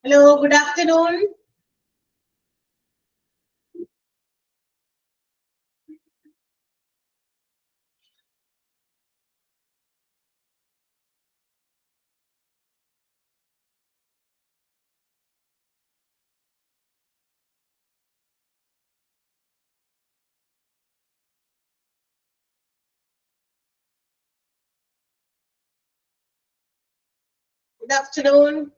Hello, good afternoon. Good afternoon.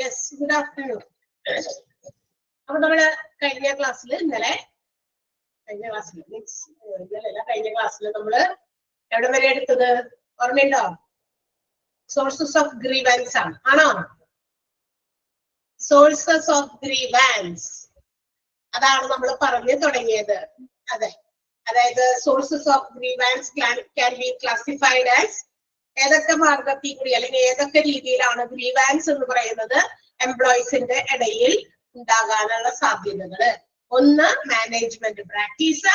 Yes, good afternoon. അപ്പോൾ നമ്മള് കഴിഞ്ഞ ക്ലാസ്സിൽ നമ്മള് എവിടെ വരെ എടുത്തത് ഓർമ്മയുണ്ടോ? സോഴ്സസ് ഓഫ് ഗ്രീവൻസ് ആണ്, ആണോ? സോഴ്സസ് ഓഫ് ഗ്രീവൻസ് അതാണ് നമ്മൾ പറഞ്ഞു തുടങ്ങിയത്. അതെ, അതായത് sources of grievance can be classified as ഏതൊക്കെ മാർഗത്തിൽ കൂടി അല്ലെങ്കിൽ ഏതൊക്കെ രീതിയിലാണ് ഗ്രീവാൻസ് എന്ന് പറയുന്നത് എംപ്ലോയീസിന്റെ ഇടയിൽ ഉണ്ടാകാനുള്ള സാധ്യതകള്. ഒന്ന് മാനേജ്മെന്റ് പ്രാക്ടീസ്,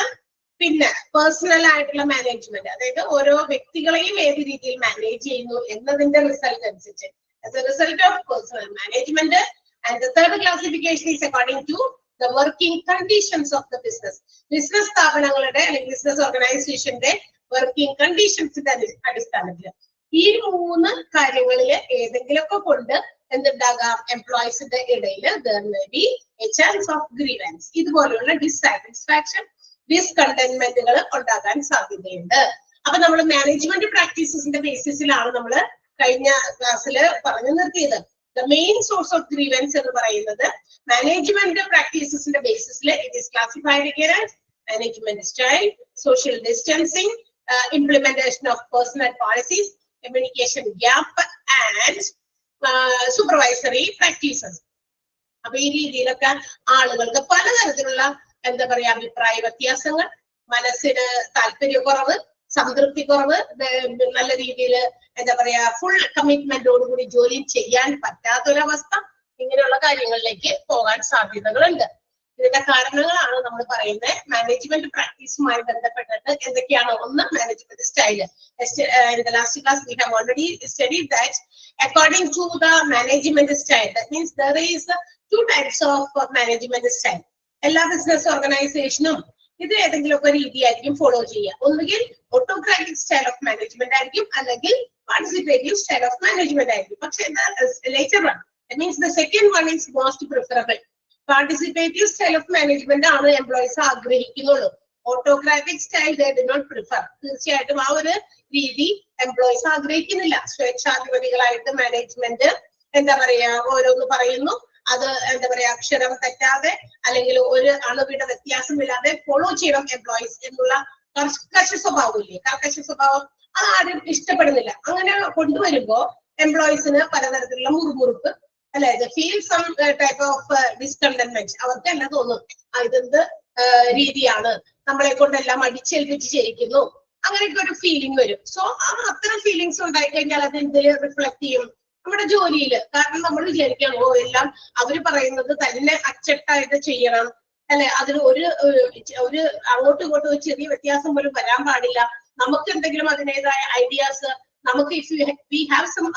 പിന്നെ പേഴ്സണൽ ആയിട്ടുള്ള മാനേജ്മെന്റ്, അതായത് ഓരോ വ്യക്തികളെയും ഏത് രീതിയിൽ മാനേജ് ചെയ്യുന്നു എന്നതിന്റെ റിസൾട്ട് അനുസരിച്ച് as a result of personal management. And the third classification is according to the working conditions of the business. Business സ്ഥാപനങ്ങളുടെ അല്ലെങ്കിൽ ബിസിനസ് ഓർഗനൈസേഷന്റെ വർക്കിംഗ് കണ്ടീഷൻസിന്റെ അടിസ്ഥാനത്തിൽ ഈ മൂന്ന് കാര്യങ്ങളിൽ ഏതെങ്കിലുമൊക്കെ കൊണ്ട് എന്തുണ്ടാകാം, എംപ്ലോയീസിന്റെ ഇടയിൽ there may be a chance of grievance. ഇതുപോലെയുള്ള ഡിസാറ്റിസ്ഫാക്ഷൻ, ഡിസ്കണ്ടന്റ്മെന്റുകൾ ഉണ്ടാകാൻ സാധ്യതയുണ്ട്. അപ്പൊ നമ്മൾ മാനേജ്മെന്റ് പ്രാക്ടീസസിന്റെ ബേസിസിലാണ് നമ്മൾ കഴിഞ്ഞ ക്ലാസ്സിൽ പറഞ്ഞു നിർത്തിയത്. The main source of grievance എന്ന് പറയുന്നത് മാനേജ്മെന്റ് പ്രാക്ടീസസിന്റെ ബേസിസിൽ it is classified again as management style, social distancing, implementation of personal policies, communication gap and supervisory practices. അപ്പൊ ഈ രീതിയിലൊക്കെ ആളുകൾക്ക് പലതരത്തിലുള്ള എന്താ പറയാ അഭിപ്രായ വ്യത്യാസങ്ങൾ, മനസ്സിന് താല്പര്യക്കുറവ്, സംതൃപ്തി കുറവ്, നല്ല രീതിയിൽ എന്താ പറയാ ഫുൾ കമ്മിറ്റ്മെന്റോടുകൂടി ജോലി ചെയ്യാൻ പറ്റാത്തൊരവസ്ഥ, ഇങ്ങനെയുള്ള കാര്യങ്ങളിലേക്ക് പോകാൻ സാധ്യതകളുണ്ട്. ഇതിന്റെ കാരണങ്ങളാണ് നമ്മൾ പറയുന്നത്. മാനേജ്മെന്റ് പ്രാക്ടീസുമായി ബന്ധപ്പെട്ടിട്ട് എന്തൊക്കെയാണ്? ഒന്ന്, management style. In the last class we have already studied that according to the management style, that means there is two types of management style. എല്ലാ ബിസിനസ് ഓർഗനൈസേഷനും ഇത് ഏതെങ്കിലുമൊക്കെ രീതിയായിരിക്കും ഫോളോ ചെയ്യുക. ഒന്നുകിൽ ഓട്ടോക്രാറ്റിക് സ്റ്റൈൽ ഓഫ് മാനേജ്മെന്റ് ആയിരിക്കും, അല്ലെങ്കിൽ participative style of management ആയിരിക്കും. പക്ഷേ later one, that means the second one is most preferable. Participative style of management ആണ് എംപ്ലോയീസ് ആഗ്രഹിക്കുന്നുള്ളൂ. Autocratic style they do not prefer. തീർച്ചയായിട്ടും ആ ഒരു രീതി എംപ്ലോയീസ് ആഗ്രഹിക്കുന്നില്ല. സ്വേച്ഛാധിപതികളായിട്ട് മാനേജ്മെന്റ് എന്താ പറയാ ഓരോന്ന് പറയുന്നു, അത് എന്താ പറയാ അക്ഷരം തെറ്റാതെ അല്ലെങ്കിൽ ഒരു അളവിട വ്യത്യാസമില്ലാതെ ഫോളോ ചെയ്യണം എംപ്ലോയീസ് എന്നുള്ള കർക്കശ സ്വഭാവമില്ലേ, കർക്കശ സ്വഭാവം അതാരും ഇഷ്ടപ്പെടുന്നില്ല. അങ്ങനെ കൊണ്ടുവരുമ്പോ എംപ്ലോയീസിന് പലതരത്തിലുള്ള മുറുമുറുപ്പ്, അല്ലെ, ഫീൽ സം ടൈപ്പ് ഓഫ് ഡിസ്കണ്ടന്റ്മെന്റ്. അവർക്ക് എല്ലാം തോന്നും ഇതെന്ത് രീതിയാണ്, നമ്മളെ കൊണ്ടെല്ലാം അടിച്ചേൽപ്പിച്ച് ചെയ്യിക്കുന്നു, അങ്ങനെയൊക്കെ ഒരു ഫീലിംഗ് വരും. സോ അത്തരം ഫീലിങ്സ് ഉണ്ടായി കഴിഞ്ഞാൽ അത് എന്തിൽ റിഫ്ലക്ട് ചെയ്യും? നമ്മുടെ ജോലിയില്. കാരണം നമ്മൾ വിചാരിക്കണം എല്ലാം അവര് പറയുന്നത് തന്നെ അച്ചട്ടായിട്ട് ചെയ്യണം, അല്ലെ, അതിന് ഒരു അങ്ങോട്ടും ഇങ്ങോട്ടും ഒരു ചെറിയ വ്യത്യാസം പോലും വരാൻ പാടില്ല. നമുക്ക് എന്തെങ്കിലും അതിൻ്റെതായ ഐഡിയാസ്, നമുക്ക് വി ഹാവ് സം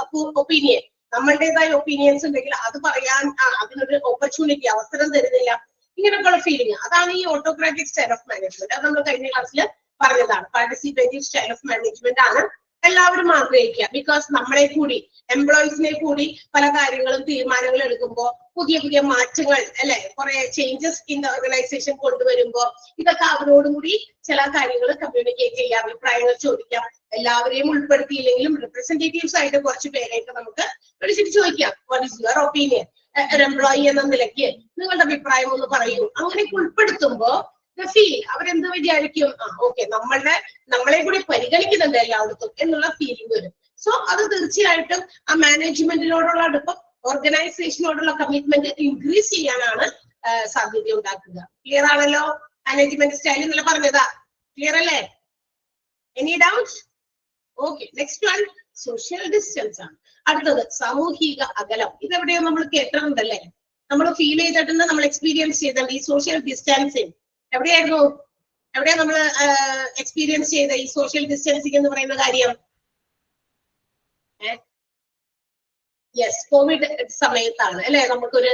ഒപ്പീനിയൻ, നമ്മളുടേതായ ഒപ്പീനിയൻസ് ഉണ്ടെങ്കിൽ അത് പറയാൻ അതിനൊരു ഓപ്പർച്യൂണിറ്റി, അവസരം തരുന്നില്ല. ഇങ്ങനെയൊക്കെയുള്ള ഫീലിംഗ്, അതാണ് ഈ ഓട്ടോക്രാറ്റിക് സ്റ്റൈൽ ഓഫ് മാനേജ്മെന്റ്. അത് നമ്മൾ കഴിഞ്ഞ ക്ലാസ്സിൽ പറഞ്ഞതാണ്. പാർട്ടിസിപ്പേറ്റീവ് സ്റ്റൈൽ ഓഫ് മാനേജ്മെന്റ് ആണ് എല്ലാവരും ആഗ്രഹിക്കുക. ബിക്കോസ് നമ്മളെ കൂടി എംപ്ലോയീസിനെ കൂടി പല കാര്യങ്ങളും തീരുമാനങ്ങൾ എടുക്കുമ്പോൾ പുതിയ പുതിയ മാറ്റങ്ങൾ, അല്ലെ, കുറെ ചേഞ്ചസ് ഇൻ ദ ഓർഗനൈസേഷൻ കൊണ്ടുവരുമ്പോൾ ഇതൊക്കെ അവരോടും കൂടി ചില കാര്യങ്ങൾ കമ്മ്യൂണിക്കേറ്റ് ചെയ്യാം, അഭിപ്രായങ്ങൾ ചോദിക്കാം. എല്ലാവരെയും ഉൾപ്പെടുത്തിയില്ലെങ്കിലും റിപ്രസെന്റേറ്റീവ്സ് ആയിട്ട് കുറച്ച് പേരെയൊക്കെ നമുക്ക് വിളിച്ചിട്ട് ചോദിക്കാം, വാട്ട് ഈസ് യുവർ ഒപ്പീനിയൻ, ഒരു എംപ്ലോയി എന്ന നിലയ്ക്ക് നിങ്ങളുടെ അഭിപ്രായം ഒന്ന് പറയൂ. അങ്ങനെയൊക്കെ ഉൾപ്പെടുത്തുമ്പോൾ ഫീൽ അവരെന്ത് വിചാരിക്കും, ഓക്കെ നമ്മളെ കൂടി പരിഗണിക്കുന്നുണ്ട് എല്ലായിടത്തും എന്നുള്ള ഫീലിംഗ് വരും. സോ അത് തീർച്ചയായിട്ടും ആ മാനേജ്മെന്റിനോടുള്ള അടുപ്പം, ഓർഗനൈസേഷനോടുള്ള കമ്മിറ്റ്മെന്റ് ഇൻക്രീസ് ചെയ്യാനാണ് സാധ്യത ഉണ്ടാക്കുക. ക്ലിയർ ആണല്ലോ? മാനേജ്മെന്റ് സ്റ്റൈൽ എന്നല്ല പറഞ്ഞതാ. ക്ലിയർ അല്ലേ? Any doubts? Okay, next one social distance ആണ്. അടുത്തത് സാമൂഹിക അകലം. ഇതെവിടെയോ നമ്മൾ കേട്ടിട്ടുണ്ടല്ലേ, നമ്മൾ ഫീൽ ചെയ്തിട്ടുണ്ട്, നമ്മൾ എക്സ്പീരിയൻസ് ചെയ്തിട്ടുണ്ട്. ഈ സോഷ്യൽ ഡിസ്റ്റൻസിങ് എവിടെയാ നമ്മൾ എക്സ്പീരിയൻസ് ചെയ്ത ഈ സോഷ്യൽ ഡിസ്റ്റൻസിങ് എന്ന് പറയുന്ന കാര്യം? യെസ്, കോവിഡ് സമയത്താണ് അല്ലെ. നമുക്കൊരു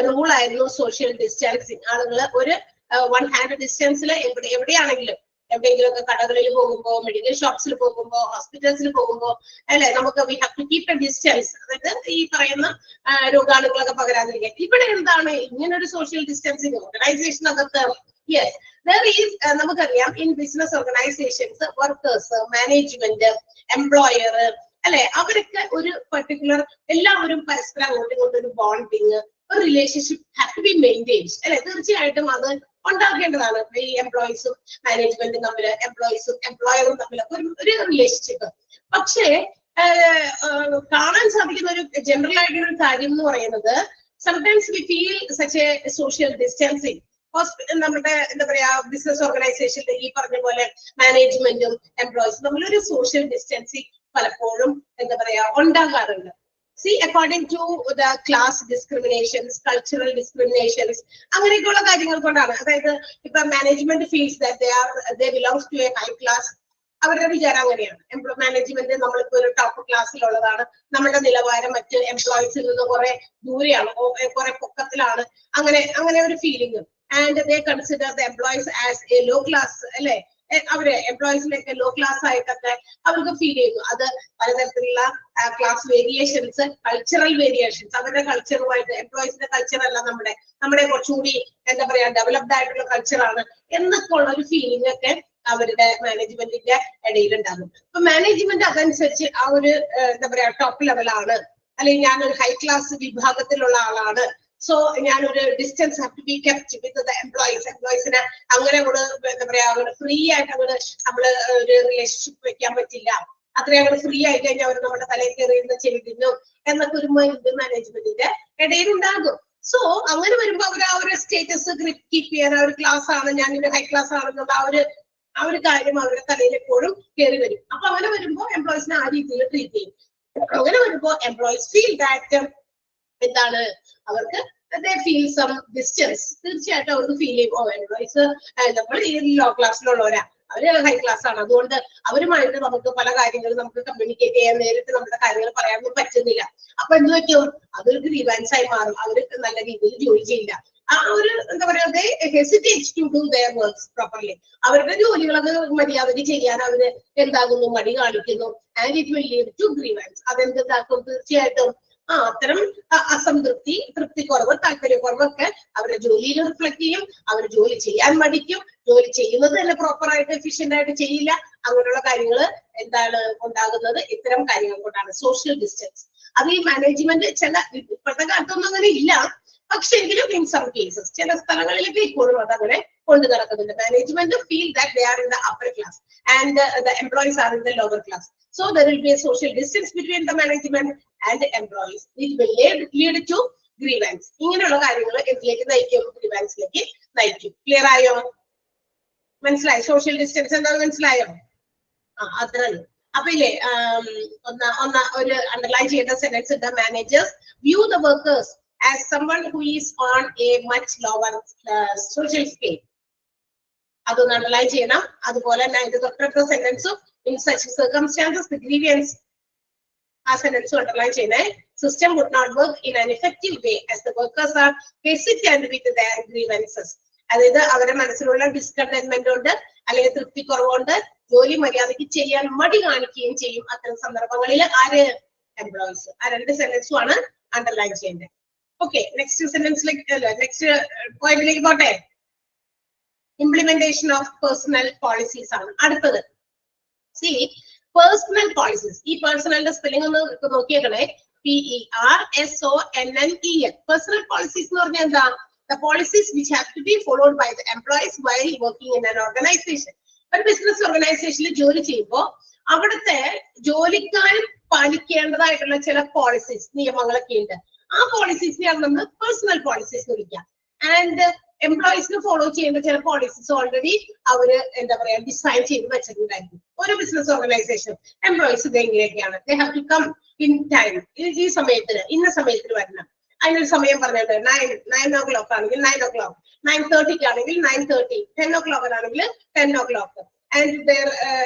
റൂൾ ആയിരുന്നു സോഷ്യൽ ഡിസ്റ്റൻസിങ്. ആളുകൾ ഒരു 1 ഹാൻഡ് ഡിസ്റ്റൻസിൽ എവിടെയാണെങ്കിലും, എവിടെയെങ്കിലുമൊക്കെ കടകളിൽ പോകുമ്പോ, മെഡിക്കൽ ഷോപ്സിൽ പോകുമ്പോ, ഹോസ്പിറ്റൽസിൽ പോകുമ്പോ അല്ലെ, നമുക്ക് we have to keep a distance. അതായത് ഈ പറയുന്ന രോഗാണുക്കളൊക്കെ പകരാതിരിക്കാൻ. ഇവിടെ എന്താണ് ഇങ്ങനൊരു സോഷ്യൽ ഡിസ്റ്റൻസിങ് ഓർഗനൈസേഷനകത്ത്? യെസ്, നമുക്കറിയാം in business organisations workers, management, employer അല്ലെ, അവരൊക്കെ ഒരു പർട്ടിക്കുലർ എല്ലാവരും പരസ്പരം അങ്ങോട്ടും ഇങ്ങോട്ടും ഒരു ബോണ്ടിങ്, ഒരു relationship have to be maintained അല്ലെ. തീർച്ചയായിട്ടും അത് ഉണ്ടാക്കേണ്ടതാണ്. ഈ എംപ്ലോയീസും മാനേജ്മെന്റും തമ്മിൽ, എംപ്ലോയീസും എംപ്ലോയറും തമ്മിലൊക്കെ ഒരു റിലേഷൻഷിപ്പ്. പക്ഷേ കാണാൻ സാധിക്കുന്ന ഒരു ജനറൽ ആയിട്ടുള്ള ഒരു കാര്യം എന്ന് പറയുന്നത്, sometimes we feel such A social distancing. നമ്മുടെ എന്താ പറയാ, ബിസിനസ് ഓർഗനൈസേഷനിൽ ഈ പറഞ്ഞ പോലെ മാനേജ്മെന്റും എംപ്ലോയീസും തമ്മിലൊരു സോഷ്യൽ ഡിസ്റ്റൻസിങ് പലപ്പോഴും എന്താ പറയാ ഉണ്ടാകാറുണ്ട്. See, according to the class discriminations, cultural discriminations, അങ്ങനെയൊക്കെയുള്ള കാര്യങ്ങൾ കൊണ്ടാണ്. അതായത് ഇപ്പൊ management feels that they belongs to a high class. അവരുടെ വിചാരം അങ്ങനെയാണ്. മാനേജ്മെന്റ് നമ്മളിപ്പോ ഒരു ടോപ്പ് ക്ലാസ്സിലുള്ളതാണ്, നമ്മുടെ നിലവാരം മറ്റ് എംപ്ലോയീസിൽ നിന്ന് കുറെ ദൂരെയാണ്, കുറെ പൊക്കത്തിലാണ്, അങ്ങനെ ഒരു feeling. And they consider the employees as a low class അല്ലെ. അവര് എംപ്ലോയീസിലേക്ക് ലോ ക്ലാസ് ആയിട്ടൊക്കെ അവർക്ക് ഫീൽ ചെയ്യുന്നു. അത് പലതരത്തിലുള്ള ക്ലാസ് വേരിയേഷൻസ്, കൾച്ചറൽ വേരിയേഷൻസ്, അവരുടെ കൾച്ചറുമായിട്ട്, എംപ്ലോയീസിന്റെ കൾച്ചർ അല്ല നമ്മുടെ കുറച്ചുകൂടി എന്താ പറയാ ഡെവലപ്ഡ് ആയിട്ടുള്ള കൾച്ചറാണ് എന്നൊക്കെ ഉള്ള ഒരു ഫീലിംഗ് ഒക്കെ അവരുടെ മാനേജ്മെന്റിന്റെ ഇടയിൽ ഉണ്ടാകും. അപ്പൊ മാനേജ്മെന്റ് അതനുസരിച്ച് ആ ഒരു എന്താ പറയാ ടോപ്പ് ലെവലാണ്, അല്ലെങ്കിൽ ഞാനൊരു ഹൈ ക്ലാസ് വിഭാഗത്തിലുള്ള ആളാണ്, സോ ഞാനൊരു distance have to be kept with the എംപ്ലോയീസിനെ അങ്ങനെ കൂടെ എന്താ പറയാ ഫ്രീ ആയിട്ട് നമ്മള് ഒരു റിലേഷൻഷിപ്പ് വെക്കാൻ പറ്റില്ല. അത്രയും അങ്ങനെ ഫ്രീ ആയി കഴിഞ്ഞാൽ അവർ നമ്മുടെ തലയിൽ കയറിയിരുന്ന ചെയ്തിരുന്നു എന്നൊക്കെ ഒരു മൈൻഡ് മാനേജ്മെന്റിന്റെ ഇടയിൽ ഉണ്ടാകും. സോ അങ്ങനെ വരുമ്പോ അവർ ആ ഒരു സ്റ്റേറ്റസ് കീപ്പ് ചെയ്യാൻ, ആ ഒരു ക്ലാസ് ആണ്, ഞാനൊരു ഹൈ ക്ലാസ് ആണെന്നുള്ള ആ ഒരു കാര്യം അവരുടെ തലയിൽ എപ്പോഴും കയറി വരും. അപ്പൊ അങ്ങനെ വരുമ്പോ എംപ്ലോയീസിനെ ആ രീതിയിൽ ട്രീറ്റ് ചെയ്യും. അങ്ങനെ വരുമ്പോ എംപ്ലോയീസ് ഫീൽ ദാറ്റ് എന്താണ്, അവർക്ക് ഫീൽ സം ഡിസ്റ്റൻസ്. തീർച്ചയായിട്ടും അവർക്ക് ഫീൽ ചെയ്യും, എംപ്ലോയീസ് നമ്മൾ ഈ ലോ ക്ലാസ്സിലുള്ളവരാ, അവര് ഹൈ ക്ലാസ് ആണ്, അതുകൊണ്ട് അവരുമായിട്ട് നമുക്ക് പല കാര്യങ്ങളും നമുക്ക് കമ്മ്യൂണിക്കേറ്റ് ചെയ്യാൻ, നേരിട്ട് നമ്മുടെ കാര്യങ്ങൾ പറയാനൊന്നും പറ്റുന്നില്ല. അപ്പൊ എന്ത് പറ്റും, അതൊരു ഗ്രീവൻസ് ആയി മാറും. അവര് നല്ല രീതിയിൽ ജോലി ചെയ്യില്ല. ആ ഒരു എന്താ പറയാ, hesitate to do their works properly. അവരുടെ ജോലികളൊക്കെ മര്യാദയ്ക്ക് ചെയ്യാൻ അവര് എന്താകുന്നു, മടി കാണിക്കുന്നു. And it will lead to grievance. അതെന്താക്കും, തീർച്ചയായിട്ടും അത്തരം അസംതൃപ്തി, തൃപ്തിക്കുറവ്, താല്പര്യക്കുറവൊക്കെ അവരുടെ ജോലിയിൽ റിഫ്ലക്ട് ചെയ്യും. അവർ ജോലി ചെയ്യാൻ മടിക്കും, ജോലി ചെയ്യുന്നത് തന്നെ പ്രോപ്പറായിട്ട് എഫിഷ്യന്റ് ആയിട്ട് ചെയ്യില്ല. അങ്ങനെയുള്ള കാര്യങ്ങൾ എന്താണ് ഉണ്ടാകുന്നത്, ഇത്തരം കാര്യങ്ങൾ കൊണ്ടാണ് സോഷ്യൽ ഡിസ്റ്റൻസ്. അത് ഈ മാനേജ്മെന്റ് ഇപ്പോഴത്തെ കാലത്തൊന്നും അങ്ങനെ ഇല്ല, പക്ഷെ എങ്കിലും ഇൻ സം കേസസ് ചില സ്ഥലങ്ങളിലേക്ക് ഇപ്പോഴും അതങ്ങനെ കൊണ്ടു നടക്കുന്നുണ്ട്. Management feel that they are in the upper class and the employees are in the lower class. So there will be a social distance between the management and the employees. It will lead to grievance. ഇങ്ങനെയുള്ള കാര്യങ്ങൾ എന്തിലേക്ക് നയിക്കും, ഗ്രീവൻസിലേക്ക് നയിക്കും. Clear ആയോ? മനസ്സിലായോ? Social distance എന്താണെന്ന് മനസ്സിലായോ? അത്രയാണ്. അപ്പൊ ഇല്ലേ ഒരു അണ്ടർലൈൻ ചെയ്യേണ്ട സെന്റൻസ് ഉണ്ട്. Managers view the workers as someone who is on a much lower social scale. അതൊന്ന് അണ്ടർലൈൻ ചെയ്യണം. അതുപോലെ തന്നെ അതിന്റെ തൊട്ടടുത്ത സെന്റൻസും in such circumstances the grievance ആ സെന്റൻസ് അണ്ടർലൈൻ ചെയ്യണേ. System would not work in an effective way as the workers are hesitant with their grievances. അതായത് അവരുടെ മനസ്സിലുള്ള ഡിസ്കണ്ടന്റ്മെന്റ് കൊണ്ട് അല്ലെങ്കിൽ തൃപ്തി കുറവുകൊണ്ട് ജോലി മര്യാദയ്ക്ക് ചെയ്യാൻ മടി കാണിക്കുകയും ചെയ്യും. അത്തരം സന്ദർഭങ്ങളിൽ ആര്, എംപ്ലോയീസ്. ആ രണ്ട് സെന്റൻസും ആണ് അണ്ടർലൈൻ ചെയ്യേണ്ടത്. ഓക്കെ, നെക്സ്റ്റ് സെന്റൻസിലേക്ക്, നെക്സ്റ്റ് പോയിന്റിലേക്ക് പോട്ടെ. ഇംപ്ലിമെന്റേഷൻ ഓഫ് പേഴ്സണൽ പോളിസീസ് ആണ് അടുത്തത്. C, personal policies. ഈ പേഴ്സണലിന്റെ സ്പെല്ലിംഗ് ഒന്ന് നോക്കിയേക്കണേ. PERSONNEL. പേഴ്സണൽ പോളിസീസ് എന്ന് പറഞ്ഞാൽ എന്താ? the policies which have to be followed by the employees while working in an organization. ഒരു ബിസിനസ് ഓർഗനൈസേഷനിൽ ജോലി ചെയ്യുമ്പോൾ അവിടുത്തെ ജോലിക്കാർ പാലിക്കേണ്ടതായിട്ടുള്ള ചില പോളിസീസ്, നിയമങ്ങളൊക്കെ ഉണ്ട്. ആ പോളിസീസിനെയാണ് നമ്മൾ പേഴ്സണൽ പോളിസീസ് എന്ന് വിളിക്കുക. ആൻഡ് എംപ്ലോയീസിന് ഫോളോ ചെയ്യേണ്ട ചില പോളിസീസ് ഓൾറെഡി അവര് എന്താ പറയാ ഡിസൈൻ ചെയ്ത് വെച്ചിട്ടുണ്ടായിരുന്നു. ഒരു ബിസിനസ് ഓർഗനൈസേഷൻ എംപ്ലോയീസ് ഇത് എങ്ങനെയൊക്കെയാണ്, they have to come in time, ഈ സമയത്തിന് ഇന്ന സമയത്തിന് വരണം. അതിനൊരു സമയം പറഞ്ഞിട്ട് 9 o'clock ആണെങ്കിൽ 9 o'clock, 9:30 ആണെങ്കിൽ 9:30, 10 o'clock ആണെങ്കിൽ 10 o'clock. ആൻഡ്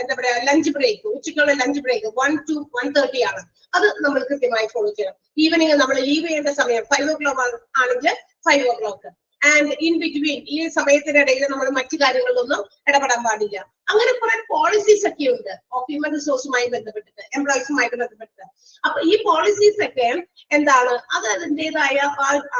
എന്താ പറയാ ലഞ്ച് ബ്രേക്ക്, ഉച്ചയ്ക്കുള്ള ലഞ്ച് ബ്രേക്ക് 1 to 1:30 ആണ്. അത് നമ്മൾ കൃത്യമായി ഫോളോ ചെയ്യണം. ഈവനിങ് നമ്മൾ ലീവ് ചെയ്യേണ്ട സമയം 5 o'clock ആണെങ്കിൽ 5 o'clock. ആൻഡ് ഇൻ ബിറ്റ്വീൻ ഈ സമയത്തിനിടയിൽ നമ്മൾ മറ്റു കാര്യങ്ങളിലൊന്നും ഇടപെടാൻ പാടില്ല. അങ്ങനെ കുറെ പോളിസീസ് ഒക്കെ ഉണ്ട് ഹ്യൂമൻ റിസോഴ്സുമായി ബന്ധപ്പെട്ടിട്ട്, എംപ്ലോയീസുമായിട്ട് ബന്ധപ്പെട്ടിട്ട്. അപ്പൊ ഈ പോളിസീസ് ഒക്കെ എന്താണ്, അത് അതിൻ്റെതായ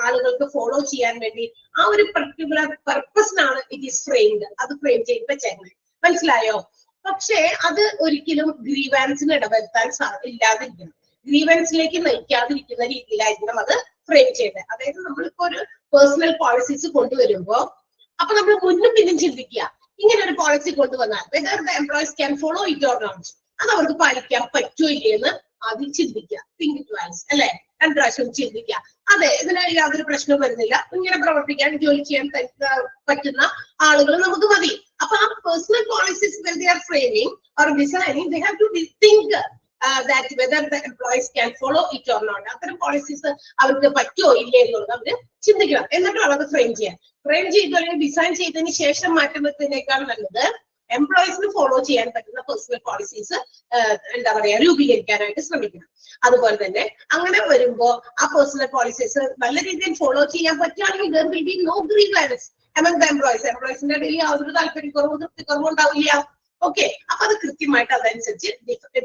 ആളുകൾക്ക് ഫോളോ ചെയ്യാൻ വേണ്ടി ആ ഒരു പർട്ടിക്കുലർ പർപ്പസിനാണ് ഇറ്റ് ഈസ് ഫ്രെയിംഡ്, അത് ഫ്രെയിം ചെയ്ത് വെച്ചേക്കുന്നത്. മനസ്സിലായോ? പക്ഷേ അത് ഒരിക്കലും ഗ്രീവാൻസിന് ഇടവരുത്താൻ ഇല്ലാതിരിക്കണം, ഗ്രീവൻസിലേക്ക് നയിക്കാതിരിക്കുന്ന രീതിയിലായിരിക്കണം അത് ഫ്രെയിം ചെയ്തത്. അതായത് നമ്മളിപ്പോ ഒരു പേഴ്സണൽ പോളിസീസ് കൊണ്ടുവരുമ്പോ അപ്പൊ നമ്മൾ മുന്നും പിന്നും ചിന്തിക്കുക, ഇങ്ങനെ ഒരു പോളിസി കൊണ്ടുവന്നാൽ whether the employees can follow it or not, അത് അവർക്ക് പാലിക്കാൻ പറ്റുമോ ഇല്ലെന്ന് ആദ്യം ചിന്തിക്കുക. തിങ്ക് ട്വൈസ്, അല്ലെ? 2 പ്രാവശ്യം ചിന്തിക്കുക. അതെ, ഇതിന് യാതൊരു പ്രശ്നവും വരുന്നില്ല, ഇങ്ങനെ പ്രവർത്തിക്കാൻ ജോലി ചെയ്യാൻ പറ്റുന്ന ആളുകൾ നമുക്ക് മതി. അപ്പൊ ആ personal policies when they are framing or designing, they have to think that whether the employees can follow it or not. അത്തരം പോളിസീസ് അവർക്ക് പറ്റുമോ ഇല്ലേ എന്നുള്ളത് അവര് ചിന്തിക്കണം. എന്നിട്ട് അത് ഫ്രെയിം ചെയ്യാൻ. ഫ്രെയിം ചെയ്ത് അല്ലെങ്കിൽ ഡിസൈൻ ചെയ്തതിന് ശേഷം മാറ്റുന്നതിനേക്കാൾ നല്ലത് എംപ്ലോയീസിന് ഫോളോ ചെയ്യാൻ പറ്റുന്ന പേഴ്സണൽ പോളിസീസ് എന്താ പറയാ രൂപീകരിക്കാനായിട്ട് ശ്രമിക്കണം. അതുപോലെ തന്നെ അങ്ങനെ വരുമ്പോ ആ പേഴ്സണൽ പോളിസീസ് നല്ല രീതിയിൽ ഫോളോ ചെയ്യാൻ പറ്റുകയാണെങ്കിൽ there will be no grievance among the employees. എംപ്ലോയീസിന്റെ ഇടയിൽ യാതൊരു താല്പര്യക്കുറവോ തൃപ്തിക്കുറവോ ഉണ്ടാവില്ല. ഓക്കെ, അപ്പൊ അത് കൃത്യമായിട്ട് അതനുസരിച്ച്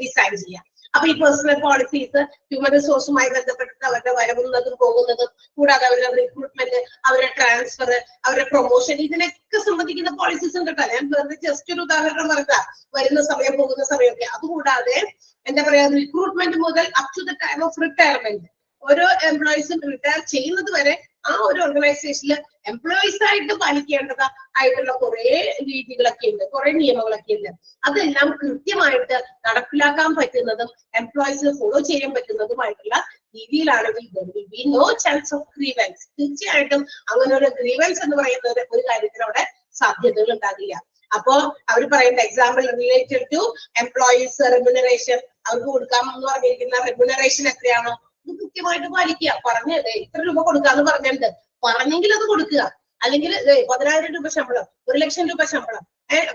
ഡിസൈൻ ചെയ്യാം. അപ്പൊ ഈ പേഴ്സണൽ പോളിസീസ് ഹ്യൂമൻ റിസോഴ്സുമായി ബന്ധപ്പെട്ടിട്ട് അവരുടെ വരവുന്നതും പോകുന്നതും, കൂടാതെ അവരുടെ റിക്രൂട്ട്മെന്റ്, അവരുടെ ട്രാൻസ്ഫർ, അവരുടെ പ്രൊമോഷൻ, ഇതിനൊക്കെ സംബന്ധിക്കുന്ന പോളിസീസ് ഉണ്ട് കേട്ടോ. ഞാൻ വെറുതെ ജസ്റ്റ് ഒരു ഉദാഹരണം പറഞ്ഞ വരുന്ന സമയം പോകുന്ന സമയമൊക്കെ. അതുകൂടാതെ എന്താ പറയാ റിക്രൂട്ട്മെന്റ് മുതൽ up to the time of retirement, ഓരോ എംപ്ലോയീസും റിട്ടയർ ചെയ്യുന്നത് വരെ ആ ഒരു ഓർഗനൈസേഷനിൽ എംപ്ലോയീസ് ആയിട്ട് പാലിക്കേണ്ടത് ആയിട്ടുള്ള കുറെ രീതികളൊക്കെ ഉണ്ട്, കുറെ നിയമങ്ങളൊക്കെ ഉണ്ട്. അതെല്ലാം കൃത്യമായിട്ട് നടപ്പിലാക്കാൻ പറ്റുന്നതും എംപ്ലോയീസിന് ഫോളോ ചെയ്യാൻ പറ്റുന്നതുമായിട്ടുള്ള രീതിയിലാണെങ്കിൽ there will be no chance of grievance. തീർച്ചയായിട്ടും അങ്ങനെ ഒരു ഗ്രീവൻസ് എന്ന് പറയുന്ന ഒരു കാര്യത്തിന് അവിടെ സാധ്യതകൾ ഉണ്ടാകില്ല. അപ്പോ അവർ പറയുന്ന example related to employees remuneration, അവർക്ക് കൊടുക്കാമെന്ന് പറഞ്ഞിരിക്കുന്ന റെമ്യൂണറേഷൻ എത്രയാണോ അത് കൃത്യമായിട്ട് പാലിക്കുക. പറഞ്ഞത് ഇത്ര രൂപ കൊടുക്കാന്ന് പറഞ്ഞിട്ടുണ്ട്, പറഞ്ഞെങ്കിൽ അത് കൊടുക്കുക. അല്ലെങ്കിൽ 10,000 രൂപ ശമ്പളം, 1,00,000 രൂപ ശമ്പളം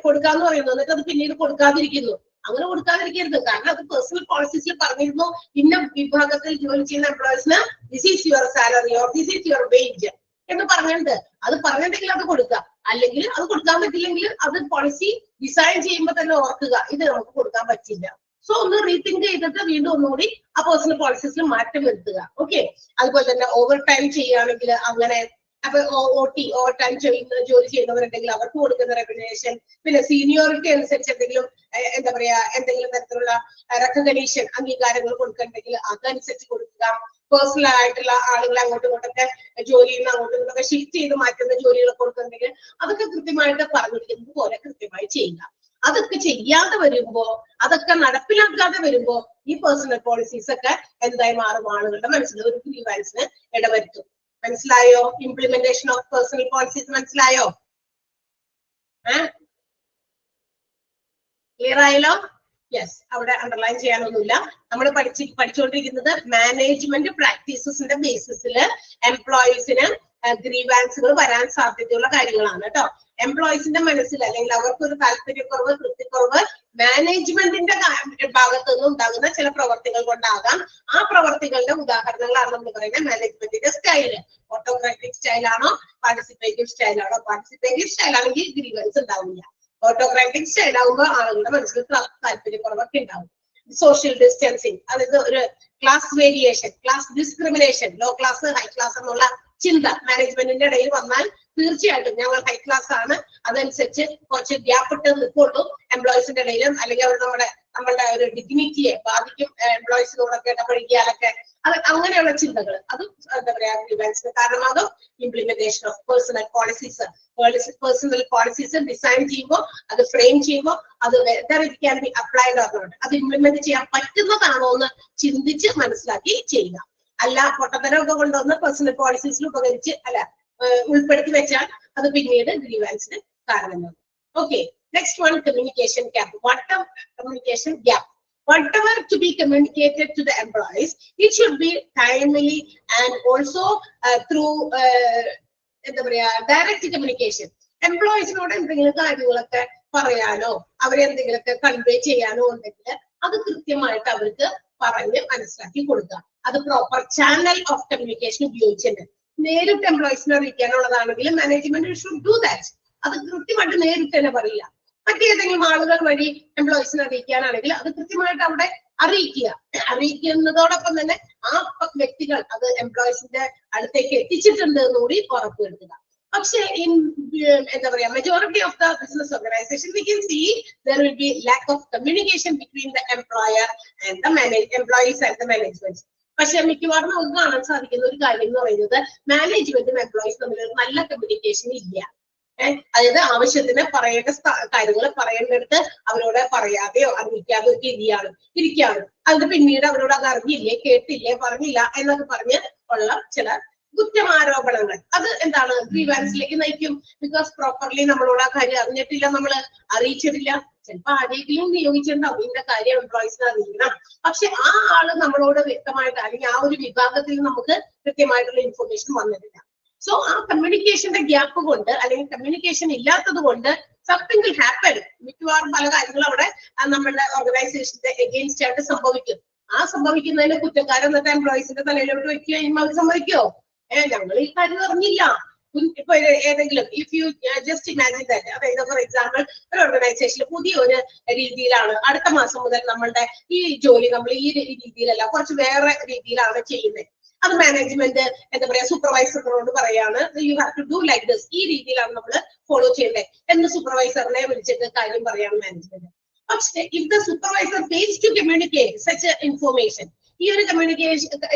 കൊടുക്കാന്ന് പറയുന്നു, എന്നിട്ട് അത് പിന്നീട് കൊടുക്കാതിരിക്കുന്നു. അങ്ങനെ കൊടുക്കാതിരിക്കരുത്. കാരണം അത് പേഴ്സണൽ പോളിസീസിൽ പറഞ്ഞിരുന്നു, ഇന്ന വിഭാഗത്തിൽ ജോലി ചെയ്യുന്ന എംപ്ലോയീസിന് this is your salary or this is your wage എന്ന് പറഞ്ഞിട്ടുണ്ട്. അത് പറഞ്ഞിട്ടുണ്ടെങ്കിൽ അത് കൊടുക്കുക. അല്ലെങ്കിൽ അത് കൊടുക്കാൻ പറ്റില്ലെങ്കിൽ അത് പോളിസി ഡിസൈൻ ചെയ്യുമ്പോൾ തന്നെ ഓർക്കുക, ഇത് നമുക്ക് കൊടുക്കാൻ പറ്റില്ല. സോ ഒന്ന് റീതിങ്ക് ചെയ്തിട്ട് വീണ്ടും ഒന്നുകൂടി ആ പേഴ്സണൽ പോളിസീസിൽ മാറ്റം വരുത്തുക. ഓക്കെ, അതുപോലെ തന്നെ ഓവർ ടൈം ചെയ്യുകയാണെങ്കിൽ അങ്ങനെ, അപ്പൊ ഓവർ ടൈം ജോലി ചെയ്യുന്നവരുണ്ടെങ്കിൽ അവർക്ക് കൊടുക്കുന്ന റെക്കഗ്നേഷൻ, പിന്നെ സീനിയോറിറ്റി അനുസരിച്ച് എന്തെങ്കിലും എന്താ പറയാ എന്തെങ്കിലും തരത്തിലുള്ള റെക്കഗ്നേഷൻ അംഗീകാരങ്ങൾ കൊടുക്കണമെങ്കിൽ അതനുസരിച്ച് കൊടുക്കുക. പേഴ്സണൽ ആയിട്ടുള്ള ആളുകളെ അങ്ങോട്ടും ഇങ്ങോട്ടൊക്കെ ജോലിയിൽ നിന്ന് അങ്ങോട്ടും ഇങ്ങോട്ടൊക്കെ ഷിഫ്റ്റ് ചെയ്ത് മാറ്റുന്ന ജോലികൾ കൊടുക്കുന്നുണ്ടെങ്കിൽ അതൊക്കെ കൃത്യമായിട്ട് പറഞ്ഞിരിക്കുന്നത് പോലെ കൃത്യമായി ചെയ്യുക. അതൊക്കെ ചെയ്യാതെ വരുമ്പോ, അതൊക്കെ നടപ്പിലാക്കാതെ വരുമ്പോ ഈ പേഴ്സണൽ പോളിസീസ് ഒക്കെ എന്തായി മാറും, ആളുകളുടെ മനസ്സിൽ ഒരു ഗ്രീവൻസിന് ഇടവരുത്തും. മനസ്സിലായോ? ഇംപ്ലിമെന്റേഷൻ ഓഫ് പേഴ്സണൽ പോളിസീസ് മനസ്സിലായോ? ക്ലിയർ ആയല്ലോ? യെസ്, അവിടെ അണ്ടർലൈൻ ചെയ്യാനൊന്നുമില്ല. നമ്മൾ പഠിച്ചുകൊണ്ടിരിക്കുന്നത് മാനേജ്മെന്റ് പ്രാക്ടീസസിന്റെ ബേസിസിൽ എംപ്ലോയീസിന് ഗ്രീവാൻസുകൾ വരാൻ സാധ്യതയുള്ള കാര്യങ്ങളാണ് കേട്ടോ. എംപ്ലോയീസിന്റെ മനസ്സിൽ അല്ലെങ്കിൽ അവർക്കൊരു താല്പര്യക്കുറവ്, തൃപ്തിക്കുറവ് മാനേജ്മെന്റിന്റെ ഭാഗത്തു നിന്ന് ഉണ്ടാകുന്ന ചില പ്രവർത്തികൾ കൊണ്ടാകാം. ആ പ്രവർത്തികളുടെ ഉദാഹരണങ്ങളാണ് നമ്മൾ പറയുന്നത് മാനേജ്മെന്റിന്റെ സ്റ്റൈല്. ഓട്ടോക്രാറ്റിക് സ്റ്റൈലാണോ, പാർട്ടിസിപ്പേറ്റീവ് സ്റ്റൈലാണോ? പാർട്ടിസിപ്പേറ്റീവ് സ്റ്റൈൽ ആണെങ്കിൽ ഗ്രീവൻസ് ഉണ്ടാവില്ല. ഓട്ടോക്രാറ്റിക് സ്റ്റൈൽ ആകുമ്പോൾ ആളുകളുടെ മനസ്സിൽ താല്പര്യക്കുറവൊക്കെ ഉണ്ടാവും. സോഷ്യൽ ഡിസ്റ്റൻസിങ്, അതായത് ഒരു class variation, class discrimination, low class high class എന്നുള്ള ചിന്ത മാനേജ്മെന്റിന്റെ ഇടയിൽ വന്നാൽ തീർച്ചയായിട്ടും ഞങ്ങൾ ഹൈ ക്ലാസ് ആണ്, അതനുസരിച്ച് കുറച്ച് ഗ്യാപ്പ് ഇട്ട് നിൽക്കുള്ളൂ എംപ്ലോയീസിന്റെ ഇടയിലും, അല്ലെങ്കിൽ അവർ നമ്മുടെ നമ്മളുടെ ഒരു ഡിഗ്നിറ്റിയെ ബാധിക്കും, എംപ്ലോയീസിനോടൊക്കെ ഇടപഴകിയാലൊക്കെ അത് അങ്ങനെയുള്ള ചിന്തകൾ അതും എന്താ പറയാ ഗ്രീവൻസിന് കാരണമാകും. Implementation of personal policies design ചെയ്യുമ്പോൾ അത് ഫ്രെയിം ചെയ്യുമ്പോൾ അത് whether it can be applied or not, അത് ഇംപ്ലിമെന്റ് ചെയ്യാൻ പറ്റുന്നതാണോ എന്ന് ചിന്തിച്ച് മനസ്സിലാക്കി ചെയ്യുക. അല്ല പൊട്ടത്തരമൊക്കെ കൊണ്ടുവന്ന് പേഴ്സണൽ പോളിസീസിൽ ഉപകരിച്ച് ഉൾപ്പെടുത്തി വെച്ചാൽ അത് പിന്നീട് ഗ്രീവൻസിന് കാരണമാകും. Okay, next one communication gap. Whatever to be communicated to the employees, it should be timely and also through എന്താ പറയാ ഡയറക്റ്റ് കമ്മ്യൂണിക്കേഷൻ. എംപ്ലോയീസിനോട് എന്തെങ്കിലും കാര്യങ്ങളൊക്കെ പറയാനോ അവരെന്തെങ്കിലുമൊക്കെ കൺവേ ചെയ്യാനോ ഉണ്ടെങ്കിൽ അത് കൃത്യമായിട്ട് അവർക്ക് പറഞ്ഞ് മനസ്സിലാക്കി കൊടുക്കുക. അത് പ്രോപ്പർ ചാനൽ ഓഫ് കമ്മ്യൂണിക്കേഷൻ ഉപയോഗിച്ചിട്ട് നേരിട്ട് എംപ്ലോയീസിനെ അറിയിക്കാനുള്ളതാണെങ്കിൽ മാനേജ്മെന്റ് ഷുഡ് ഡു ദാറ്റ്. അത് കൃത്യമായിട്ട് നേരിട്ട് തന്നെ പറയില്ല. മറ്റേതെങ്കിലും ആളുകൾ വഴി എംപ്ലോയീസിനെ അറിയിക്കാനാണെങ്കിൽ അത് കൃത്യമായിട്ട് അവിടെ അറിയിക്കുന്നതോടൊപ്പം തന്നെ ആ വ്യക്തികൾ അത് എംപ്ലോയീസിന്റെ അടുത്തേക്ക് എത്തിച്ചിട്ടുണ്ട് എന്നുകൂടി ഉറപ്പുവരുത്തുക. പക്ഷെ എന്താ പറയാ majority of the business organisation we can see there will be lack of communication between the employees and the management. പക്ഷെ മിക്കവാറും നമുക്ക് കാണാൻ സാധിക്കുന്ന ഒരു കാര്യം എന്ന് പറയുന്നത് മാനേജ്മെന്റും എംപ്ലോയീസ് തമ്മിൽ ഒരു നല്ല കമ്മ്യൂണിക്കേഷൻ ഇല്ല. അതായത് ആവശ്യത്തിന് പറയേണ്ട കാര്യങ്ങൾ പറയേണ്ടടുത്ത് അവരോട് പറയാതെയോ അറിയിക്കാതെയോ ഒക്കെ ഇരിക്കുകയാണ്. അത് പിന്നീട് അവരോട് അത് അറിഞ്ഞില്ലേ, കേട്ടില്ലേ, പറഞ്ഞില്ല എന്നൊക്കെ പറഞ്ഞ് ഉള്ള ചില കുറ്റമാരോപണങ്ങൾ അത് എന്താണ് ഗ്രീവാൻസിലേക്ക് നയിക്കും. ബിക്കോസ് പ്രോപ്പർലി നമ്മളോട് ആ കാര്യം അറിഞ്ഞിട്ടില്ല, നമ്മൾ അറിയിച്ചിട്ടില്ല. ചിലപ്പോ ആരെങ്കിലും നിയോഗിച്ചിട്ടുണ്ടാവും ഇതിന്റെ കാര്യം എംപ്ലോയീസിനെ അറിയിക്കണം. പക്ഷെ ആ ആള് നമ്മളോട് വ്യക്തമായിട്ട് അല്ലെങ്കിൽ ആ ഒരു വിഭാഗത്തിൽ നമുക്ക് കൃത്യമായിട്ടുള്ള ഇൻഫർമേഷൻ വന്നിട്ടില്ല. സോ ആ കമ്മ്യൂണിക്കേഷന്റെ ഗ്യാപ്പ് കൊണ്ട് അല്ലെങ്കിൽ കമ്മ്യൂണിക്കേഷൻ ഇല്ലാത്തത് കൊണ്ട് സംതിങ് വിൽ ഹാപ്പൻ. മിക്കവാറും പല കാര്യങ്ങളും അവിടെ നമ്മളുടെ ഓർഗനൈസേഷന്റെ എഗെയിൻസ്റ്റ് ആയിട്ട് സംഭവിക്കും. ആ സംഭവിക്കുന്നതിന് കുറ്റക്കാരൻ എന്നിട്ട് എംപ്ലോയീസിന്റെ തലയിലോട്ട് വെക്കുക കഴിയുമ്പോൾ അവർ സമ്മതിക്കോ? ഞങ്ങൾ ഈ കാര്യം അറിഞ്ഞില്ല. ഇപ്പൊ ഏതെങ്കിലും if you just imagine that, അതായത് ഫോർ എക്സാമ്പിൾ ഒരു ഓർഗനൈസേഷനിൽ പുതിയ ഒരു രീതിയിലാണ് അടുത്ത മാസം മുതൽ നമ്മളുടെ ഈ ജോലി നമ്മൾ ഈ രീതിയിലല്ല കുറച്ച് വേറെ രീതിയിലാണ് ചെയ്യുന്നത്. അത് മാനേജ്മെന്റ് എന്താ പറയാ സൂപ്പർവൈസറിനോട് പറയാണ് you have to do like this, ഈ രീതിയിലാണ് നമ്മൾ ഫോളോ ചെയ്യേണ്ടത് എന്ന് സൂപ്പർവൈസറിനെ വിളിച്ചിട്ട് കാര്യം പറയാണ് മാനേജ്മെന്റ്. പക്ഷേ if the supervisor fails to communicate such information, ഈ ഒരു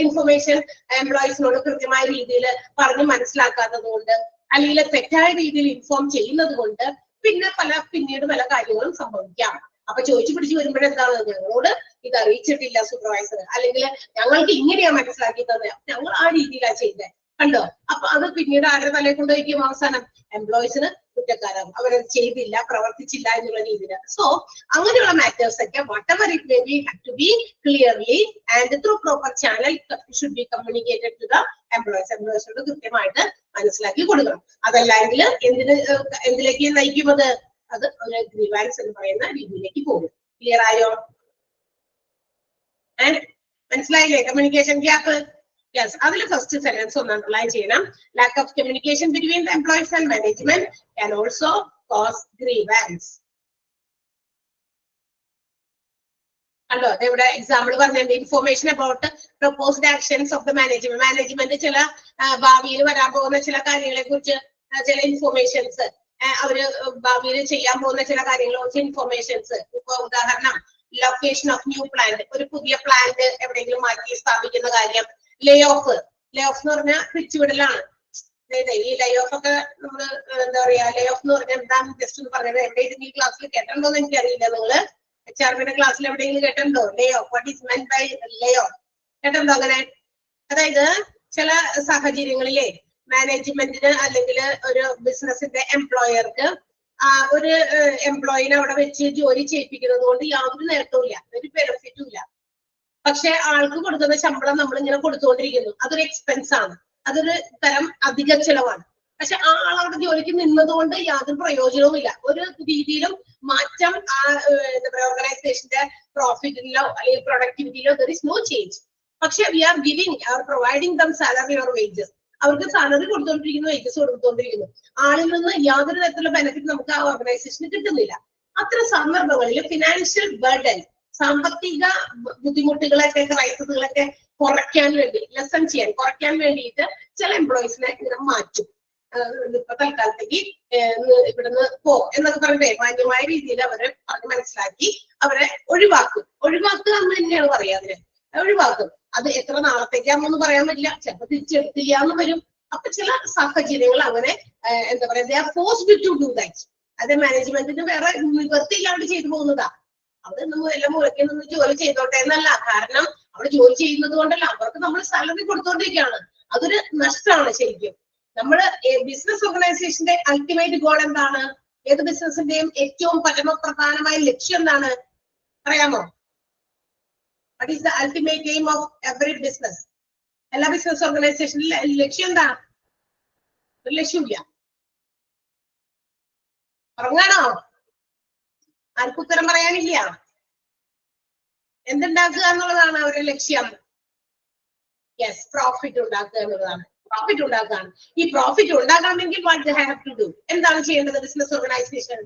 ഇൻഫർമേഷൻ എംപ്ലോയീസിനോട് കൃത്യമായ രീതിയിൽ പറഞ്ഞ് മനസ്സിലാക്കാത്തത് കൊണ്ട് അല്ലെങ്കിൽ തെറ്റായ രീതിയിൽ ഇൻഫോം ചെയ്യുന്നത് കൊണ്ട് പിന്നീട് പല കാര്യങ്ങളും സംഭവിക്കാം. അപ്പൊ ചോദിച്ചു പിടിച്ചു വരുമ്പോഴെന്താണ് ഞങ്ങളോട് ഇത് അറിയിച്ചിട്ടില്ല സൂപ്പർവൈസർ, അല്ലെങ്കിൽ ഞങ്ങൾക്ക് ഇങ്ങനെയാ മനസ്സിലാക്കി തന്നെ ഞങ്ങൾ ആ രീതിയിലാണ് ചെയ്തത് കണ്ടോ. അപ്പൊ അത് പിന്നീട് ആരുടെ തലയിൽ കൊണ്ടുപോയിരിക്കും അവസാനം എംപ്ലോയീസിന് കുറ്റക്കാരാകും, അവരത് ചെയ്തില്ല പ്രവർത്തിച്ചില്ല എന്നുള്ള രീതിയിൽ. സോ അങ്ങനെയുള്ള മാറ്റേഴ്സ് ഒക്കെ whatever it may be have to be clearly and through proper channel should be communicated to the എംപ്ലോയീസിനോട് കൃത്യമായിട്ട് മനസ്സിലാക്കി കൊടുക്കണം. അതല്ലെങ്കിൽ എന്തിലേക്ക് നയിക്കുന്നത് അത് ഒരു ഗ്രീവാൻസ് എന്ന് പറയുന്ന രീതിയിലേക്ക് പോകും. ക്ലിയർ ആയോ? മനസ്സിലായില്ലേ കമ്മ്യൂണിക്കേഷൻ ഗ്യാപ്പ്? യെസ്, അതിൽ ഫസ്റ്റ് സെന്റൻസ് ഒന്ന് അണ്ടർലൈൻ ചെയ്യണം. Lack of communication between the employees and management can also cause grievance. കണ്ടോ ഇവിടെ എക്സാമ്പിൾ പറഞ്ഞിട്ടുണ്ട്. Information about proposed actions of the management ചില ഭാവിയിൽ വരാൻ പോകുന്ന ചില കാര്യങ്ങളെ കുറിച്ച് ചില ഇൻഫോർമേഷൻസ്, അവര് ഭാവിയിൽ ചെയ്യാൻ പോകുന്ന ചില കാര്യങ്ങളെ കുറിച്ച് ഇൻഫോർമേഷൻസ്. ഇപ്പൊ ഉദാഹരണം ലൊക്കേഷൻ ഓഫ് ന്യൂ പ്ലാന്റ്, ഒരു പുതിയ പ്ലാന്റ് എവിടെയെങ്കിലും മാറ്റി സ്ഥാപിക്കുന്ന കാര്യം. ലേ ഓഫ് എന്ന് പറഞ്ഞാൽ പിരിച്ചുവിടലാണ്. ഈ ലേ ഓഫ് ഒക്കെ നമ്മള് എന്താ പറയാ ലേ ഓഫ് എന്ന് പറഞ്ഞാൽ എന്താണെന്ന് ജസ്റ്റ് ഒന്ന് പറഞ്ഞത്. എവിടെയെങ്കിലും ഈ ക്ലാസ്സിൽ കേട്ടിട്ടുണ്ടോ എന്ന് എനിക്കറിയില്ല. നിങ്ങള് HRയുടെ ക്ലാസ്സിൽ എവിടെയെങ്കിലും കേട്ടിട്ടുണ്ടോ lay off? What is meant by lay off? കേട്ടിട്ടുണ്ടോ അങ്ങനെ? അതായത് ചില സാഹചര്യങ്ങളിലെ മാനേജ്മെന്റിന് അല്ലെങ്കിൽ ഒരു ബിസിനസിന്റെ എംപ്ലോയർക്ക് ഒരു എംപ്ലോയിനെ അവിടെ വെച്ച് ജോലി ചെയ്യിപ്പിക്കുന്നത് കൊണ്ട് യാതൊരു നേട്ടവും ഇല്ല, ഒരു ബെനിഫിറ്റും ഇല്ല. പക്ഷെ ആൾക്ക് കൊടുക്കുന്ന ശമ്പളം നമ്മൾ ഇങ്ങനെ കൊടുത്തുകൊണ്ടിരിക്കുന്നു. അതൊരു എക്സ്പെൻസ് ആണ്, അതൊരു തരം അധിക ചെലവാണ്. പക്ഷെ ആ ആളവിടെ ജോലിക്ക് നിന്നതുകൊണ്ട് യാതൊരു പ്രയോജനവും ഇല്ല. ഒരു രീതിയിലും മാറ്റം എന്താ പറയുക ഓർഗനൈസേഷന്റെ പ്രോഫിറ്റിലോ അല്ലെങ്കിൽ പ്രൊഡക്ടിവിറ്റിയിലോ ദർ ഇസ് നോ ചേഞ്ച്. പക്ഷെ we are providing them salary or wages. അവർക്ക് സാലറി കൊടുത്തോണ്ടിരിക്കുന്നു, വേജസ് കൊടുത്തോണ്ടിരിക്കുന്നു. ആളിൽ നിന്ന് യാതൊരു തരത്തിലുള്ള ബെനിഫിറ്റ് നമുക്ക് ആ ഓർഗനൈസേഷന് കിട്ടുന്നില്ല. അത്തരം സന്ദർഭങ്ങളിൽ ഫിനാൻഷ്യൽ ബർഡൻ, സാമ്പത്തിക ബുദ്ധിമുട്ടുകളൊക്കെ ക്രൈസിസുകളൊക്കെ കുറയ്ക്കാൻ വേണ്ടി കുറയ്ക്കാൻ വേണ്ടിയിട്ട് ചില എംപ്ലോയീസിനെ ഇങ്ങനെ മാറ്റും. ഇപ്പൊ തൽക്കാലത്തേക്ക് ഇവിടുന്ന് പോ എന്നൊക്കെ പറഞ്ഞേ മാന്യമായ രീതിയിൽ അവരെ പറഞ്ഞ് മനസ്സിലാക്കി അവരെ ഒഴിവാക്കും. ഒഴിവാക്കുക എന്ന് തന്നെയാണ് പറയാ അതിന്, ഒഴിവാക്കും. അത് എത്ര നാളത്തേക്കാണെന്നൊന്നും പറയാൻ പറ്റില്ല, ചിലപ്പോൾ തിരിച്ചെടുത്തില്ലാന്ന് വരും. അപ്പൊ ചില സാഹചര്യങ്ങൾ അങ്ങനെ എന്താ പറയാ, they are forced to do that. അത് മാനേജ്മെന്റിന് വേറെ നിവൃത്തിയില്ലാണ്ട് ചെയ്തു പോകുന്നതാ. അവിടെ നമ്മൾ എല്ലാം മുളയ്ക്കുന്ന ജോലി ചെയ്തോട്ടെ എന്നല്ല, കാരണം അവിടെ ജോലി ചെയ്യുന്നത് കൊണ്ടല്ല, അവർക്ക് നമ്മൾ സാലറി കൊടുത്തോണ്ടിരിക്കുകയാണ്. അതൊരു നഷ്ടമാണ് ശരിക്കും. നമ്മള് ബിസിനസ് ഓർഗനൈസേഷന്റെ അൾട്ടിമേറ്റ് ഗോൾ എന്താണ്? ഏത് ബിസിനസിന്റെയും ഏറ്റവും പരമപ്രധാനമായ ലക്ഷ്യം എന്താണ് പറയാമോ? What is the ultimate aim of every business? എല്ലാ ബിസിനസ് ഓർഗനൈസേഷനിലെ ലക്ഷ്യം എന്താ? ഒരു ലക്ഷ്യമില്ല. ഉറങ്ങാണോ? ആർക്കും ഉത്തരം പറയാനില്ല. എന്തുണ്ടാക്കുക എന്നുള്ളതാണ് അവരുടെ ലക്ഷ്യം. യെസ്, പ്രോഫിറ്റ് ഉണ്ടാക്കുക എന്നുള്ളതാണ്. പ്രോഫിറ്റ് ഉണ്ടാക്കുകയാണ്. ഈ പ്രോഫിറ്റ് ഉണ്ടാകണമെങ്കിൽ what they have to do, എന്താണ് ചെയ്യേണ്ടത്? ബിസിനസ് ഓർഗനൈസേഷൻ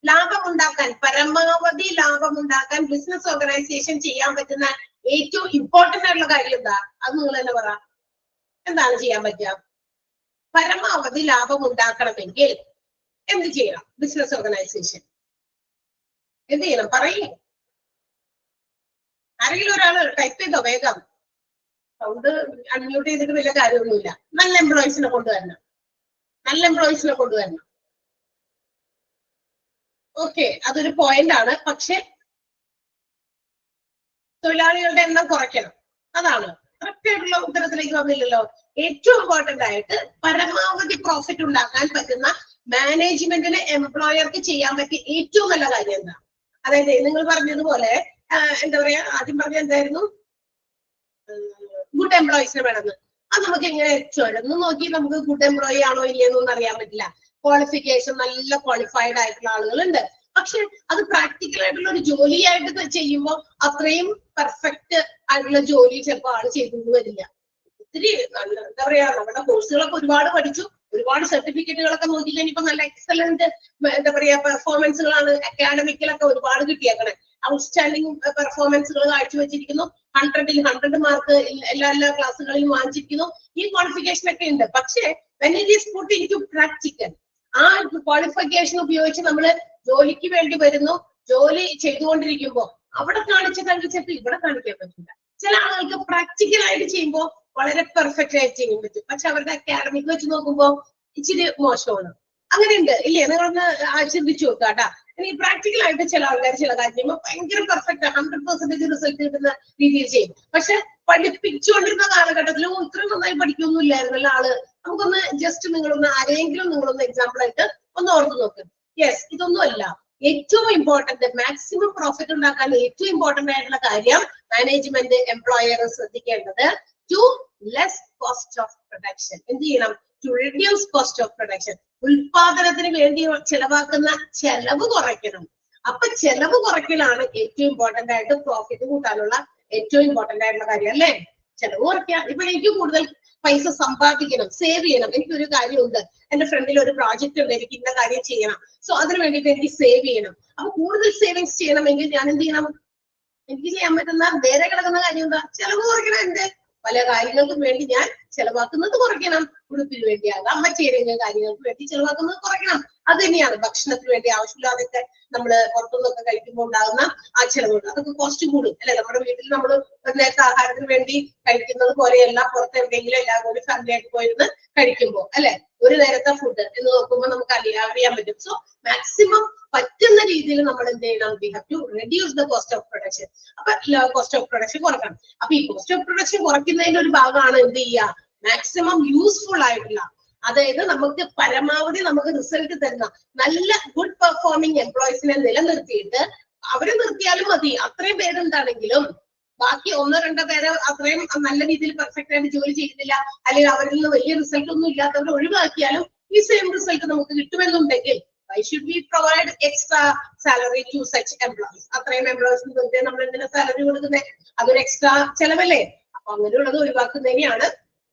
ലാഭം ഉണ്ടാക്കാൻ, പരമാവധി ലാഭം ഉണ്ടാക്കാൻ ബിസിനസ് ഓർഗനൈസേഷൻ ചെയ്യാൻ പറ്റുന്ന ഏറ്റവും ഇമ്പോർട്ടന്റ് ആയിട്ടുള്ള കാര്യം എന്താ? അത് നിങ്ങൾ തന്നെ പറ. എന്താണ് ചെയ്യാൻ പറ്റുക? പരമാവധി ലാഭം ഉണ്ടാക്കണമെങ്കിൽ എന്ത് ചെയ്യണം ബിസിനസ് ഓർഗനൈസേഷൻ? എന്ത് ചെയ്യണം പറയേ. ആരെങ്കിലും ഒരാൾ ടൈപ്പ് ചെയ്തോ വേഗം. സൗണ്ട് അൺമ്യൂട്ട് ചെയ്തിട്ട് വലിയ കാര്യമൊന്നുമില്ല. നല്ല എംപ്ലോയീസിനെ കൊണ്ടുവരണം, നല്ല എംപ്ലോയീസിനെ കൊണ്ടുവരണം. ഓക്കെ, അതൊരു പോയിന്റ് ആണ്. പക്ഷെ തൊഴിലാളികളുടെ എണ്ണം കുറയ്ക്കണം, അതാണ്. കറക്റ്റ് ആയിട്ടുള്ള ഉത്തരത്തിലേക്ക് വന്നില്ലല്ലോ. ഏറ്റവും ഇമ്പോർട്ടന്റ് ആയിട്ട് പരമാവധി പ്രോഫിറ്റ് ഉണ്ടാക്കാൻ പറ്റുന്ന മാനേജ്മെന്റിന് എംപ്ലോയർക്ക് ചെയ്യാൻ പറ്റിയ ഏറ്റവും നല്ല കാര്യം എന്താ? അതായത് നിങ്ങൾ പറഞ്ഞതുപോലെ എന്താ പറയാ, ആദ്യം പറഞ്ഞ എന്തായിരുന്നു? ഗുഡ് എംപ്ലോയീസിനെ വേണമെന്ന്. അത് നമുക്ക് എങ്ങനെ ചുരന്ന് നോക്കി നമുക്ക് ഗുഡ് എംപ്ലോയി ആണോ ഇല്ലയെന്നൊന്നും അറിയാൻ പറ്റില്ല. ക്വാളിഫിക്കേഷൻ നല്ല ക്വാളിഫൈഡ് ആയിട്ടുള്ള ആളുകളുണ്ട്. പക്ഷെ അത് പ്രാക്ടിക്കൽ ആയിട്ടുള്ള ഒരു ജോലിയായിട്ട് ചെയ്യുമ്പോൾ അത്രയും പെർഫെക്റ്റ് ആയിട്ടുള്ള ജോലി ചിലപ്പോൾ ആള് ചെയ്തു വരില്ല. ഒത്തിരി എന്താ പറയാ, നമ്മുടെ കോഴ്സുകളൊക്കെ ഒരുപാട് പഠിച്ചു, ഒരുപാട് സർട്ടിഫിക്കറ്റുകളൊക്കെ നോക്കിക്കഴിഞ്ഞാൽ ഇപ്പൊ നല്ല എക്സലന്റ് എന്താ പറയാ പെർഫോമൻസുകളാണ് അക്കാഡമിക്കിലൊക്കെ ഒരുപാട് കിട്ടിയേക്കണേ. ഔട്ട്സ്റ്റാൻഡിങ് പെർഫോമൻസുകൾ കാഴ്ചവെച്ചിരിക്കുന്നു. 100ൽ 100 മാർക്ക് എല്ലാ ക്ലാസ്സുകളിലും വാങ്ങിച്ചിരിക്കുന്നു. ഈ ക്വാളിഫിക്കേഷൻ ഒക്കെ ഉണ്ട്. പക്ഷേ when it is put into practical, ആ ക്വാളിഫിക്കേഷൻ ഉപയോഗിച്ച് നമ്മൾ ജോലിക്ക് വേണ്ടി വരുന്നു, ജോലി ചെയ്തുകൊണ്ടിരിക്കുമ്പോൾ അവിടെ കാണിച്ചിട്ട് ഇവിടെ കാണിക്കാൻ പറ്റില്ല. ചില ആളുകൾക്ക് പ്രാക്ടിക്കൽ ആയിട്ട് ചെയ്യുമ്പോൾ വളരെ പെർഫെക്റ്റ് ആയിട്ട് ചെയ്യാൻ പറ്റും. പക്ഷെ അവരുടെ അക്കാഡമിക് വെച്ച് നോക്കുമ്പോൾ ഇച്ചിരി മോശമാണ്. അങ്ങനെയുണ്ട് ഇല്ലേ? നിങ്ങളൊന്ന് ചിന്തിച്ചു നോക്കാട്ടാ. ഇനി പ്രാക്ടിക്കൽ ആയിട്ട് ചില ആൾക്കാർ ചില കാര്യം ചെയ്യുമ്പോൾ ഭയങ്കര പെർഫെക്റ്റ് 100% റിസൾട്ട് കിട്ടുന്ന രീതിയിൽ ചെയ്യും. പക്ഷെ പഠിപ്പിച്ചുകൊണ്ടിരുന്ന കാലഘട്ടത്തിൽ ഇത്രയും നന്നായി പഠിക്കൊന്നുമില്ലായിരുന്നല്ലോ ആള്. നമുക്കൊന്ന് ജസ്റ്റ് നിങ്ങളൊന്ന് എക്സാമ്പിൾ ആയിട്ട് ഒന്ന് ഓർത്ത് നോക്ക്. യെസ്, ഇതൊന്നും അല്ല ഏറ്റവും ഇമ്പോർട്ടന്റ്. മാക്സിമം പ്രോഫിറ്റ് ഉണ്ടാക്കാൻ ഏറ്റവും ഇമ്പോർട്ടന്റ് ആയിട്ടുള്ള കാര്യം മാനേജ്മെന്റ് എംപ്ലോയർ ശ്രദ്ധിക്കേണ്ടത് to less cost of production. എന്ത് ചെയ്യണം? To reduce cost of production. ഉൽപാദനത്തിന് വേണ്ടി ചെലവാക്കുന്ന ചെലവ് കുറയ്ക്കണം. അപ്പൊ ചെലവ് കുറയ്ക്കലാണ് ഏറ്റവും ഇമ്പോർട്ടന്റ് ആയിട്ട് പ്രോഫിറ്റ് കൂട്ടാനുള്ള ഏറ്റവും ഇമ്പോർട്ടന്റ് ആയിട്ടുള്ള കാര്യം അല്ലേ? ചെലവ് കുറയ്ക്കുക. ഇപ്പൊ എനിക്ക് കൂടുതൽ പൈസ സമ്പാദിക്കണം, സേവ് ചെയ്യണം. എനിക്കൊരു കാര്യമുണ്ട്, എന്റെ ഫ്രണ്ടിൽ ഒരു പ്രോജക്റ്റ് ഉണ്ട്, എനിക്ക് ഇന്ന കാര്യം ചെയ്യണം. സോ അതിന് വേണ്ടിയിട്ട് എനിക്ക് സേവ് ചെയ്യണം. അപ്പൊ കൂടുതൽ സേവിങ്സ് ചെയ്യണമെങ്കിൽ ഞാൻ എന്ത് ചെയ്യണം? എനിക്ക് ചെയ്യാൻ പറ്റുന്ന നേരെ കിടക്കുന്ന കാര്യം എന്താ? ചെലവ് കുറയ്ക്കണം. എന്റെ പല കാര്യങ്ങൾക്കും വേണ്ടി ഞാൻ ചെലവാക്കുന്നത് കുറയ്ക്കണം. ഉടുപ്പിന് വേണ്ടിയാകാം, മറ്റേതെങ്കിലും കാര്യങ്ങൾക്ക് വേണ്ടി ചെലവാക്കുന്നത് കുറയ്ക്കണം. അത് തന്നെയാണ് ഭക്ഷണത്തിന് വേണ്ടി ആവശ്യമില്ലാതൊക്കെ നമ്മള് പുറത്തുനിന്നൊക്കെ കഴിക്കുമ്പോൾ ഉണ്ടാകുന്ന ആ ചെലവുകൾ, അതൊക്കെ കോസ്റ്റ് കൂടും അല്ലെ? നമ്മുടെ വീട്ടിൽ നമ്മൾ ഒരു നേരത്തെ ആഹാരത്തിന് വേണ്ടി കഴിക്കുന്നത് പോലെയല്ല പുറത്ത് എവിടെയെങ്കിലും എല്ലാവരും കൂടി ഫാമിലി ആയിട്ട് പോയിരുന്ന് കഴിക്കുമ്പോൾ അല്ലെ? ഒരു നേരത്തെ ഫുഡ് എന്ന് നോക്കുമ്പോൾ നമുക്ക് അറിയാൻ പറ്റും. സോ മാക്സിമം പറ്റുന്ന രീതിയിൽ നമ്മൾ എന്ത് ചെയ്യണം? We have to reduce the cost of production. അപ്പൊ കോസ്റ്റ് ഓഫ് പ്രൊഡക്ഷൻ കുറക്കണം. അപ്പൊ ഈ കോസ്റ്റ് ഓഫ് പ്രൊഡക്ഷൻ കുറയ്ക്കുന്നതിന്റെ ഒരു ഭാഗമാണ് എന്ത് ചെയ്യുക? മാക്സിമം യൂസ്ഫുൾ ആയിട്ടുള്ള, അതായത് നമുക്ക് പരമാവധി നമുക്ക് റിസൾട്ട് തരുന്ന നല്ല ഗുഡ് പെർഫോമിംഗ് എംപ്ലോയീസിനെ നിലനിർത്തിയിട്ട് അവരെ നിർത്തിയാലും മതി. അത്രയും പേരെന്താണെങ്കിലും ബാക്കി 1-2 പേരെ അത്രയും നല്ല രീതിയിൽ പെർഫെക്റ്റ് ആയിട്ട് ജോലി ചെയ്യുന്നില്ല, അല്ലെങ്കിൽ അവരിൽ നിന്ന് വലിയ റിസൾട്ട് ഒന്നും ഇല്ലാത്തവരെ ഒഴിവാക്കിയാലും ഈ സെയിം റിസൾട്ട് നമുക്ക് കിട്ടുമെന്നുണ്ടെങ്കിൽ why should we provide extra salary to such employees? അത്രയും എംപ്ലോയീസിന് വെറുതെ നമ്മൾ എന്തിനാ സാലറി കൊടുക്കുന്നത്? അതൊരു എക്സ്ട്രാ ചെലവല്ലേ? അപ്പൊ അങ്ങനെയുള്ളത് ഒഴിവാക്കുന്നതിനെയാണ്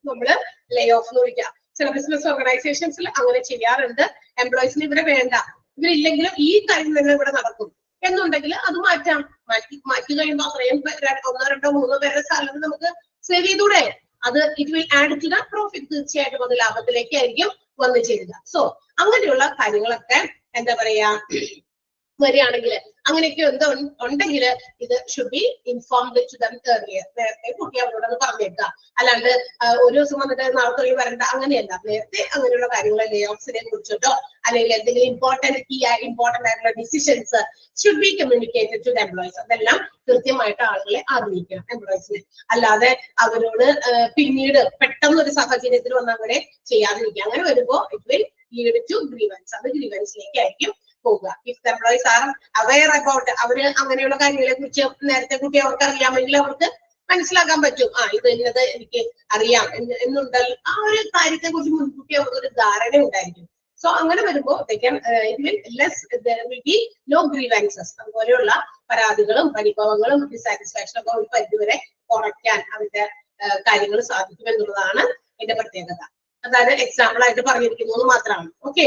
നമ്മള് ലേ ഓഫ് എന്ന് വിളിക്കുക. ചില ബിസിനസ് ഓർഗനൈസേഷൻസിൽ അങ്ങനെ ചെയ്യാറുണ്ട്. എംപ്ലോയീസിന് ഇവരെ വേണ്ട, ഇവരില്ലെങ്കിലും ഈ കാര്യം തന്നെ ഇവിടെ നടക്കും എന്നുണ്ടെങ്കിൽ അത് മാറ്റി കഴിയുമ്പോൾ അത്രയും 1-2-3 പേരുടെ സാലറി നമുക്ക് സേവ് ചെയ്തൂടെ? അത് it will add to the profit. തീർച്ചയായിട്ടും അത് ലാഭത്തിലേക്കായിരിക്കും വന്നു ചേരുക. സോ അങ്ങനെയുള്ള കാര്യങ്ങളൊക്കെ എന്താ പറയാ വരികയാണെങ്കിൽ, അങ്ങനെയൊക്കെ എന്തോ ഉണ്ടെങ്കിൽ ഇത് should be informed to them earlier. നേരത്തെ കുട്ടി അവരോടൊന്ന് പറഞ്ഞേക്കുക. അല്ലാണ്ട് ഒരു ദിവസം വന്നിട്ട് നാളെ തുടങ്ങി വരണ്ട, അങ്ങനെയല്ല. നേരത്തെ അങ്ങനെയുള്ള കാര്യങ്ങൾ, ലേ ഓഫ്സിനെ കുറിച്ചിട്ടോ അല്ലെങ്കിൽ എന്തെങ്കിലും ഇമ്പോർട്ടന്റ് ആയിട്ടുള്ള decisions should be communicated to the employees. അതെല്ലാം കൃത്യമായിട്ട് ആളുകളെ അറിയിക്കണം എംപ്ലോയീസിനെ. അല്ലാതെ അവരോട് പിന്നീട് പെട്ടെന്ന് ഒരു സാഹചര്യത്തിൽ വന്ന് അങ്ങനെ ചെയ്യാതിരിക്കുക. അങ്ങനെ വരുമ്പോൾ it will lead to grievance. അത് ഗ്രീവൻസിലേക്കായിരിക്കും പോകുക. If the employees are aware about, അവര് അങ്ങനെയുള്ള കാര്യങ്ങളെ കുറിച്ച് നേരത്തെ കുട്ടി അവർക്ക് അറിയാമെങ്കിൽ അവർക്ക് മനസ്സിലാക്കാൻ പറ്റും. ഇത് ഇന്നത് എനിക്ക് അറിയാം എന്നുണ്ട്. ആ ഒരു കാര്യത്തെ കുറിച്ച് മുൻകൂട്ടി അവർക്ക് ഒരു ധാരണ ഉണ്ടായിരിക്കും. സോ അങ്ങനെ വരുമ്പോൾ നോ ഗ്രീവൻസസ്. അതുപോലെയുള്ള പരാതികളും പരിഭവങ്ങളും ഡിസാറ്റിസ്ഫാക്ഷനും ഒക്കെ ഒരു പരിധിവരെ കുറയ്ക്കാൻ അതിന്റെ കാര്യങ്ങൾ സാധിക്കും എന്നുള്ളതാണ് ഇതിന്റെ പ്രത്യേകത. അതായത് എക്സാമ്പിൾ ആയിട്ട് പറഞ്ഞിരിക്കുന്നത് മാത്രമാണ്. ഓക്കെ,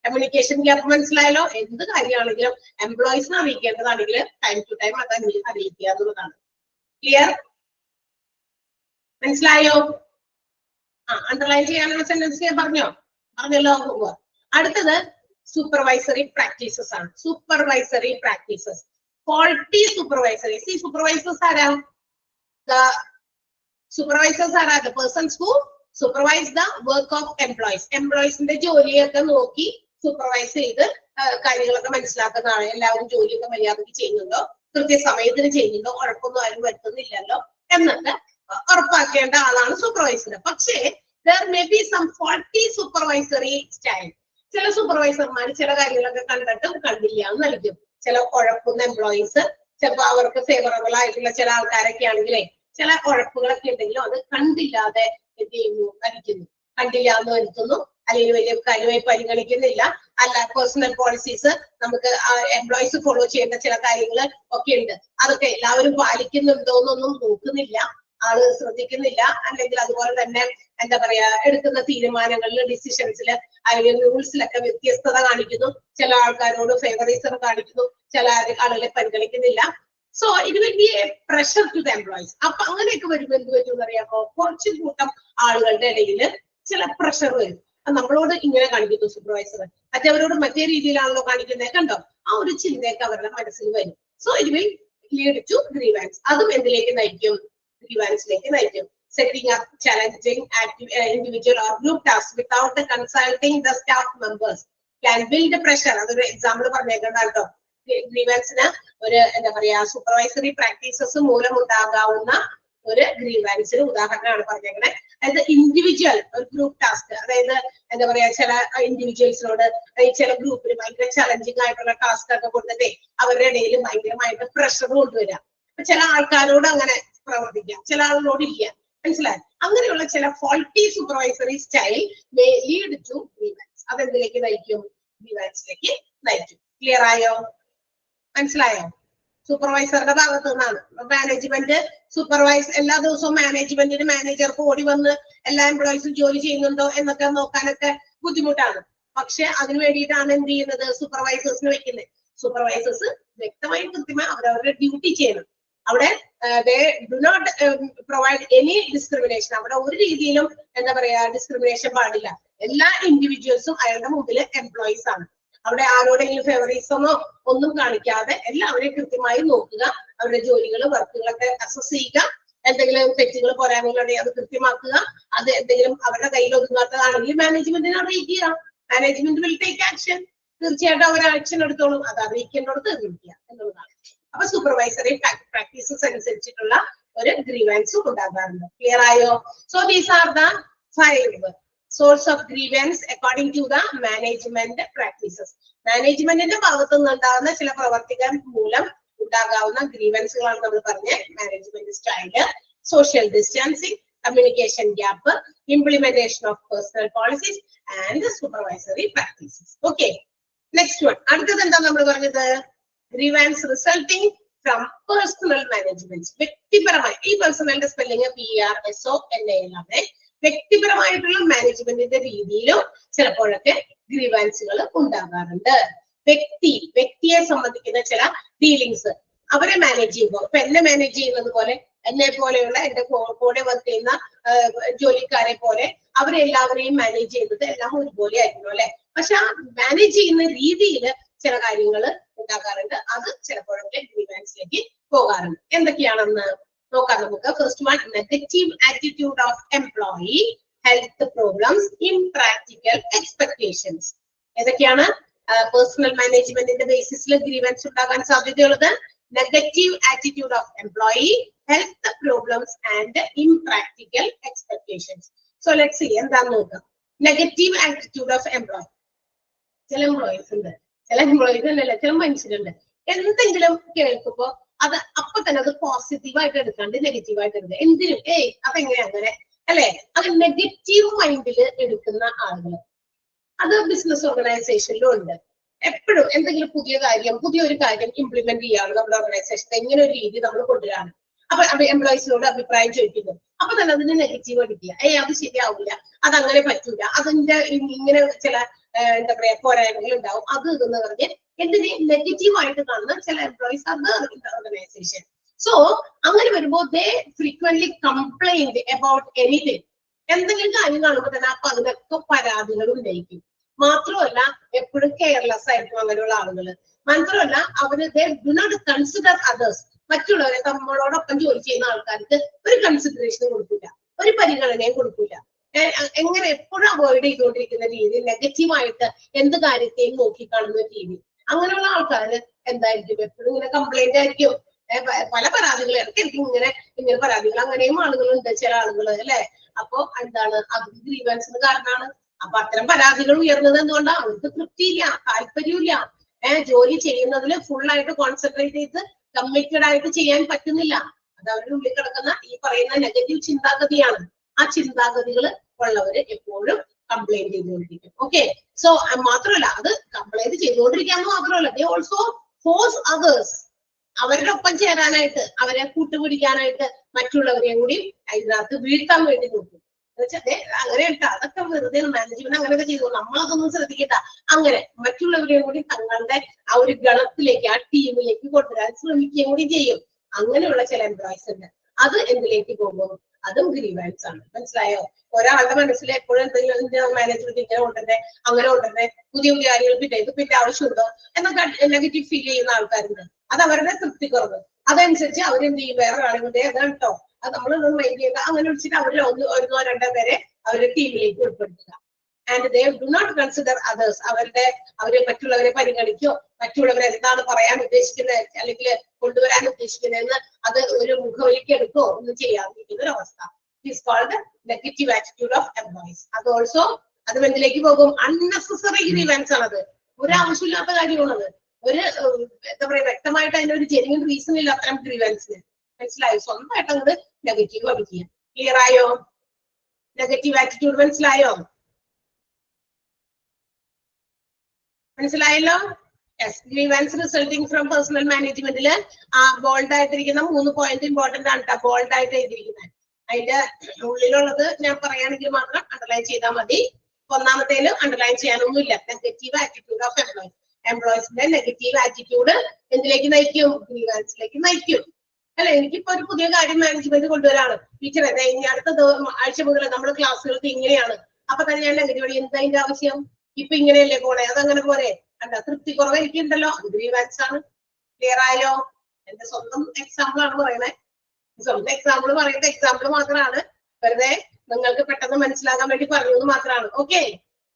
കമ്മ്യൂണിക്കേഷൻ ഗ്യാപ്പ് മനസ്സിലായല്ലോ. എന്ത് കാര്യമാണെങ്കിലും എംപ്ലോയീസിനെ അറിയിക്കേണ്ടതാണെങ്കിൽ ടൈം ടു ടൈം അത് അറിയിക്കുക എന്നുള്ളതാണ്. ക്ലിയർ? മനസ്സിലായോ? അണ്ടർലൈൻ ചെയ്യാനുള്ള സെന്റൻസ് ഞാൻ പറഞ്ഞല്ലോ. അടുത്തത് സൂപ്പർവൈസറി പ്രാക്ടീസസ് ആണ്. Supervisory practices, quality supervisory. Supervisors ആരാ? സൂപ്പർവൈസേഴ്സ് ആരാ? The persons who supervise the work of employees. എംപ്ലോയീസിന്റെ ജോലിയൊക്കെ നോക്കി സൂപ്പർവൈസ് ചെയ്ത് കാര്യങ്ങളൊക്കെ മനസ്സിലാക്കുന്നതാണ്. എല്ലാവരും ജോലിയൊക്കെ മര്യാദയ്ക്ക് ചെയ്യുന്നുണ്ടോ, കൃത്യസമയത്തിന് ചെയ്യുന്നുണ്ടോ, ഉഴപ്പൊന്നും ആരും വരുത്തുന്നില്ലല്ലോ എന്നൊക്കെ ഉറപ്പാക്കേണ്ട ആളാണ് സൂപ്പർവൈസർ. പക്ഷേ there may be some faulty supervisory style. ചില സൂപ്പർവൈസർമാർ ചില കാര്യങ്ങളൊക്കെ കണ്ടിട്ടും കണ്ടില്ല എന്ന് നൽകും. ചില ഉഴപ്പുന്ന എംപ്ലോയീസ്, ചിലപ്പോൾ അവർക്ക് ഫേവറബിൾ ആയിട്ടുള്ള ചില ആൾക്കാരൊക്കെ ആണെങ്കിലേ ചില ഉഴപ്പുകളൊക്കെ ഉണ്ടെങ്കിലും അത് കണ്ടില്ലാതെ എന്ത് ചെയ്യുന്നു, നടിക്കുന്നു. കണ്ടില്ല എന്ന് വരുത്തുന്നു, അല്ലെങ്കിൽ വലിയ കാര്യമായി പരിഗണിക്കുന്നില്ല. അല്ല, പേഴ്സണൽ പോളിസീസ് നമുക്ക് എംപ്ലോയീസ് ഫോളോ ചെയ്യേണ്ട ചില കാര്യങ്ങൾ ഒക്കെ ഉണ്ട്. അതൊക്കെ എല്ലാവരും പാലിക്കുന്നുണ്ടോ എന്നൊന്നും നോക്കുന്നില്ല, ആള് ശ്രദ്ധിക്കുന്നില്ല. അല്ലെങ്കിൽ അതുപോലെ തന്നെ എന്താ പറയാ, എടുക്കുന്ന തീരുമാനങ്ങളിൽ, ഡിസിഷൻസിൽ അല്ലെങ്കിൽ റൂൾസിലൊക്കെ വ്യത്യസ്തത കാണിക്കുന്നു. ചില ആൾക്കാരോട് ഫേവറിസം കാണിക്കുന്നു, ചില ആളുകളെ പരിഗണിക്കുന്നില്ല. So it will be a pressure to the employees. അപ്പൊ അങ്ങനെയൊക്കെ വരുമ്പോൾ എന്ത് പറ്റും എന്നറിയാമോ? കുറച്ച് കൂട്ടം ആളുകളുടെ ഇടയിൽ ചില പ്രഷർ വരും. നമ്മളോട് ഇങ്ങനെ കാണിക്കുന്നു സൂപ്പർവൈസർ, മറ്റവരോട് മറ്റേ രീതിയിലാണല്ലോ കാണിക്കുന്നത്, കണ്ടോ? ആ ഒരു ചിന്തയൊക്കെ അവരുടെ മനസ്സിൽ വരും. So it will lead to grievance. അതും എന്തിലേക്ക് നയിക്കും? ഗ്രീവൻസിലേക്ക് നയിക്കും. Setting up challenging individual or group tasks without consulting the staff members can build pressure. അതൊരു എക്സാമ്പിൾ പറഞ്ഞേക്കണ്ട കേട്ടോ. ഗ്രീവൻസിന് ഒരു എന്താ പറയാ, സൂപ്പർവൈസറി പ്രാക്ടീസസ് മൂലം ഉണ്ടാകാവുന്ന ഒരു ഗ്രീവൻസിന് ഉദാഹരണമാണ് പറഞ്ഞേക്കണേ. അതായത് ഇൻഡിവിജ്വൽ ഒരു ഗ്രൂപ്പ് ടാസ്ക്, അതായത് എന്താ പറയാ, ചില ഇൻഡിവിജ്വൽസിനോട് ചില ഗ്രൂപ്പിന് ഭയങ്കര ചലഞ്ചിങ് ആയിട്ടുള്ള ടാസ്ക് ഒക്കെ കൊടുത്തിട്ടേ അവരുടെ ഇടയിൽ ഭയങ്കരമായിട്ട് പ്രഷർ കൊണ്ടുവരാം. ചില ആൾക്കാരോട് അങ്ങനെ പ്രവർത്തിക്കാം, ചില ആളുകളോട് ഇല്ല. മനസ്സിലായി? അങ്ങനെയുള്ള ചില faulty supervisory style may lead to grievance. അതെന്തിലേക്ക് നയിക്കും? ഗ്രീവൻസിലേക്ക് നയിക്കും. ക്ലിയർ ആയോ? മനസ്സിലായോ? സൂപ്പർവൈസറുടെ ഭാഗത്തു നിന്നാണ്. മാനേജ്മെന്റ് എല്ലാ ദിവസവും മാനേജർക്ക് ഓടി വന്ന് എല്ലാ എംപ്ലോയീസും ജോലി ചെയ്യുന്നുണ്ടോ എന്നൊക്കെ നോക്കാനൊക്കെ ബുദ്ധിമുട്ടാണ്. പക്ഷെ അതിനു വേണ്ടിയിട്ടാണ് എന്ത് ചെയ്യുന്നത്? സൂപ്പർവൈസേഴ്സിന് വെക്കുന്നത്. സൂപ്പർവൈസേഴ്സ് വ്യക്തമായും കൃത്യമായി അവരവരുടെ ഡ്യൂട്ടി ചെയ്യണം. അവിടെ they do not provide any discrimination. അവിടെ ഒരു രീതിയിലും എന്താ പറയാ, ഡിസ്ക്രിമിനേഷൻ പാടില്ല. എല്ലാ ഇൻഡിവിജ്വൽസും അയാളുടെ മുമ്പിൽ എംപ്ലോയീസ് ആണ്. അവിടെ ആരോടെങ്കിലും ഫേവറിസമോ ഒന്നും കാണിക്കാതെ എല്ലാവരെയും കൃത്യമായി നോക്കുക, അവരുടെ ജോലികൾ, വർക്കുകളൊക്കെ അസസ് ചെയ്യുക. എന്തെങ്കിലും തെറ്റുകൾ, പോരായ്മകളുണ്ടെങ്കിൽ അത് കൃത്യമാക്കുക. അത് എന്തെങ്കിലും അവരുടെ കയ്യിൽ ഒതുങ്ങാത്തതാണെങ്കിൽ മാനേജ്മെന്റിനെ അറിയിക്കുക. Management will take action. തീർച്ചയായിട്ടും അവർ ആക്ഷൻ എടുത്തോളും. അത് അറിയിക്കേണ്ടത് അറിയിക്കുക എന്നുള്ളതാണ്. അപ്പൊ സൂപ്പർവൈസറി പ്രാക്ടീസസ് അനുസരിച്ചിട്ടുള്ള ഒരു ഗ്രീവൻസും ഉണ്ടാകാറുണ്ട്. ക്ലിയർ ആയോ? So these are the 5 source of grievance according to the management practices. മാനേജ്മെന്റിന്റെ ഭാഗത്തു നിന്നുണ്ടാകുന്ന ചില പ്രവർത്തികൾ മൂലം ഉണ്ടാകാവുന്ന ഗ്രീവൻസുകളാണ് നമ്മൾ പറഞ്ഞ management style, social distancing, communication gap, implementation of personal policies and supervisory practices. Okay, next one. അടുത്തത് എന്താ നമ്മൾ പറഞ്ഞത്? Grievance resulting from personnel management. വ്യക്തിപരമായി, ഈ പേഴ്സണലിന്റെ സ്പെല്ലിംഗ് PERSONAL ആണ്. വ്യക്തിപരമായിട്ടുള്ള മാനേജ്മെന്റിന്റെ രീതിയിലും ചിലപ്പോഴൊക്കെ ഗ്രീവൻസുകൾ ഉണ്ടാകാറുണ്ട്. വ്യക്തിയെ സംബന്ധിക്കുന്ന ചില ഡീലിങ്സ് അവരെ മാനേജ് ചെയ്യുമ്പോൾ, ഇപ്പൊ എന്നെ മാനേജ് ചെയ്യുന്നത് പോലെ എന്നെ പോലെയുള്ള എന്റെ കൂടെ വർക്ക് ചെയ്യുന്ന ജോലിക്കാരെ പോലെ അവരെല്ലാവരെയും മാനേജ് ചെയ്യുന്നത് എല്ലാം ഒരുപോലെ ആയിരുന്നു അല്ലെ. പക്ഷെ ആ മാനേജ് ചെയ്യുന്ന രീതിയിൽ ചില കാര്യങ്ങൾ ഉണ്ടാകാറുണ്ട്. അത് ചിലപ്പോഴൊക്കെ ഗ്രീവൻസിലേക്ക് പോകാറുണ്ട്. എന്തൊക്കെയാണെന്ന് നോക്കാം നമുക്ക്. First one, negative attitude of employee, health problems, impractical expectations. ഏതൊക്കെയാണ് പേഴ്സണൽ മാനേജ്മെന്റിന്റെ ബേസിസിൽ ഗ്രീവൻസ് ഉണ്ടാകാൻ സാധ്യതയുള്ളത്? Negative attitude of employee, health problems and impractical expectations. So let's see എന്താണെന്ന് നോക്കാം. Negative attitude of employee. ചില എംപ്ലോയീസ് ഉണ്ട്, ചില എംപ്ലോയീസ് അല്ലല്ല, ചില മനുഷ്യരുണ്ട് എന്തെങ്കിലും കേൾക്കുമ്പോ അത് അപ്പൊ തന്നെ അത് പോസിറ്റീവായിട്ട് എടുക്കാണ്ട് നെഗറ്റീവായിട്ട് എടുക്കുക. എന്തിനും അതെങ്ങനെ അങ്ങനെ അല്ലെ, അത് നെഗറ്റീവ് മൈൻഡിൽ എടുക്കുന്ന ആളുകൾ അത് ബിസിനസ് ഓർഗനൈസേഷനിലും ഉണ്ട്. എപ്പോഴും എന്തെങ്കിലും പുതിയൊരു കാര്യം ഇംപ്ലിമെന്റ് ചെയ്യാണ് നമ്മുടെ ഓർഗനൈസേഷൻ, എങ്ങനെ ഒരു രീതി നമ്മൾ കൊണ്ടുവരാണ്. അപ്പൊ എംപ്ലോയീസിനോട് അഭിപ്രായം ചോദിക്കുന്നു, അപ്പൊ തന്നെ അതിന് നെഗറ്റീവ് അടിക്കുക. അത് ശരിയാവില്ല, അതങ്ങനെ പറ്റൂല, അതിന്റെ ഇങ്ങനെ ചില എന്താ പറയാ പോരായ്മകൾ ഉണ്ടാവും, അത് ഇതെന്ന് പറഞ്ഞ് എന്തിന് നെഗറ്റീവായിട്ട് കാണുന്ന ചില എംപ്ലോയീസ് ഓർഗനൈസേഷൻ. സോ അങ്ങനെ വരുമ്പോൾ ദേ ഫ്രീക്വന്റ്ലി കംപ്ലൈന്റ് അബൌട്ട് എനിത്തിങ്. എന്തെങ്കിലും കാര്യം കാണുമ്പോൾ തന്നെ അപ്പൊ അതിനൊക്കെ പരാതികൾ ഉന്നയിക്കും. മാത്രമല്ല എപ്പോഴും കെയർലെസ് ആയിരിക്കും അങ്ങനെയുള്ള ആളുകൾ. മാത്രമല്ല അവര് they do not consider others. മറ്റുള്ളവരെ നമ്മളോടൊപ്പം ജോലി ചെയ്യുന്ന ആൾക്കാർക്ക് ഒരു കൺസിഡറേഷൻ കൊടുക്കില്ല, ഒരു പരിഗണനയും കൊടുക്കില്ല. എങ്ങനെ എപ്പോഴും അവോയ്ഡ് ചെയ്തുകൊണ്ടിരിക്കുന്ന രീതി, നെഗറ്റീവായിട്ട് എന്ത് കാര്യത്തെയും നോക്കിക്കാണുന്ന രീതി. അങ്ങനെയുള്ള ആൾക്കാര് എന്തായിരിക്കും? എപ്പോഴും ഇങ്ങനെ കംപ്ലൈന്റ് ആയിരിക്കും, പല പരാതികൾ ഇടയ്ക്കായിരിക്കും ഇങ്ങനെ പരാതികൾ. അങ്ങനെയും ആളുകളുണ്ട്, ചില ആളുകൾ അല്ലെ. അപ്പൊ എന്താണ് അത് ഗ്രീവൻസിന് കാരണമാണ്. അപ്പൊ അത്തരം പരാതികൾ ഉയർന്നത് എന്തുകൊണ്ടാണ്? അവർക്ക് തൃപ്തിയില്ല, താല്പര്യമില്ല, ജോലി ചെയ്യുന്നതിൽ ഫുള്ളായിട്ട് കോൺസെൻട്രേറ്റ് ചെയ്ത് കമ്മിറ്റഡ് ആയിട്ട് ചെയ്യാൻ പറ്റുന്നില്ല. അത് അവരുടെ ഉള്ളിൽ കിടക്കുന്ന ഈ പറയുന്ന നെഗറ്റീവ് ചിന്താഗതിയാണ്. ആ ചിന്താഗതികൾ ഉള്ളവര് എപ്പോഴും കംപ്ലൈന്റ് ചെയ്തുകൊണ്ടിരിക്കും. ഓക്കെ, സോ മാത്രമല്ല അത് കംപ്ലൈന്റ് ചെയ്തുകൊണ്ടിരിക്കാന്ന് മാത്രമല്ല, ദേ ഓൾസോ ഫോഴ്സ് അതേഴ്സ്. അവരുടെ ഒപ്പം ചേരാനായിട്ട്, അവരെ കൂട്ടുപിടിക്കാനായിട്ട് മറ്റുള്ളവരെയും കൂടി ഇതിനകത്ത് വീഴ്ത്താൻ വേണ്ടി നോക്കും. അങ്ങനെ കേട്ടോ, അതൊക്കെ വെറുതെ മാനേജ്മെന്റ് അങ്ങനെയൊക്കെ ചെയ്തു, നമ്മളതൊന്നും ശ്രദ്ധിക്കണ്ട. അങ്ങനെ മറ്റുള്ളവരെയും കൂടി തങ്ങളുടെ ആ ഒരു ഗണത്തിലേക്ക്, ആ ടീമിലേക്ക് കൊണ്ടുവരാൻ ശ്രമിക്കുകയും കൂടി ചെയ്യും. അങ്ങനെയുള്ള ചില എംപ്ലോയീസ് ഉണ്ട്. അത് എന്തിലേക്ക് പോകും? അതും ഗ്രീവൻസ് ആണ്. മനസ്സിലായോ? ഒരാളുടെ മനസ്സിൽ എപ്പോഴും എന്തെങ്കിലും മാനേജ്മെന്റ് ഇങ്ങനെ കൊണ്ടുവരേ, അങ്ങനെ കൊണ്ടുവരേ, പുതിയ കാര്യങ്ങൾ പിന്നെ ആവശ്യമുണ്ടോ എന്നൊക്കെ നെഗറ്റീവ് ഫീൽ ചെയ്യുന്ന ആൾക്കാരുണ്ട്. അത് അവരുടെ തൃപ്തി കുറവ്. അതനുസരിച്ച് അവരെന്ത് ചെയ്യും? വേറെ ആളുകളുടെ അതാണ് കേട്ടോ, അത് നമ്മളൊന്നും മൈൻഡ് ചെയ്യേണ്ട. അങ്ങനെ വിളിച്ചിട്ട് അവരെ ഒന്നോ രണ്ടോ പേരെ അവരുടെ ടീമിലേക്ക് ഉൾപ്പെടുത്തുക. And they do not consider others. അവരെ മറ്റുള്ളവരെ പരിഗണിക്കോ, മറ്റുള്ളവരെ എന്താണ് പറയാൻ ഉദ്ദേശിക്കുന്നത് അല്ലെങ്കിൽ കൊണ്ടുവരാൻ ഉദ്ദേശിക്കുന്നതെന്ന് അത് ഒരു മുഖവിലേക്കെടുക്കോ ഒന്നും ചെയ്യാതിരിക്കുന്ന ഒരു അവസ്ഥ. Is called negative attitude of employees. അത് ഓൾസോ അത് എന്തിലേക്ക് പോകും? അൺനെസസറി ഗ്രീവൻസ് ആണത്. ഒരു ആവശ്യമില്ലാത്ത കാര്യമാണത്. ഒരു എന്താ പറയാ, വ്യക്തമായിട്ട് അതിന്റെ ഒരു ജെന്യൂൻ റീസൺ ഇല്ല അത്തരം ഗ്രീവൻസിന്. മനസ്സിലായോ? സ്വന്തമായിട്ട് അങ്ങോട്ട് നെഗറ്റീവ് അടിക്കുക. ക്ലിയർ ആയോ? നെഗറ്റീവ് ആറ്റിറ്റ്യൂഡ് മനസ്സിലായോ? മനസ്സിലായല്ലോ? Yes. Grievance resulting from personal മാനേജ്മെന്റില് ബോൾഡ് ആയിട്ടിരിക്കുന്ന 3 പോയിന്റ് ഇമ്പോർട്ടന്റ് ആണ് കേട്ടോ. ബോൾഡ് ആയിട്ട് എഴുതിയിരിക്കുന്നത്. അതിന്റെ ഉള്ളിലുള്ളത് ഞാൻ പറയുകയാണെങ്കിൽ മാത്രം അണ്ടർലൈൻ ചെയ്താൽ മതി. ഒന്നാമത്തേലും അണ്ടർലൈൻ ചെയ്യാനൊന്നുമില്ല. Negative attitude of employees. എംപ്ലോയീസിന്റെ നെഗറ്റീവ് ആറ്റിറ്റ്യൂഡ് എന്തിലേക്ക് നയിക്കും? ഗ്രീവൻസിലേക്ക് നയിക്കും. അല്ലെ, എനിക്കിപ്പോ ഒരു പുതിയ കാര്യം മാനേജ്മെന്റ് കൊണ്ടുവരാണ്. ടീച്ചർ ഇനി അടുത്ത ആഴ്ച മുതൽ നമ്മുടെ ക്ലാസ്സുകൾക്ക് ഇങ്ങനെയാണ്. അപ്പൊ തന്നെ ഞാൻ നെഗറ്റീവ്, എന്താ അതിന്റെ ആവശ്യം? ഇപ്പൊ ഇങ്ങനെയല്ലേ പോണേ, അതങ്ങനെ പോരെ, കണ്ട തൃപ്തി കുറവ് എനിക്കുണ്ടല്ലോ, അത് ഗ്രീവൻസ് ആണ്. ക്ലിയർ ആയോ? എന്റെ സ്വന്തം എക്സാമ്പിൾ ആണ് പറയണേ. സ്വന്തം എക്സാമ്പിൾ പറയുന്ന എക്സാമ്പിൾ മാത്രമാണ്, വെറുതെ നിങ്ങൾക്ക് പെട്ടെന്ന് മനസ്സിലാക്കാൻ വേണ്ടി പറഞ്ഞത് മാത്രമാണ്. ഓക്കെ,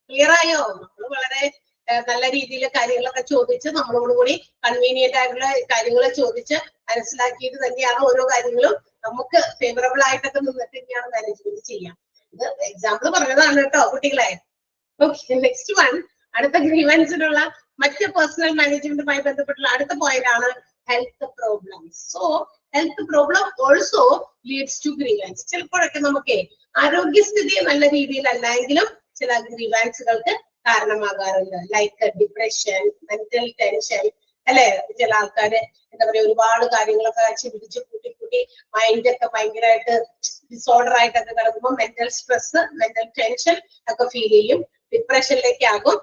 ക്ലിയർ ആയോ? നമ്മൾ വളരെ നല്ല രീതിയിൽ കാര്യങ്ങളൊക്കെ ചോദിച്ച് നമ്മളോട് കൂടി കൺവീനിയന്റ് ആയിട്ടുള്ള കാര്യങ്ങൾ ചോദിച്ച് മനസ്സിലാക്കിയിട്ട് തന്നെയാണ് ഓരോ കാര്യങ്ങളും നമുക്ക് ഫേവറബിൾ ആയിട്ടൊക്കെ നിന്നിട്ട് തന്നെയാണ് മാനേജ്മെന്റ് ചെയ്യാം. ഇത് എക്സാമ്പിൾ പറഞ്ഞതാണ് കേട്ടോ കുട്ടികളെ. ഓക്കെ, നെക്സ്റ്റ് വൺ, അടുത്ത ഗ്രീവൻസിനുള്ള മറ്റ് പേഴ്സണൽ മാനേജ്മെന്റുമായി ബന്ധപ്പെട്ടുള്ള അടുത്ത പോയിന്റ് ആണ് health problems. So health problem also leads to grievance. ചിലപ്പോഴൊക്കെ നമുക്ക് ആരോഗ്യസ്ഥിതി നല്ല രീതിയിലല്ല എങ്കിലും ചില ഗ്രീവൻസുകൾക്ക് കാരണമാകാറുണ്ട്. ലൈക്ക് ഡിപ്രഷൻ, മെന്റൽ ടെൻഷൻ അല്ലെ. ചില ആൾക്കാര് എന്താ പറയാ, ഒരുപാട് കാര്യങ്ങളൊക്കെ ചിന്തിച്ച് കൂട്ടി മൈൻഡൊക്കെ ഭയങ്കരമായിട്ട് ഡിസോർഡർ ആയിട്ടൊക്കെ കിടക്കുമ്പോൾ മെന്റൽ സ്ട്രെസ്, മെന്റൽ ടെൻഷൻ ഒക്കെ ഫീൽ ചെയ്യും, ഡിപ്രഷനിലേക്ക് ആകും.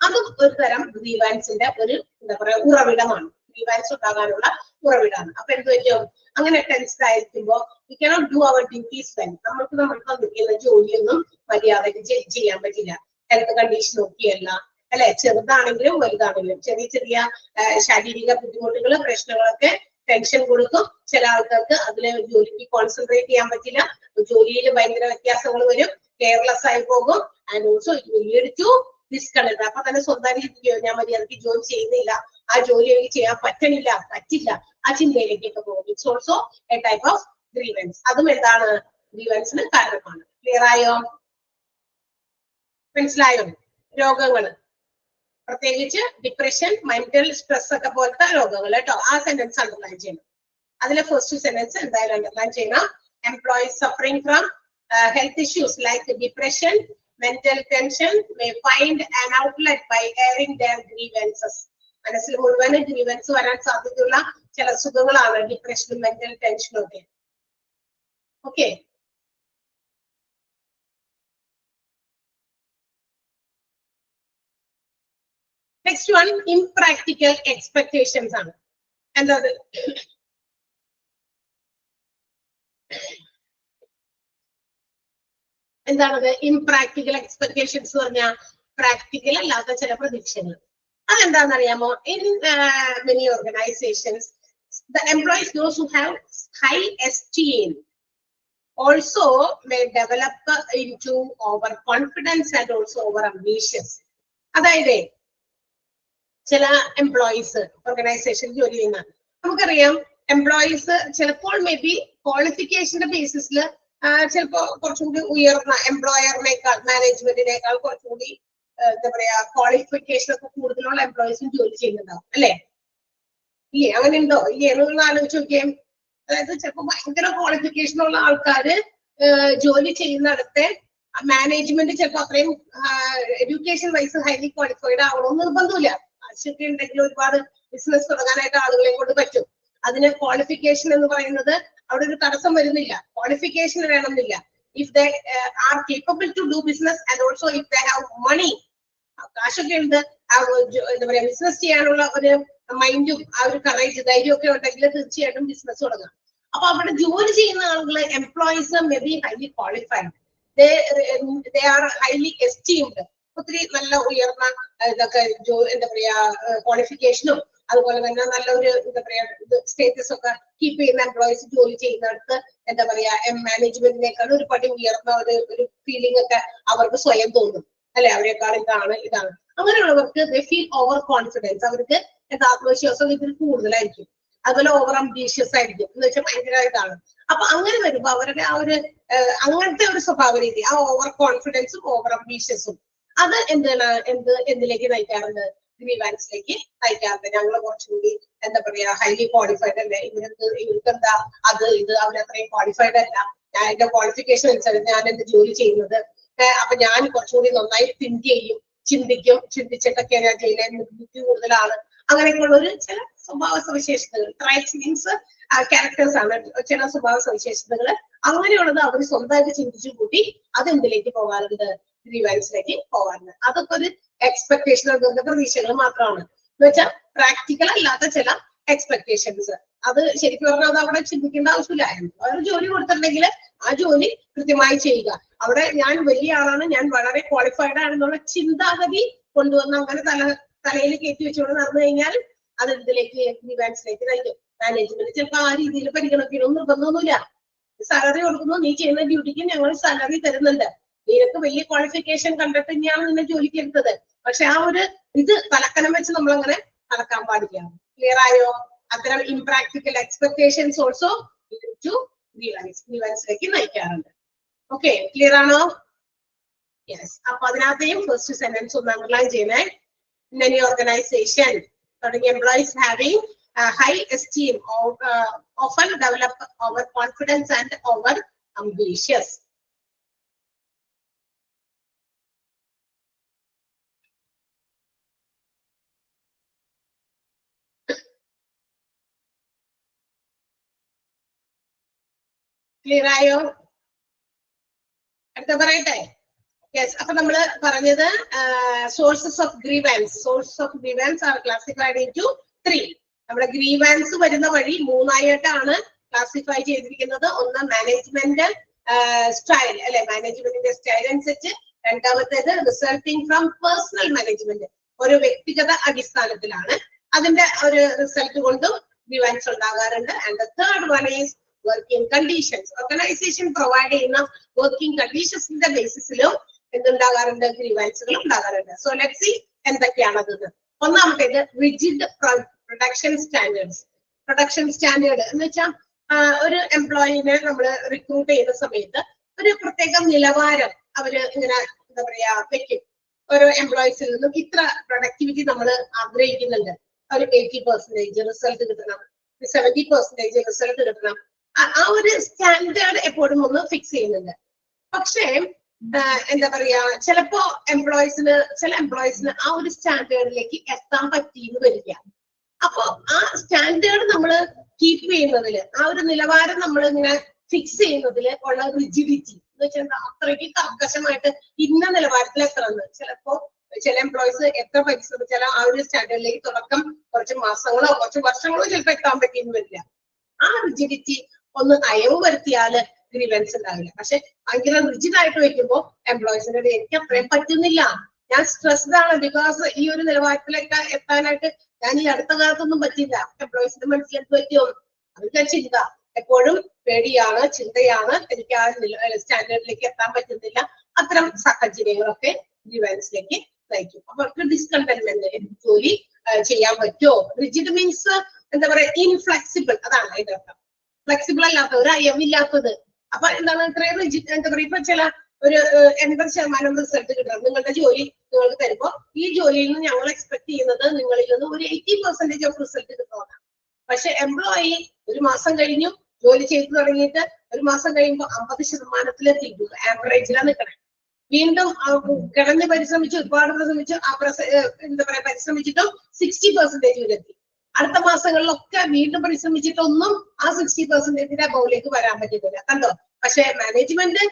അതും ഒരു തരം ഗ്രീവൻസിന്റെ ഒരു എന്താ പറയാ ഉറവിടമാണ്. ഗ്രീവൻസ് ഉണ്ടാകാനുള്ള ഉറവിടമാണ്. അപ്പൊ എന്ത് പറ്റും? അങ്ങനെ ടെൻസ്ഡ് ആയിരിക്കുമ്പോൾ we cannot do our duties well. നമുക്ക് തന്നിരിക്കുന്ന ജോലിയൊന്നും മര്യാദയ്ക്ക് ചെയ്യാൻ പറ്റില്ല. ഹെൽത്ത് കണ്ടീഷൻ നോക്കിയല്ല, അല്ലെ? ചെറുതാണെങ്കിലും വലുതാണെങ്കിലും ചെറിയ ചെറിയ ശാരീരിക ബുദ്ധിമുട്ടുകൾ, പ്രശ്നങ്ങളൊക്കെ ടെൻഷൻ കൊടുക്കും. ചില ആൾക്കാർക്ക് അതിലെ ജോലിക്ക് കോൺസെൻട്രേറ്റ് ചെയ്യാൻ പറ്റില്ല, ജോലിയിൽ ഭയങ്കര വ്യത്യാസങ്ങൾ വരും, കെയർലെസ് ആയി പോകും. And also it will lead to disconnect. അപ്പൊ തന്നെ സ്വന്തം രീതിയോ ഞാൻ മര്യാദയ്ക്ക് ജോലി ചെയ്യുന്നില്ല, ആ ജോലി എനിക്ക് ചെയ്യാൻ പറ്റില്ല, ആ ചിന്തയിലേക്കൊക്കെ പോകും. It's also A type of grievance. അതും എന്താണ്? ഗ്രീവൻസിന് കാരണമാണ്. ക്ലിയർ ആയോ? മനസ്സിലായോ? രോഗങ്ങൾ, പ്രത്യേകിച്ച് ഡിപ്രഷൻ, മെന്റൽ സ്ട്രെസ് ഒക്കെ പോലത്തെ രോഗങ്ങൾ കേട്ടോ. ആ സെന്റൻസ് അണ്ടർലൈൻ ചെയ്യണം. അതിലെ ഫസ്റ്റ് സെന്റൻസ് എന്തായാലും അണ്ടർലൈൻ ചെയ്യണം. Employees suffering from health issues like depression, mental tension may find an outlet by airing their grievances. മനസ്സിൽ മുഴുവൻ ഗ്രീവൻസ് വരാൻ സാധ്യതയുള്ള ചില സുഖങ്ങളാണ് ഡിപ്രഷനും മെന്റൽ ടെൻഷനും ഒക്കെ. Okay, next one impractical expectations ആണ്. എന്താ എന്താണത്? ഇംപ്രാക്ടിക്കൽ എക്സ്പെക്ടേഷൻസ് എന്ന് പറഞ്ഞാൽ പ്രാക്ടിക്കൽ അല്ലാത്ത ചില പ്രതീക്ഷകൾ. അതെന്താണെന്നറിയാമോ? In many organisations the employees, those who have high esteem, also may develop into overconfidence and also over ambitious. അതായത് ചില എംപ്ലോയീസ് ഓർഗനൈസേഷൻ ജോലി ചെയ്യുന്ന, നമുക്കറിയാം എംപ്ലോയീസ് ചിലപ്പോൾ മേ ബി ക്വാളിഫിക്കേഷന്റെ ബേസിസിൽ ചിലപ്പോ കുറച്ചും കൂടി ഉയർന്ന എംപ്ലോയറിനേക്കാൾ, മാനേജ്മെന്റിനേക്കാൾ കുറച്ചും കൂടി എന്താ പറയാ ക്വാളിഫിക്കേഷൻ ഒക്കെ കൂടുതലുള്ള എംപ്ലോയീസും ജോലി ചെയ്യുന്നുണ്ടാവും, അല്ലെ? ഇല്ലേ? അങ്ങനെ ഉണ്ടോ? ഇല്ലേ? എന്നൊന്ന് ആലോചിച്ച് നോക്കിയേ. അതായത് ചിലപ്പോ ഭയങ്കര ക്വാളിഫിക്കേഷൻ ഉള്ള ആൾക്കാര് ജോലി ചെയ്യുന്നിടത്തെ മാനേജ്മെന്റ് ചിലപ്പോ അത്രയും എഡ്യൂക്കേഷൻ വൈസ് ഹൈലി ക്വാളിഫൈഡ് ആവണമെന്ന് നിർബന്ധമില്ല. ആവശ്യമൊക്കെ ഉണ്ടെങ്കിൽ ഒരുപാട് ബിസിനസ് തുടങ്ങാനായിട്ട് ആളുകളെ കൊണ്ട് പറ്റും. അതിന് ക്വാളിഫിക്കേഷൻ എന്ന് പറയുന്നത് അവിടെ ഒരു തടസ്സം വരുന്നില്ല. ക്വാളിഫിക്കേഷൻ വേണമെന്നില്ല. If they are capable to do business and also if they have money, കാശൊക്കെ ഉണ്ട്, എന്താ പറയാ ബിസിനസ് ചെയ്യാനുള്ള ഒരു മൈൻഡും ആ ഒരു കറേജ്, ധൈര്യമൊക്കെ ഉണ്ടെങ്കിൽ തീർച്ചയായിട്ടും ബിസിനസ് തുടങ്ങാം. അപ്പൊ അവിടെ ജോലി ചെയ്യുന്ന ആളുകൾ, employees may be highly qualified, they are highly esteemed. ഒത്തിരി നല്ല ഉയർന്ന ഇതൊക്കെ എന്താ പറയാ ക്വാളിഫിക്കേഷനും അതുപോലെ തന്നെ നല്ലൊരു എന്താ പറയാ സ്റ്റേറ്റസ് ഒക്കെ കീപ്പ് ചെയ്യുന്ന എംപ്ലോയീസ് ജോലി ചെയ്യുന്നിടത്ത് എന്താ പറയാ മാനേജ്മെന്റിനേക്കാൾ ഒരു പടി ഉയർന്ന ഒരു ഫീലിംഗ് ഒക്കെ അവർക്ക് സ്വയം തോന്നും, അല്ലെ? അവരെക്കാൾ ഇതാണ്. അങ്ങനെയുള്ളവർക്ക് ദേ ഫീൽ ഓവർ കോൺഫിഡൻസ്. അവർക്ക് എന്താ ആത്മവിശ്വാസം ഇതിൽ കൂടുതലായിരിക്കും. അതുപോലെ ഓവർ അംബീഷ്യസ് ആയിരിക്കും, എന്ന് വെച്ചാൽ ഭയങ്കരമായിട്ടാണ്. അപ്പൊ അങ്ങനെ വരുമ്പോ അവരുടെ ആ ഒരു അങ്ങനത്തെ ഒരു സ്വഭാവ രീതി, ആ ഓവർ കോൺഫിഡൻസും ഓവർ അംബീഷ്യസും, അത് എന്തിലേക്ക് നയിക്കാറുണ്ട്? ഗ്രീവാൻസിലേക്ക് നയിക്കാറുണ്ട്. ഞങ്ങൾ കുറച്ചുകൂടി എന്താ പറയാ ഹൈലി ക്വാളിഫൈഡ് അല്ലേ, ഇവർക്ക് എന്താ അത് ഇത്, അവരത്രയും ക്വാളിഫൈഡ് അല്ല, ഞാൻ എന്റെ ക്വാളിഫിക്കേഷൻ അനുസരിച്ച് ഞാൻ എന്ത് ജോലി ചെയ്യുന്നത്, അപ്പൊ ഞാൻ കുറച്ചുകൂടി നന്നായി ചിന്തിച്ചിട്ടൊക്കെ ഞാൻ ചെയ്യുന്നത്, ബുദ്ധി കൂടുതലാണ്. അങ്ങനെയൊക്കെയുള്ള ഒരു ചില സ്വഭാവ സവിശേഷതകൾ, ട്രൈറ്റ്സ് മീൻസ് ക്യാരക്ടേഴ്സ് ആണ്, ചില സ്വഭാവ സവിശേഷതകൾ. അങ്ങനെയുള്ളത് അവർ സ്വന്തമായിട്ട് ചിന്തിച്ചു കൂട്ടി അതെന്തിലേക്ക് പോകാറുണ്ട്? ഗ്രീവാൻസിലേക്ക് പോകാറുണ്ട്. അതൊക്കെ ഒരു എക്സ്പെക്ടേഷൻ, പ്രതീക്ഷകൾ മാത്രമാണ്. എന്ന് വെച്ചാൽ പ്രാക്ടിക്കൽ അല്ലാത്ത ചില എക്സ്പെക്ടേഷൻസ്. അത് ശരിക്കും പറഞ്ഞാൽ അത് അവിടെ ചിന്തിക്കേണ്ട ആവശ്യമില്ല. അവർ ജോലി കൊടുത്തിട്ടുണ്ടെങ്കിൽ ആ ജോലി കൃത്യമായി ചെയ്യുക. അവിടെ ഞാൻ വലിയ ആളാണ്, ഞാൻ വളരെ ക്വാളിഫൈഡ് ആണെന്നുള്ള ചിന്താഗതി കൊണ്ടുവന്ന് അങ്ങനെ തലയിൽ കയറ്റി വെച്ചുകൊണ്ട് നടന്നു കഴിഞ്ഞാൽ അത് ഇതിലേക്ക് ഗ്രീവാൻസിലേക്ക് നയിക്കും. മാനേജ്മെന്റ് ചിലപ്പോൾ ആ രീതിയിൽ പരിഗണിക്കണമെന്ന് നിർബന്ധമൊന്നുമില്ല. സാലറി കൊടുക്കുന്നു, നീ ചെയ്യുന്ന ഡ്യൂട്ടിക്ക് ഞങ്ങൾ സാലറി തരുന്നുണ്ട്, നിനക്ക് വലിയ ക്വാളിഫിക്കേഷൻ കണ്ടിട്ട് തന്നെയാണ് നിന്നെ ജോലിക്ക് എടുത്തത്. പക്ഷെ ആ ഒരു ഇത് തലക്കനം വെച്ച് നമ്മൾ അങ്ങനെ നടക്കാൻ പാടില്ല. ക്ലിയർ ആയോ? അത്തരം ഇംപ്രാക്ടിക്കൽ എക്സ്പെക്ടേഷൻസ് ഓൾസോ ടു ഗ്രീവാൻസിലേക്ക് നയിക്കാറുണ്ട്. ഓക്കെ, ക്ലിയർ ആണോ? യെസ്. അപ്പൊ അതിനകത്തെയും ഫസ്റ്റ് സെന്റൻസ് ഒന്ന് അണ്ടർലൈൻ ചെയ്യണേ. Many organizations, employees having high esteem often develop overconfidence and over ambitious. Clear ആയോ? അടുത്ത പറയട്ടെ? യെസ്. അപ്പൊ നമ്മള് പറഞ്ഞത് sources of grievance are classified into 3. നമ്മുടെ ഗ്രീവാൻസ് വരുന്ന വഴി 3ആയിട്ടാണ് ക്ലാസിഫൈ ചെയ്തിരിക്കുന്നത് ഒന്ന് മാനേജ്മെന്റൽ സ്റ്റൈൽ അല്ലെ, മാനേജ്മെന്റിന്റെ സ്റ്റൈൽ അനുസരിച്ച്. രണ്ടാമത്തേത് റിസൾട്ടിങ് ഫ്രം പേഴ്സണൽ മാനേജ്മെന്റ്, ഒരു വ്യക്തിഗത അടിസ്ഥാനത്തിലാണ്. അതിന്റെ ഒരു റിസൾട്ട് കൊണ്ടും ഗ്രീവൻസ് ഉണ്ടാകാറുണ്ട്. And the third one is working conditions. Organisation provide ചെയ്യുന്ന വർക്കിംഗ് കണ്ടീഷൻസിന്റെ ബേസിസിലും എന്തുണ്ടാകാറുണ്ട്, ഗ്രീവൻസുകൾ ഉണ്ടാകാറുണ്ട്. സോ ലെറ്റ്സ് സീ എന്തൊക്കെയാണത്. ഒന്നാമത്തേത് rigid production standards. Production standard എന്ന് വെച്ചാൽ ഒരു എംപ്ലോയിനെ നമ്മൾ റിക്രൂട്ട് ചെയ്യുന്ന സമയത്ത് ഒരു പ്രത്യേക നിലവാരം അവര് ഇങ്ങനെ എന്താ പറയാ വെക്കും. ഓരോ എംപ്ലോയീസിൽ നിന്നും ഇത്ര പ്രൊഡക്ടിവിറ്റി നമ്മൾ ആഗ്രഹിക്കുന്നുണ്ട്, ഒരു 80% റിസൾട്ട് കിട്ടണം, 70% റിസൾട്ട് കിട്ടണം. ആ ഒരു സ്റ്റാൻഡേർഡ് എപ്പോഴും ഒന്ന് ഫിക്സ് ചെയ്യുന്നുണ്ട്. പക്ഷേ എന്താ പറയാ, ചിലപ്പോ ചില എംപ്ലോയീസിന് ആ ഒരു സ്റ്റാൻഡേർഡിലേക്ക് എത്താൻ പറ്റിയെന്ന് വരില്ല. അപ്പൊ ആ സ്റ്റാൻഡേർഡ് നമ്മൾ കീപ്പ് ചെയ്യുന്നതില്, ആ ഒരു നിലവാരം നമ്മൾ ഇങ്ങനെ ഫിക്സ് ചെയ്യുന്നതില് ഉള്ള റിജിഡിറ്റി എന്ന് വെച്ചാൽ അത്രയ്ക്ക് കർക്കശമായിട്ട് ഇന്ന നിലവാരത്തിൽ എത്തണമെന്ന്. ചിലപ്പോ ചില എംപ്ലോയീസ് എത്ര പരിശ്രമിച്ചാലും ആ ഒരു സ്റ്റാൻഡേർഡിലേക്ക് തുടക്കം കുറച്ച് മാസങ്ങളോ കുറച്ച് വർഷങ്ങളോ ചിലപ്പോൾ എത്താൻ പറ്റിയെന്ന് വരില്ല. ആ റിജിഡിറ്റി ഒന്ന് അയവ് വരുത്തിയാല് ഗ്രീവൻസ് ഉണ്ടാവില്ല. പക്ഷെ ഭയങ്കര റിജിഡ് ആയിട്ട് വെക്കുമ്പോൾ എംപ്ലോയീസിന്റെ എനിക്ക് അത്രയും പറ്റുന്നില്ല, ഞാൻ സ്ട്രെസ്ഡ് ആണ്, ബിക്കോസ് ഈ ഒരു നിലവാരത്തിലേക്ക് എത്താനായിട്ട് ഞാൻ ഈ അടുത്ത കാലത്തൊന്നും പറ്റില്ല. എംപ്ലോയീസിന്റെ മനസ്സിലേക്ക് പറ്റുമോ, അവർക്ക് ചിന്ത എപ്പോഴും പേടിയാണ്, ചിന്തയാണ്, എനിക്ക് ആ സ്റ്റാൻഡേർഡിലേക്ക് എത്താൻ പറ്റുന്നില്ല. അത്തരം സാഹചര്യങ്ങളൊക്കെ ഗ്രീവൻസിലേക്ക് നയിക്കും. അപ്പൊ അവർക്ക് ഡിസ്കണ്ടന്റ്മെന്റ്, ജോലി ചെയ്യാൻ പറ്റുമോ. റിജിഡ് മീൻസ് എന്താ പറയാ, ഇൻഫ്ലെക്സിബിൾ, അതാണ് അതിന്റെ അർത്ഥം. ഫ്ലെക്സിബിൾ അല്ലാത്തത്, ഒരു അയവില്ലാത്തത്. അപ്പൊ എന്താണ് ഇത്രയും റിജിഡ്, എന്താ പറയുക, ഇപ്പൊ ചില ഒരു 80% റിസൾട്ട് കിട്ടണം. നിങ്ങളുടെ ജോലി നിങ്ങൾക്ക് തരുമ്പോ ഈ ജോലിയിൽ നിന്ന് ഞങ്ങൾ എക്സ്പെക്ട് ചെയ്യുന്നത് നിങ്ങളിൽ നിന്ന് ഒരു 80% ഓഫ് റിസൾട്ട് കിട്ടുന്നതാണ്. പക്ഷെ എംപ്ലോയി ഒരു മാസം കഴിഞ്ഞു ജോലി ചെയ്തു തുടങ്ങിയിട്ട് ഒരു മാസം കഴിയുമ്പോൾ 50%-ലെത്തിയിട്ടു, ആവറേജിലാണ് നിൽക്കണേ. വീണ്ടും കിടന്ന് പരിശ്രമിച്ചു, ഒരുപാട് പരിശ്രമിച്ചു, എന്താ പറയാ പരിശ്രമിച്ചിട്ടും 60%-ലെത്തി. അടുത്ത മാസങ്ങളിലൊക്കെ വീണ്ടും പരിശ്രമിച്ചിട്ടൊന്നും ആ 60%-ന്റെ അബൗവിലേക്ക് വരാൻ പറ്റുന്നില്ല. കണ്ടോ? പക്ഷെ മാനേജ്മെന്റ്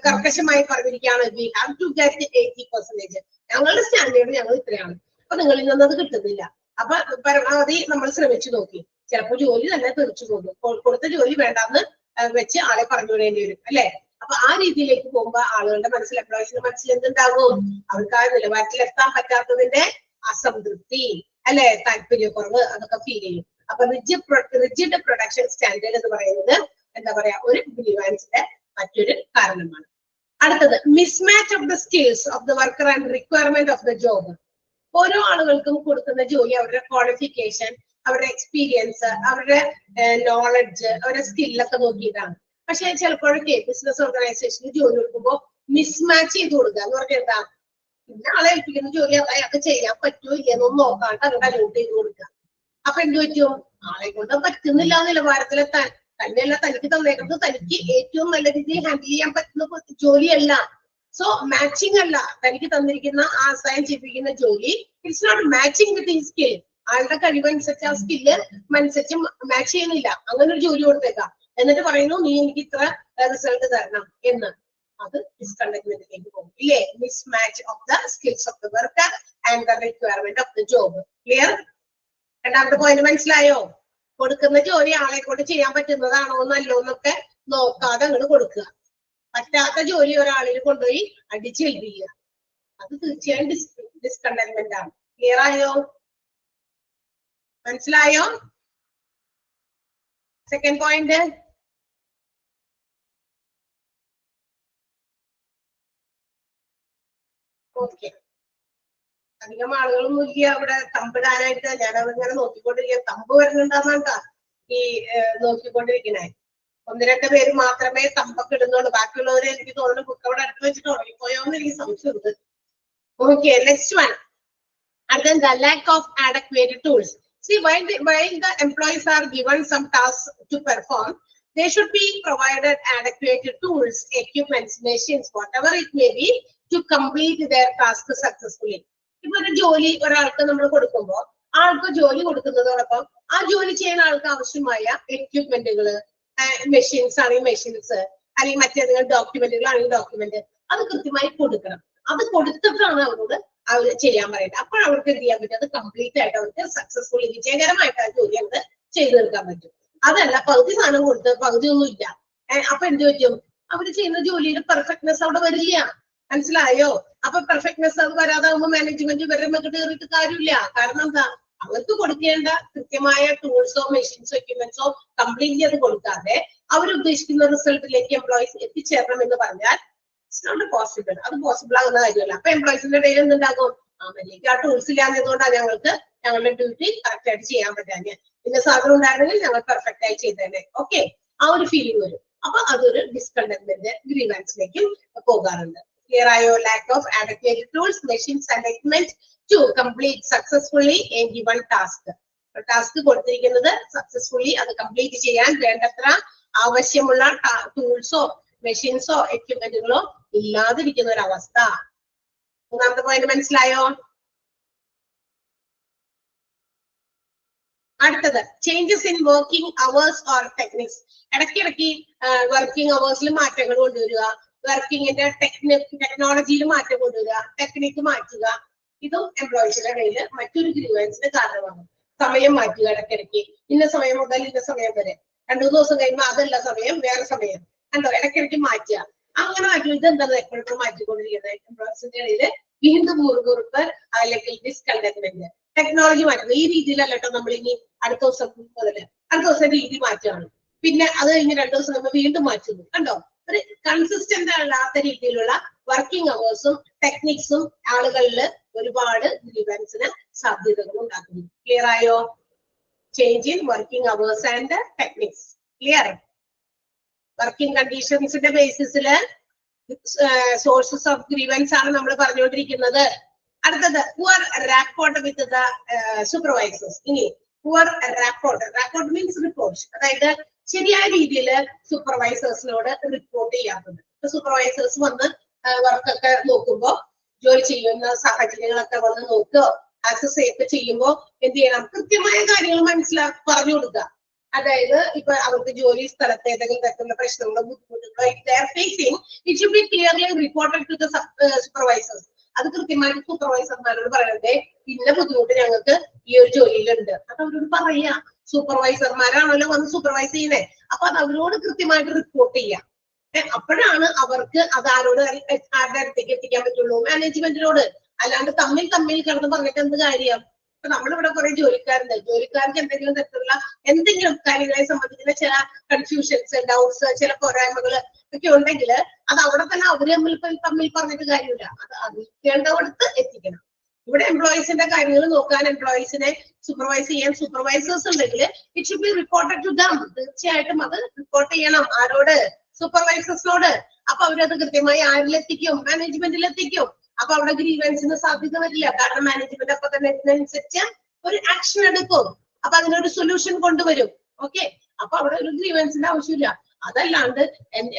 കർക്കശമായി പറഞ്ഞിരിക്കുകയാണ്, വി ഹാവ് ടു ഗെറ്റ് 80%. ഞങ്ങളുടെ സ്റ്റാൻഡേർഡ് ഞങ്ങൾ ഇത്രയാണ്, അപ്പൊ നിങ്ങളിൽ നിന്നത് കിട്ടുന്നില്ല. അപ്പൊ പരമാവധി നമ്മൾ ശ്രമിച്ചു നോക്കി, ചിലപ്പോൾ ജോലി തന്നെ തെറിച്ചു പോകും, കൊടുത്ത ജോലി വേണ്ടാന്ന് വെച്ച് ആളെ പറഞ്ഞു വിടേണ്ടി വരും അല്ലെ. അപ്പൊ ആ രീതിയിലേക്ക് പോകുമ്പോ ആളുകളുടെ മനസ്സിൽ, എംപ്ലോയീസിന്റെ മനസ്സിൽ എന്തുണ്ടാകും, അവർക്ക് ആ നിലവാരത്തിൽ എത്താൻ പറ്റാത്തതിന്റെ അസംതൃപ്തി അല്ലെ, താല്പര്യക്കുറവ്, അതൊക്കെ ഫീൽ ചെയ്യും. അപ്പൊ റിജിഡ് പ്രൊഡക്ഷൻ സ്റ്റാൻഡേർഡ് എന്ന് പറയുന്നത് എന്താ പറയാ, ഒരു ഗ്രീവൻസിന്റെ മറ്റൊരു കാരണമാണ്. അടുത്തത് mismatch of the skills of the worker and requirement of the job. ഓരോ ആളുകൾക്കും കൊടുക്കുന്ന ജോലി, അവരുടെ ക്വാളിഫിക്കേഷൻ, അവരുടെ എക്സ്പീരിയൻസ്, അവരുടെ നോളജ്, അവരുടെ സ്കില്ലൊക്കെ നോക്കിയിട്ടാണ്. പക്ഷെ ചിലപ്പോഴൊക്കെ ബിസിനസ് ഓർഗനൈസേഷന് ജോലി കൊടുക്കുമ്പോൾ മിസ്മാച്ച് ചെയ്ത് കൊടുക്കുക എന്ന് പറഞ്ഞാൽ എന്താ, പിന്നെ ആളെ ഏൽപ്പിക്കുന്ന ജോലി അയാൾക്ക് ചെയ്യാൻ പറ്റുമോ ഇല്ലെന്നൊന്നും നോക്കാണ്ട് അങ്ങോട്ട് അലോട്ട് ചെയ്ത് കൊടുക്കുക. അപ്പൊ എന്ത് പറ്റും, ആളെ കൊണ്ട് പറ്റുന്നില്ല നിലവാരത്തിലെത്താൻ. തന്നെയല്ല, തനിക്ക് തന്നേക്കുന്നത് തനിക്ക് ഏറ്റവും നല്ല രീതിയിൽ ഹാൻഡിൽ ചെയ്യാൻ പറ്റുന്ന ജോലിയല്ല. സോ മാച്ചിങ് അല്ല തനിക്ക് തന്നിരിക്കുന്ന ആ അസൈൻ ചെയ്തിരിക്കുന്ന ജോലി, it's not matching with his skill. ആളുടെ കഴിവനുസരിച്ച് ആ സ്കില്ല് അനുസരിച്ച് മാച്ച് ചെയ്യുന്നില്ല. അങ്ങനെ ഒരു ജോലി കൊടുത്തേക്കാം, എന്നിട്ട് പറയുന്നു നീ എനിക്ക് ഇത്ര റിസൾട്ട് തരണം എന്ന്. അത് ഡിസ്കണ്ടന്റ്മെന്റിലേക്ക് പോകും ഇല്ലേ. Mismatch of the skills of the worker and the requirement of the job. Clear? രണ്ടാമത്തെ പോയിന്റ് മനസ്സിലായോ? കൊടുക്കുന്ന ജോലി ആളെ കൊണ്ട് ചെയ്യാൻ പറ്റുന്നതാണോ എന്നല്ലോ എന്നൊക്കെ നോക്കാതെ അങ്ങോട്ട് കൊടുക്കുക. പറ്റാത്ത ജോലി ഒരാളിൽ കൊണ്ടുപോയി അടിച്ചേൽപ്പിക്കുക, അത് തീർച്ചയായും ഡിസ്കണ്ടന്റ്മെന്റ് ആണ്. ക്ലിയർ ആയോ? മനസ്സിലായോ? Second point. ഓക്കെ, അധികം ആളുകളൊന്നും ഇല്ല അവിടെ തമ്പിടാനായിട്ട്. ഞാനതിങ്ങനെ നോക്കിക്കൊണ്ടിരിക്കുക, തമ്പ് വരുന്നുണ്ടാന്നാ ഈ നോക്കിക്കൊണ്ടിരിക്കണേ. 1-2 പേര് മാത്രമേ തമ്പൊക്കെ ഇടുന്നുള്ളൂ, ബാക്കിയുള്ളവരെ എനിക്ക് തോന്നുന്നു ബുക്ക് അവിടെ അടുത്ത് വെച്ചിട്ട് ഉറങ്ങിപ്പോയോന്ന് എനിക്ക് സംശയമുണ്ട്. Okay, next one. അടുത്ത lack of adequate tools. See, while the employees are given some tasks to perform, they should be provided adequate tools, equipments, machines, whatever it may be, to complete their task successfully. ഇപ്പൊ ഒരു ജോലി ഒരാൾക്ക് നമ്മൾ കൊടുക്കുമ്പോൾ ആൾക്ക് ജോലി കൊടുക്കുന്നതോടൊപ്പം ആ ജോലി ചെയ്യുന്ന ആൾക്ക് ആവശ്യമായ എക്യുപ്മെന്റുകള്, മെഷീൻസ് ആണെങ്കിൽ മെഷീൻസ്, അല്ലെങ്കിൽ മറ്റേതെങ്കിലും ഡോക്യുമെന്റുകൾ ആണെങ്കിൽ ഡോക്യുമെന്റ്, അത് കൃത്യമായി കൊടുക്കണം. അത് കൊടുത്തിട്ടാണ് അവരോട് അവർ ചെയ്യാൻ പറയുന്നത്. അപ്പോൾ അവർക്ക് എന്ത് ചെയ്യാൻ പറ്റും, അത് കംപ്ലീറ്റ് ആയിട്ട് അവർക്ക് സക്സസ്ഫുള്ളി വിജയകരമായിട്ട് ആ ജോലി അവർക്ക് ചെയ്തു തീർക്കാൻ പറ്റും. അതല്ല, പകുതി സാധനം കൊടുത്ത് പകുതി ഒന്നും ഇല്ല. അപ്പൊ എന്ത് പറ്റും? അവര് ചെയ്യുന്ന ജോലിയിൽ പെർഫെക്റ്റ്നെസ് അവിടെ വരില്ല. മനസ്സിലായോ? അപ്പൊ പെർഫെക്റ്റ്നെസ് അത് വരാതാകുമ്പോൾ മാനേജ്മെന്റ് ഇവരുടെ മെക്കിട്ട് കയറിയിട്ട് കാര്യമില്ല. കാരണം എന്താ? അവർക്ക് കൊടുക്കേണ്ട കൃത്യമായ ടൂൾസോ മെഷീൻസോ എക്യുപ്മെന്റ്സോ കംപ്ലീറ്റ്ലി അത് കൊടുക്കാതെ അവരുദ്ദേശിക്കുന്ന റിസൾട്ടിലേക്ക് എംപ്ലോയീസ് എത്തിച്ചേരണം എന്ന് പറഞ്ഞാൽ ഇറ്റ്സ് നോട്ട് പോസിബിൾ. അത് പോസിബിൾ ആകുന്ന കാര്യമല്ല. അപ്പൊ എംപ്ലോയീസിന്റെ ഇടയിൽ എന്തുണ്ടാകും? മര്യാദയ്ക്ക് ആ ടൂൾസ് ഇല്ലാഞ്ഞതുകൊണ്ടാണ് ഞങ്ങൾക്ക് ഞങ്ങളുടെ ഡ്യൂട്ടി കറക്റ്റ് ആയിട്ട് ചെയ്യാൻ പറ്റാഞ്ഞ്. പിന്നെ സാധനം ഉണ്ടായിരുന്നെങ്കിൽ ഞങ്ങൾ പെർഫെക്റ്റ് ആയി ചെയ്തേനെ. ഓക്കെ, ആ ഒരു ഫീലിംഗ് വരും. അപ്പൊ അതൊരു ഡിസ്കണ്ടന്റ്മെന്റ് ഗ്രീവൻസിലേക്കും പോകാറുണ്ട്. ക്ലിയർ ആയോ? Lack of adequate tools, machines and equipment to complete successfully a given task. Task കൊടുത്തിരിക്കുന്നത് സക്സസ്ഫുള്ളി അത് കംപ്ലീറ്റ് ചെയ്യാൻ വേണ്ടത്ര ആവശ്യമുള്ള ടൂൾസോ മെഷീൻസോ എക്യുപ്മെന്റുകളോ ഇല്ലാതിരിക്കുന്ന ഒരു അവസ്ഥ. മൂന്നാമത്തെ പോയിന്റ് മനസ്സിലായോ? അടുത്തത് changes in working hours or techniques. ഇടയ്ക്കിടയ്ക്ക് വർക്കിംഗ് അവേഴ്സിൽ മാറ്റങ്ങൾ കൊണ്ടുവരിക, വർക്കിങ്ങിന്റെ ടെക്നോളജിയിൽ മാറ്റം കൊണ്ടുവരിക, ടെക്നിക്ക് മാറ്റുക. ഇതും എംപ്ലോയീസിന്റെ ഇടയിൽ മറ്റൊരു ഗ്രീവൻസിന് കാരണമാണ്. സമയം മാറ്റുക ഇടയ്ക്കിടയ്ക്ക്, ഇന്ന സമയം മുതൽ ഇന്ന സമയം വരെ, 2 ദിവസം കഴിയുമ്പോൾ അതല്ല സമയം, വേറെ സമയം കണ്ടോ, ഇടയ്ക്കിടയ്ക്ക് മാറ്റുക. അങ്ങനെ മാറ്റും. ഇതെന്താണ് എപ്പോഴും മാറ്റിക്കൊണ്ടിരിക്കുന്നത്? എംപ്ലോയീസിന്റെ ഇടയിൽ വീണ്ടും മുറുകുറുപ്പ് അല്ലെങ്കിൽ ഡിസ്കണ്ടന്റ്മെന്റ്. ടെക്നോളജി മാറ്റുക. ഈ രീതിയിലല്ല കേട്ടോ നമ്മൾ ഇനി അടുത്ത ദിവസം മുതൽ അടുത്ത ദിവസം രീതി മാറ്റുകയാണ്, പിന്നെ അത് കഴിഞ്ഞ് 2 ദിവസം നമ്മൾ വീണ്ടും മാറ്റുന്നു. കണ്ടോ, ഒരു കൺസിസ്റ്റന്റ് അല്ലാത്ത രീതിയിലുള്ള വർക്കിംഗ് അവേഴ്സും ടെക്നിക്സും ആളുകളിൽ ഒരുപാട് ഗ്രീവൻസിന് സാധ്യതകൾ ഉണ്ടാക്കുന്നു. ക്ലിയർ ആയോ? Change in working hours and techniques. Clear? Working കണ്ടീഷൻസിന്റെ ബേസിസില് സോഴ്സസ് ഓഫ് ഗ്രീവൻസ് ആണ് നമ്മൾ പറഞ്ഞുകൊണ്ടിരിക്കുന്നത്. അടുത്തത് poor rapport with the supervisors. ഇനി പുവർ റാപ്പോർട്ട് മീൻസ് റിപ്പോർട്ട്, അതായത് ശരിയായ രീതിയിൽ സൂപ്പർവൈസേഴ്സിനോട് റിപ്പോർട്ട് ചെയ്യാത്തത്. സൂപ്പർവൈസേഴ്സ് വന്ന് വർക്കൊക്കെ നോക്കുമ്പോ, ജോലി ചെയ്യുന്ന സാഹചര്യങ്ങളൊക്കെ വന്ന് നോക്കുക, ആക്സസ് ഒക്കെ ചെയ്യുമ്പോ എന്ത് ചെയ്യണം? കൃത്യമായ കാര്യങ്ങൾ പറഞ്ഞു കൊടുക്കുക. അതായത് ഇപ്പൊ അവർക്ക് ജോലി സ്ഥലത്ത് ഏതെങ്കിലും തരത്തിലുള്ള പ്രശ്നങ്ങളോ ബുദ്ധിമുട്ടുകളോ it should be clearly reported to the supervisors. അത് കൃത്യമായിട്ട് സൂപ്പർവൈസർമാരോട് പറയണ്ടേ, ഇന്ന ബുദ്ധിമുട്ട് ഞങ്ങൾക്ക് ഈ ഒരു ജോലിയിലുണ്ട്. അത് അവരോട് പറയാ. സൂപ്പർവൈസർമാരാണല്ലോ വന്ന് സൂപ്പർവൈസ് ചെയ്യുന്നേ, അപ്പൊ അത് അവരോട് കൃത്യമായിട്ട് റിപ്പോർട്ട് ചെയ്യാം. അപ്പോഴാണ് അവർക്ക് അത് ആരുടെ അടുത്തേക്ക് എത്തിക്കാൻ പറ്റുള്ളൂ? മാനേജ്മെന്റിനോട്. അല്ലാണ്ട് തമ്മിൽ കിടന്ന് പറഞ്ഞിട്ട് എന്ത് കാര്യം? ഇപ്പൊ നമ്മളിവിടെ കുറെ ജോലിക്കാർക്ക് എന്തെങ്കിലും തരത്തിലുള്ള എന്തെങ്കിലും കാര്യങ്ങളെ സംബന്ധിക്കുന്ന ചില കൺഫ്യൂഷൻസ്, ഡൗട്ട്സ്, ചില പോരായ്മകൾ ഒക്കെ ഉണ്ടെങ്കിൽ അത് അവിടെ തന്നെ അവര് തമ്മിൽ പറഞ്ഞിട്ട് കാര്യമില്ല. അത് അറിയിക്കേണ്ടവർക്ക് എത്തിക്കണം. ഇവിടെ എംപ്ലോയീസിന്റെ കാര്യങ്ങൾ നോക്കാൻ എംപ്ലോയീസിനെ സൂപ്പർവൈസ് ചെയ്യാൻ സൂപ്പർവൈസേഴ്സ് ഉണ്ടെങ്കിൽ it should be reported to them. തീർച്ചയായിട്ടും അത് റിപ്പോർട്ട് ചെയ്യണം. ആരോട്? സൂപ്പർവൈസേഴ്സിനോട്. അപ്പൊ അവരത് കൃത്യമായി ആരിലെത്തിക്കും? മാനേജ്മെന്റിലെത്തിക്കും. അപ്പൊ അവിടെ ഗ്രീവൻസിന് സാധ്യത വരില്ല. കാരണം മാനേജ്മെന്റ് അപ്പൊ തന്നെ ഇതിനനുസരിച്ച് ഒരു ആക്ഷൻ എടുക്കും. അപ്പൊ അതിനൊരു സൊല്യൂഷൻ കൊണ്ടുവരും. ഓക്കെ, അപ്പൊ അവിടെ ഒരു ഗ്രീവൻസിന്റെ ആവശ്യമില്ല. അതല്ലാണ്ട്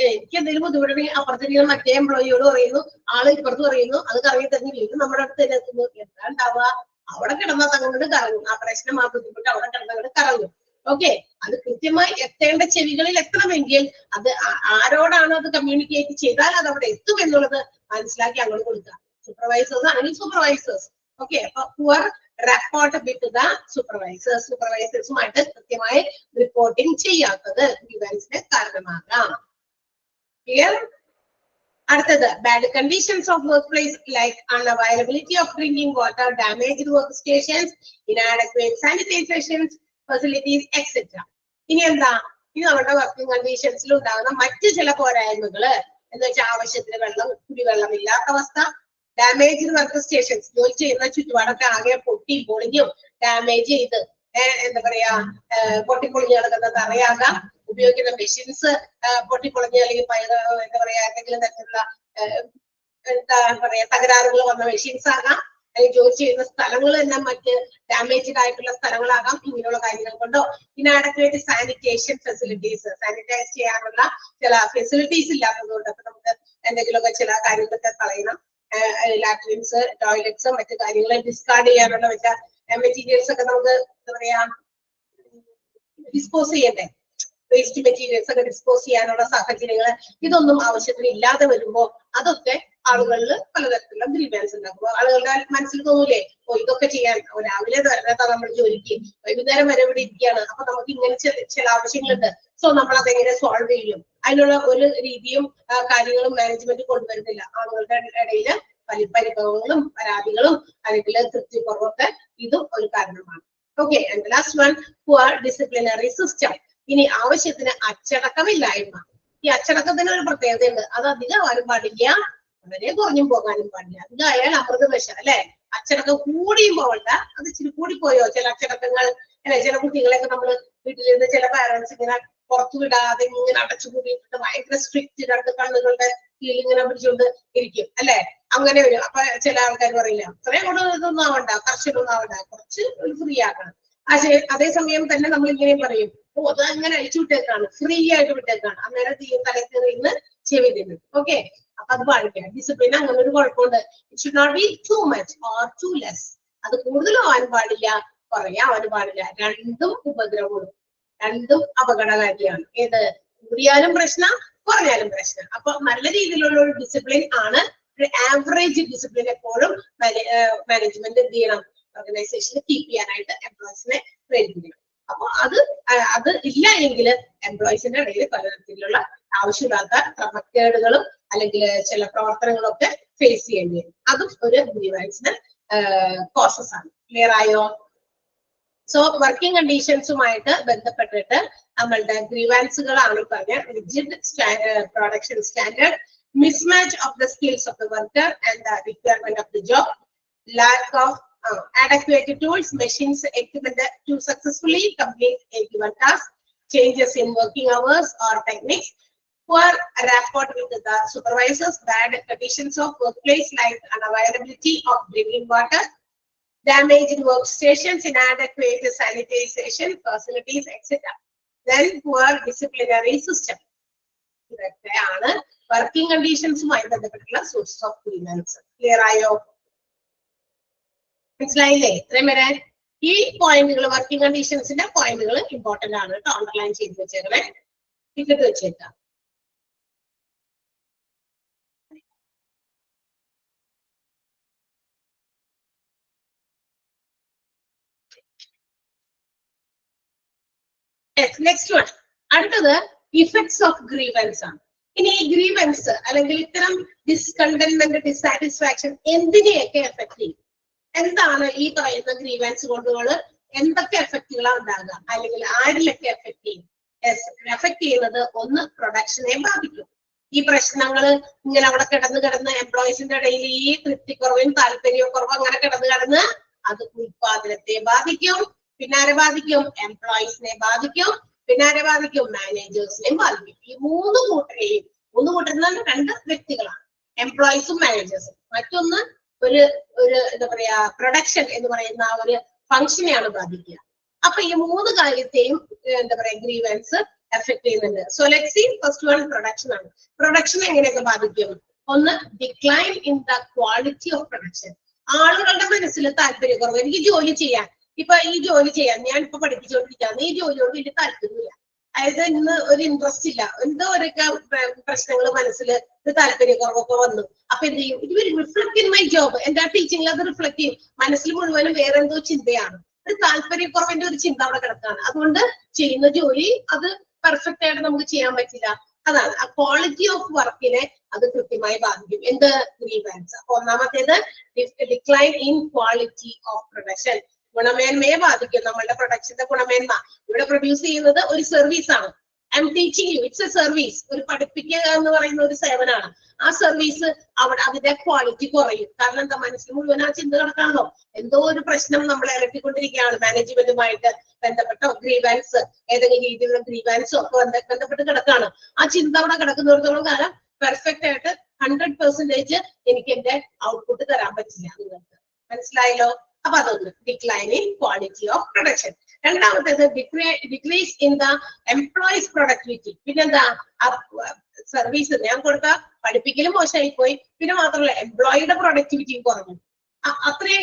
എനിക്ക് എന്തെങ്കിലും ബുദ്ധിമുട്ടുണ്ടെങ്കിൽ അപ്പുറത്തേക്ക് മറ്റേ എംപ്ലോയിയോട് പറയുന്നു, ആള് ഇപ്പുറത്ത് പറയുന്നു, അത് കറങ്ങി തന്നെ വീണ്ടും നമ്മുടെ അടുത്ത് തന്നെ എത്തുന്നു. എന്താ ഉണ്ടാവുക? അവിടെ കിടന്ന തങ്ങോട്ട് കറങ്ങും. ആ പ്രശ്നം, ആ ബുദ്ധിമുട്ട് അവിടെ കിടന്നങ്ങോട്ട് കറങ്ങും. ഓക്കെ, അത് കൃത്യമായി എത്തേണ്ട ചെവികളിൽ എത്തണമെങ്കിൽ അത് ആരോടാണോ അത് കമ്മ്യൂണിക്കേറ്റ് ചെയ്താൽ അത് അവിടെ എത്തും എന്നുള്ളത് മനസ്സിലാക്കി അങ്ങോട്ട് കൊടുക്കുക. സൂപ്പർവൈസേഴ്സ് ആണെങ്കിൽ സൂപ്പർവൈസേഴ്സ്. ഓക്കെ, അപ്പൊ പുവർ റെപ്പോർട്ട് വിത്ത് ദ സൂപ്പർവൈസേഴ്സുമായിട്ട് കൃത്യമായി റിപ്പോർട്ടിംഗ് ചെയ്യാത്തത് ഗ്രീവൻസിന് കാരണമാകാം. ക്ലിയർ? അടുത്തത് bad conditions of work place like unavailability of drinking water, damaged work stations, inadequate sanitisations facilities etcetera. ഇനി എന്താ? ഇനി നമ്മുടെ വർക്കിംഗ് കണ്ടീഷൻസിൽ ഉണ്ടാകുന്ന മറ്റു ചില പോരായ്മകള് എന്ന് വെച്ചാൽ ആവശ്യത്തിന് കുടിവെള്ളമില്ലാത്ത അവസ്ഥ, ഡാമേജ്ഡ് വർക്ക് സ്റ്റേഷൻസ്, ജോലി ചെയ്യുന്ന ചുറ്റുപാടൊക്കെ ആകെ പൊളിഞ്ഞും ഡാമേജ് ചെയ്ത് എന്താ പറയാ പൊട്ടിപ്പൊളിഞ്ഞ് കിടക്കുന്ന തറയാകാം, ഉപയോഗിക്കുന്ന മെഷീൻസ് പൊട്ടിപ്പൊളിഞ്ഞ് അല്ലെങ്കിൽ എന്താ പറയാ എന്തെങ്കിലും തരത്തിലുള്ള എന്താ പറയാ തകരാറുകൾ വന്ന മെഷീൻസ് ആകാം, അല്ലെങ്കിൽ ജോലി ചെയ്യുന്ന സ്ഥലങ്ങൾ തന്നെ മറ്റ് ഡാമേജ്ഡ് ആയിട്ടുള്ള സ്ഥലങ്ങളാകാം. ഇങ്ങനെയുള്ള കാര്യങ്ങൾ കൊണ്ടോ ഇനാഡക്വേറ്റ് സാനിറ്റേഷൻ ഫെസിലിറ്റീസ്, സാനിറ്റൈസ് ചെയ്യാനുള്ള ചില ഫെസിലിറ്റീസ് ഇല്ലാത്തതുകൊണ്ട് അപ്പൊ നമുക്ക് എന്തെങ്കിലുമൊക്കെ ചില കാര്യങ്ങളൊക്കെ കളയണം. ലാട്രിൻസ്, ടോയ്ലറ്റ്സ്, മറ്റു കാര്യങ്ങൾ ഡിസ്കാർഡ് ചെയ്യാനുള്ള മെറ്റീരിയൽസ് ഒക്കെ നമുക്ക് എന്താ പറയാ ഡിസ്പോസ് ചെയ്യണ്ടേ, വേസ്റ്റ് മെറ്റീരിയൽസ് ഒക്കെ ഡിസ്പോസ് ചെയ്യാനുള്ള സാഹചര്യങ്ങൾ ഇതൊന്നും ആവശ്യത്തിന് ഇല്ലാതെ വരുമ്പോ അതൊക്കെ ആളുകളിൽ പലതരത്തിലുള്ള ഗ്രീവൻസ് ഉണ്ടാക്കും. ആളുകളുടെ മനസ്സിൽ തോന്നൂലേ, ഓ ഇതൊക്കെ ചെയ്യാൻ രാവിലെ നമ്മൾ ജോലിക്ക് വൈകുന്നേരം വരെ ഇവിടെ ഇരിക്കുകയാണ്, അപ്പൊ നമുക്ക് ഇങ്ങനെ ചില ആവശ്യങ്ങളുണ്ട്, സോ നമ്മൾ അതെങ്ങനെ സോൾവ് ചെയ്യും? അതിനുള്ള ഒരു രീതിയും കാര്യങ്ങളും മാനേജ്മെന്റ് കൊണ്ടുവരുന്നില്ല. ആളുകളുടെ ഇടയിൽ പരിഭവങ്ങളും പരാതികളും അല്ലെങ്കിൽ തൃപ്തിക്കുറവൊക്കെ ഇതും ഒരു കാരണമാണ്. Okay, and last one, poor disciplinary system. ഇനി ആവശ്യത്തിന് അച്ചടക്കമില്ലായ്മ. ഈ അച്ചടക്കത്തിന് ഒരു പ്രത്യേകതയുണ്ട്, അത് അധികം ആവാനും പാടില്ല, വളരെ കുറഞ്ഞും പോകാനും പാടില്ല. അധികമായാൽ അമൃതദശ അല്ലെ. അച്ചടക്കം കൂടിയും പോകണ്ട, അത് ഇച്ചിരി കൂടി പോയോ ചില അച്ചടക്കങ്ങൾ അല്ലെ. ചില കുട്ടികളെയൊക്കെ നമ്മൾ വീട്ടിലിരുന്ന് ചില പാരന്റ്സ് ഇങ്ങനെ പുറത്തു വിടാതെ ഇങ്ങനെ അടച്ചു കൂടിയിട്ട് ഭയങ്കര സ്ട്രിക്റ്റ്, രണ്ട് കണ്ണുകളുടെ കീഴിൽ ഇങ്ങനെ പിടിച്ചുകൊണ്ട് ഇരിക്കും അല്ലെ. അങ്ങനെ വരും. അപ്പൊ ചില ആൾക്കാർ പറയില്ല, അത്രയും കൂടെ ഇതൊന്നും ആവണ്ട, കർശനമൊന്നും ആവണ്ട, കുറച്ച് ഒരു ഫ്രീ ആക്കണം. അതേസമയം തന്നെ നമ്മൾ ഇങ്ങനെയും പറയും, ഓ അത് അങ്ങനെ അഴിച്ചു വിട്ടേക്കാണ്, ഫ്രീ ആയിട്ട് വിട്ടേക്കാണ്, അന്നേരം തീയും തലത്തിൽ നിന്ന് ചെവി തിന്നും. ഓക്കെ, അപ്പൊ അത് പാടില്ല. ഡിസിപ്ലിൻ അങ്ങനെ ഒരു കുഴപ്പമുണ്ട്. It should not be too much or too less. അത് കൂടുതലും ആവാൻ പാടില്ല, കുറയാവാനും പാടില്ല. രണ്ടും ഉപദ്രവവും, രണ്ടും അപകടകാരിയാണ്. ഏത് കൂടിയാലും പ്രശ്നം, കുറഞ്ഞാലും പ്രശ്നം. അപ്പൊ നല്ല രീതിയിലുള്ള ഒരു ഡിസിപ്ലിൻ ആണ്. ഒരു ആവറേജ് ഡിസിപ്ലിൻ എപ്പോഴും മാനേജ്മെന്റ് എന്ത് ചെയ്യണം, ഓർഗനൈസേഷന് കീപ്പ് ചെയ്യാനായിട്ട് എംപ്ലോയീസിനെ പ്രേരിപ്പിക്കണം. അപ്പൊ അത് ഇല്ല എങ്കിൽ എംപ്ലോയീസിന്റെ ഇടയിൽ പലതരത്തിലുള്ള ആവശ്യമില്ലാത്ത ക്രമക്കേടുകളും അല്ലെങ്കിൽ ചില പ്രവർത്തനങ്ങളൊക്കെ ഫേസ് ചെയ്യേണ്ടി വരും. അതും ഒരു ഗ്രീവൻസിന് കോസസ് ആണ്. ക്ലിയർ ആയോ? സോ വർക്കിംഗ് കണ്ടീഷൻസുമായിട്ട് ബന്ധപ്പെട്ടിട്ട് നമ്മളുടെ ഗ്രീവൻസുകളാണ് പറഞ്ഞ rigid production standard, mismatch of the skills of the worker and the requirement of the job, lack of adequate tools, machines, equipment to successfully complete a given task, changes in working hours or techniques, poor rapport with the supervisors, bad conditions of workplace like unavailability of drinking water, damage in workstations, inadequate sanitization facilities, etc. Then poor disciplinary system. ഇതൊക്കെയാണ് working കണ്ടീഷൻസുമായി ബന്ധപ്പെട്ടുള്ള source of grievance. Clear ആയോ? മനസ്സിലായില്ലേ? ഇത്രയും വരെ ഈ പോയിന്റുകൾ, working കണ്ടീഷൻസിന്റെ പോയിന്റുകൾ important ആണ് കേട്ടോ. അണ്ടർലൈൻ ചെയ്ത് വെച്ചേക്കണേ, ടിക്കറ്റ് വെച്ചേക്കാം. നെക്സ്റ്റ് വൺ, അടുത്തത് ഇഫക്ട്സ് ഓഫ് ഗ്രീവൻസ് ആണ്. ഇനി ഈ ഗ്രീവൻസ് അല്ലെങ്കിൽ ഇത്തരം ഡിസ്കണ്ടന്റ്മെന്റ്, ഡിസാറ്റിസ്ഫാക്ഷൻ എന്തിനെയൊക്കെ എഫക്ട് ചെയ്യും? എന്താണ് ഈ പറയുന്ന ഗ്രീവൻസ് കൊണ്ടുകൾ എന്തൊക്കെ എഫക്റ്റുകളാണ് ഉണ്ടാകുക, അല്ലെങ്കിൽ ആരിലൊക്കെ എഫക്ട് ചെയ്യും? എഫക്ട് ചെയ്യുന്നത് ഒന്ന് പ്രൊഡക്ഷനെ ബാധിക്കും. ഈ പ്രശ്നങ്ങൾ ഇങ്ങനെ അവിടെ കിടന്ന് എംപ്ലോയീസിന്റെ ഇടയിൽ ഈ തൃപ്തിക്കുറവും താല്പര്യക്കുറവും അങ്ങനെ കിടന്ന് അത് ഉത്പാദനത്തെ ബാധിക്കും. പിന്നെ ആരെ ബാധിക്കും? എംപ്ലോയീസിനെ ബാധിക്കും. പിന്നെ ആരെ ബാധിക്കും? മാനേജേഴ്സിനെയും ബാധിക്കും. ഈ മൂന്ന് കൂട്ടരെയും രണ്ട് വ്യക്തികളാണ്, എംപ്ലോയീസും മാനേജേഴ്സും. മറ്റൊന്ന് ഒരു എന്താ പറയാ, പ്രൊഡക്ഷൻ എന്ന് പറയുന്ന ആ ഒരു ഫംഗ്ഷനെയാണ് ബാധിക്കുക. അപ്പൊ ഈ മൂന്ന് കാര്യത്തെയും എന്താ പറയാ ഗ്രീവൻസ് എഫക്ട് ചെയ്യുന്നുണ്ട്. So let's see first one production ആണ്. പ്രൊഡക്ഷൻ എങ്ങനെയൊക്കെ ബാധിക്കും? ഒന്ന്, decline in the quality of production. ആളുകളുടെ മനസ്സിൽ താല്പര്യക്കുറവ്. എനിക്ക് ജോലി ചെയ്യാൻ, ഇപ്പൊ ഈ ജോലി ചെയ്യാൻ ഞാൻ ഇപ്പൊ പഠിപ്പിച്ചുകൊണ്ടിരിക്കുകയാണ്, ഈ ജോലിയോട് വലിയ താല്പര്യമില്ല, അതായത് ഇന്ന് ഒരു ഇൻട്രസ്റ്റ് ഇല്ല, എന്തോ ഒരൊക്കെ പ്രശ്നങ്ങൾ മനസ്സിൽ താല്പര്യക്കുറവൊക്കെ വന്നു. അപ്പൊ എന്ത് ചെയ്യും? It will reflect in my job. എന്റെ ആ ടീച്ചിങ്ങിൽ അത് റിഫ്ലക്ട് ചെയ്യും. മനസ്സിൽ മുഴുവനും വേറെ എന്തോ ചിന്തയാണ്, ഒരു താല്പര്യക്കുറവിന്റെ ഒരു ചിന്ത അവിടെ കിടക്കുകയാണ്. അതുകൊണ്ട് ചെയ്യുന്ന ജോലി അത് പെർഫെക്റ്റ് ആയിട്ട് നമുക്ക് ചെയ്യാൻ പറ്റില്ല. അതാണ് ആ ക്വാളിറ്റി ഓഫ് വർക്കിനെ അത് കൃത്യമായി ബാധിക്കും. എന്ത്? ഗ്രീവൻസ്. അപ്പൊ ഒന്നാമത്തേത് decline in quality of production. ഗുണമേന്മയെ ബാധിക്കും. നമ്മളുടെ പ്രൊഡക്ഷന്റെ ഗുണമേന്മ. ഇവിടെ പ്രൊഡ്യൂസ് ചെയ്യുന്നത് ഒരു സർവീസ് ആണ്. I am teaching you, it's A service. ഒരു പഠിപ്പിക്കുക എന്ന് പറയുന്ന ഒരു സേവനമാണ്. ആ സർവീസ് അവിടെ അതിന്റെ ക്വാളിറ്റി കുറയും. കാരണം എന്താ? മനസ്സിൽ മുഴുവൻ ആ ചിന്ത കിടക്കാണല്ലോ, എന്തോ ഒരു പ്രശ്നം നമ്മളെ അലട്ടിക്കൊണ്ടിരിക്കുകയാണ്, മാനേജ്മെന്റുമായിട്ട് ബന്ധപ്പെട്ടോ ഗ്രീവൻസ്, ഏതെങ്കിലും രീതിയിലുള്ള ഗ്രീവൻസോ ഒക്കെ ബന്ധപ്പെട്ട് കിടക്കാണ്. ആ ചിന്ത അവിടെ കിടക്കുന്നിടത്തോളം കാലം പെർഫെക്റ്റ് ആയിട്ട് 100% എനിക്ക് എന്റെ ഔട്ട്പുട്ട് തരാൻ പറ്റില്ല നിങ്ങൾക്ക്. മനസ്സിലായല്ലോ? അപ്പൊ അതൊന്ന് decline in quality of production. രണ്ടാമത്തേത് decrease in the employees productivity. പിന്നെന്താ? സർവീസ് ഞാൻ കൊടുത്ത പഠിപ്പിക്കലും മോശമായി പോയി, പിന്നെ മാത്രമല്ല എംപ്ലോയിയുടെ പ്രൊഡക്ടിവിറ്റിയും കുറഞ്ഞു. അത്രയും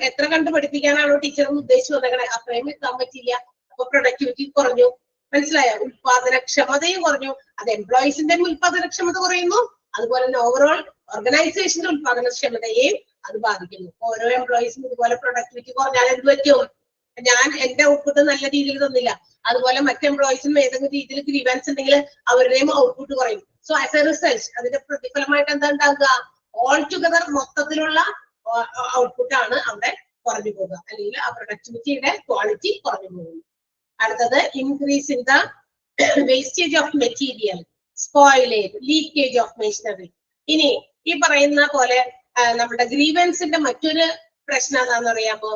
എത്ര കണ്ട് പഠിപ്പിക്കാനാണോ ടീച്ചർ ഉദ്ദേശിച്ചു വന്നേക്കണേ, അത്രയും എത്താൻ പറ്റില്ല. അപ്പൊ പ്രൊഡക്ടിവിറ്റി കുറഞ്ഞു. മനസ്സിലായോ? ഉത്പാദനക്ഷമതയും കുറഞ്ഞു. അത് എംപ്ലോയീസിന്റെ ഉത്പാദനക്ഷമത കുറയുന്നു, അതുപോലെ തന്നെ ഓവറോൾ ഓർഗനൈസേഷന്റെ ഉത്പാദനക്ഷമതയെയും അത് ബാധിക്കുന്നു. ഓരോ എംപ്ലോയീസും ഇതുപോലെ പ്രൊഡക്ടിവിറ്റി കുറഞ്ഞാൽ എന്ത് പറ്റും? ഞാൻ എന്റെ ഔട്ട്പുട്ട് നല്ല രീതിയിൽ തന്നില്ല, അതുപോലെ മറ്റ് എംപ്ലോയീസിനും ഏതെങ്കിലും രീതിയിൽ ഗ്രീവൻസ് ഉണ്ടെങ്കിൽ അവരുടെയും ഔട്ട്പുട്ട് കുറയും. സോ ആസ് എ റിസൾട്ട് അതിന്റെ പ്രതിഫലമായിട്ട് എന്താ ഉണ്ടാകുക? ഓൾ ടുഗദർ മൊത്തത്തിലുള്ള ഔട്ട്പുട്ട് ആണ് അവിടെ കുറഞ്ഞു പോകുക, അല്ലെങ്കിൽ ആ പ്രൊഡക്ടിവിറ്റിയുടെ ക്വാളിറ്റി കുറഞ്ഞു പോകുന്നു. അടുത്തത് increase in the wastage of material, spoilage, leakage of machinery. ഇനി ഈ പറയുന്ന പോലെ നമ്മുടെ ഗ്രീവൻസിന്റെ മറ്റൊരു പ്രശ്നം എന്താണെന്ന് അറിയാമോ?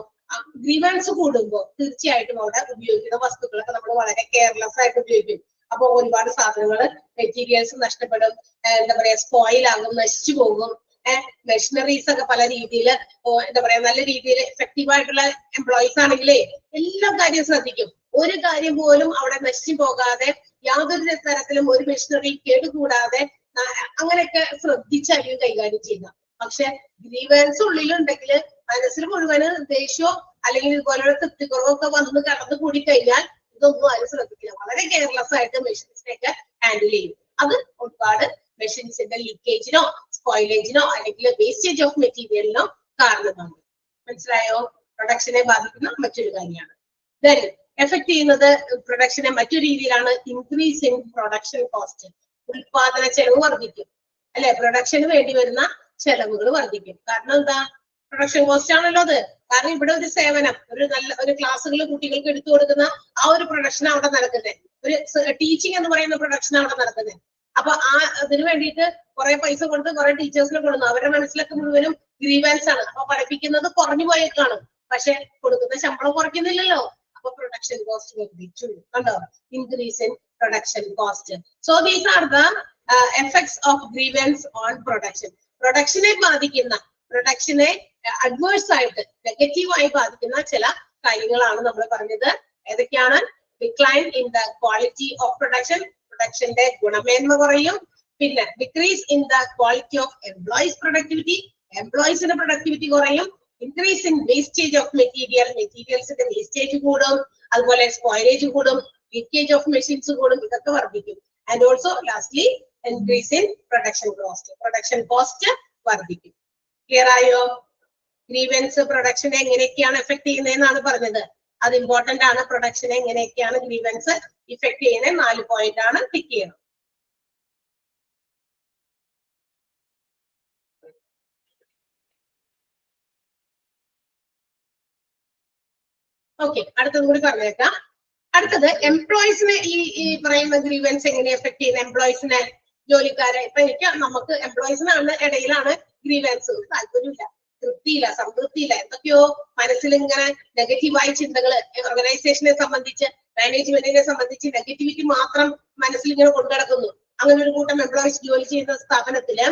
ഗ്രീവൻസ് കൂടുമ്പോൾ തീർച്ചയായിട്ടും അവിടെ ഉപയോഗിക്കുന്ന വസ്തുക്കളൊക്കെ നമ്മൾ വളരെ കെയർലെസ് ആയിട്ട് ഉപയോഗിക്കും. അപ്പൊ ഒരുപാട് സാധനങ്ങൾ, മെറ്റീരിയൽസ് നഷ്ടപ്പെടും, എന്താ പറയാ, സ്പോയിൽ ആകും, നശിച്ചു പോകും. മെഷീനറീസ് ഒക്കെ പല രീതിയിൽ എന്താ പറയാ നല്ല രീതിയിൽ എഫക്റ്റീവ് ആയിട്ടുള്ള എംപ്ലോയീസ് ആണെങ്കിലേ എല്ലാ കാര്യവും ശ്രദ്ധിക്കും. ഒരു കാര്യം പോലും അവിടെ നശിച്ചു പോകാതെ, യാതൊരു തരത്തിലും ഒരു മെഷീനറി കേടുകൂടാതെ അങ്ങനെയൊക്കെ ശ്രദ്ധിച്ചായിരിക്കും കൈകാര്യം ചെയ്യുക. പക്ഷെ ഗ്രീവൻസ് ഉള്ളിലുണ്ടെങ്കിൽ മനസ്സിൽ മുഴുവന് ദേഷ്യമോ അല്ലെങ്കിൽ ഇതുപോലുള്ള തൃപ്തിക്കുറവൊക്കെ വന്ന് കടന്നു കൂടി കഴിഞ്ഞാൽ ഇതൊന്നും ആരും ശ്രദ്ധിക്കില്ല. വളരെ കെയർലെസ് ആയിട്ട് മെഷീൻസിനെയൊക്കെ ഹാൻഡിൽ ചെയ്യും. അത് ഒരുപാട് മെഷീൻസിന്റെ ലീക്കേജിനോ സ്പോയിലേജിനോ അല്ലെങ്കിൽ വേസ്റ്റേജ് ഓഫ് മെറ്റീരിയലിനോ കാരണമാണ്. മനസ്സിലായോ? പ്രൊഡക്ഷനെ ബാധിക്കുന്ന മറ്റൊരു കാര്യമാണ്. ദെൻ എഫക്ട് ചെയ്യുന്നത് പ്രൊഡക്ഷനെ മറ്റൊരു രീതിയിലാണ്. Increase in production cost. ഉൽപാദന ചെലവ് വർദ്ധിക്കും, അല്ലെ? പ്രൊഡക്ഷന് വേണ്ടി വരുന്ന ചെലവുകൾ വർദ്ധിക്കും. കാരണം എന്താ? പ്രൊഡക്ഷൻ കോസ്റ്റ് ആണല്ലോ അത്. കാരണം ഇവിടെ ഒരു സേവനം, ഒരു നല്ല ഒരു ക്ലാസ്സുകൾ കുട്ടികൾക്ക് എടുത്തു കൊടുക്കുന്ന ആ ഒരു പ്രൊഡക്ഷൻ അവിടെ നടക്കുന്നത്, ഒരു ടീച്ചിങ് എന്ന് പറയുന്ന പ്രൊഡക്ഷൻ അവിടെ നടക്കുന്നത്. അപ്പൊ അതിന് വേണ്ടിയിട്ട് കുറെ പൈസ കൊടുത്ത് കുറെ ടീച്ചേഴ്സിനെ കൊടുക്കുന്നു. അവരുടെ മനസ്സിലൊക്കെ മുഴുവനും ഗ്രീവൻസ് ആണ്. അപ്പൊ പഠിപ്പിക്കുന്നത് കുറഞ്ഞു പോയേക്കാണ്, പക്ഷെ കൊടുക്കുന്ന ശമ്പളം കുറയ്ക്കുന്നില്ലല്ലോ. അപ്പൊ പ്രൊഡക്ഷൻ കോസ്റ്റ് വർദ്ധിച്ചു. കണ്ടോ? Increase in production cost. So these are the effects of grievance on production. പ്രൊഡക്ഷനെ ബാധിക്കുന്ന, പ്രൊഡക്ഷനെ അഡ്വേഴ്സ് ആയിട്ട് നെഗറ്റീവായി ബാധിക്കുന്ന ചില കാര്യങ്ങളാണ് നമ്മൾ പറഞ്ഞത്. ഏതൊക്കെയാണ്? Decline in the quality of production, പ്രൊഡക്ഷന്റെ ഗുണമേന്മ കുറയും. പിന്നെ decrease in the quality of employees productivity, എംപ്ലോയീസിന്റെ പ്രൊഡക്ടിവിറ്റി കുറയും. Increase in wastage of material, മെറ്റീരിയൽസിന്റെ വേസ്റ്റേജ് കൂടും. അതുപോലെ സ്പോയിലേജ് കൂടും, ലീക്കേജ് ഓഫ് മെഷീൻസ് കൂടും. ഇതൊക്കെ വർദ്ധിക്കും. And also lastly increase in production cost, production cost വർദ്ധിക്കും. ക്ലിയർ ആയോ? ഗ്രീവൻസ് പ്രൊഡക്ഷനെ എങ്ങനെയൊക്കെയാണ് എഫക്ട് ചെയ്യുന്നതെന്നാണ് പറഞ്ഞത്. അത് ഇമ്പോർട്ടന്റ് ആണ്. പ്രൊഡക്ഷനെ എങ്ങനെയൊക്കെയാണ് ഗ്രീവൻസ് ഇഫക്ട് ചെയ്യുന്നത് 4 പോയിന്റ് ആണ് ടിക്ക് ചെയ്യണം. ഓക്കെ, അടുത്തത് കൂടി പറഞ്ഞേക്കാം. അടുത്തത് എംപ്ലോയീസിനെ ഈ പറയുന്ന ഗ്രീവൻസ് എങ്ങനെ എഫക്ട് ചെയ്യുന്ന എംപ്ലോയീസിനെ, ജോലിക്കാരെ. ഇപ്പൊ നമുക്ക് എംപ്ലോയീസിനാണ് ഇടയിലാണ് ഗ്രീവൻസ്. താല്പര്യമില്ല, തൃപ്തിയില്ല, സംതൃപ്തിയില്ല, എന്തൊക്കെയോ മനസ്സിൽ ഇങ്ങനെ നെഗറ്റീവായ ചിന്തകള്, ഓർഗനൈസേഷനെ സംബന്ധിച്ച്, മാനേജ്മെന്റിനെ സംബന്ധിച്ച് നെഗറ്റിവിറ്റി മാത്രം മനസ്സിൽ ഇങ്ങനെ കൊണ്ടുനടക്കുന്നു. അങ്ങനെ ഒരു കൂട്ടം എംപ്ലോയീസ് ജോലി ചെയ്യുന്ന സ്ഥാപനത്തില്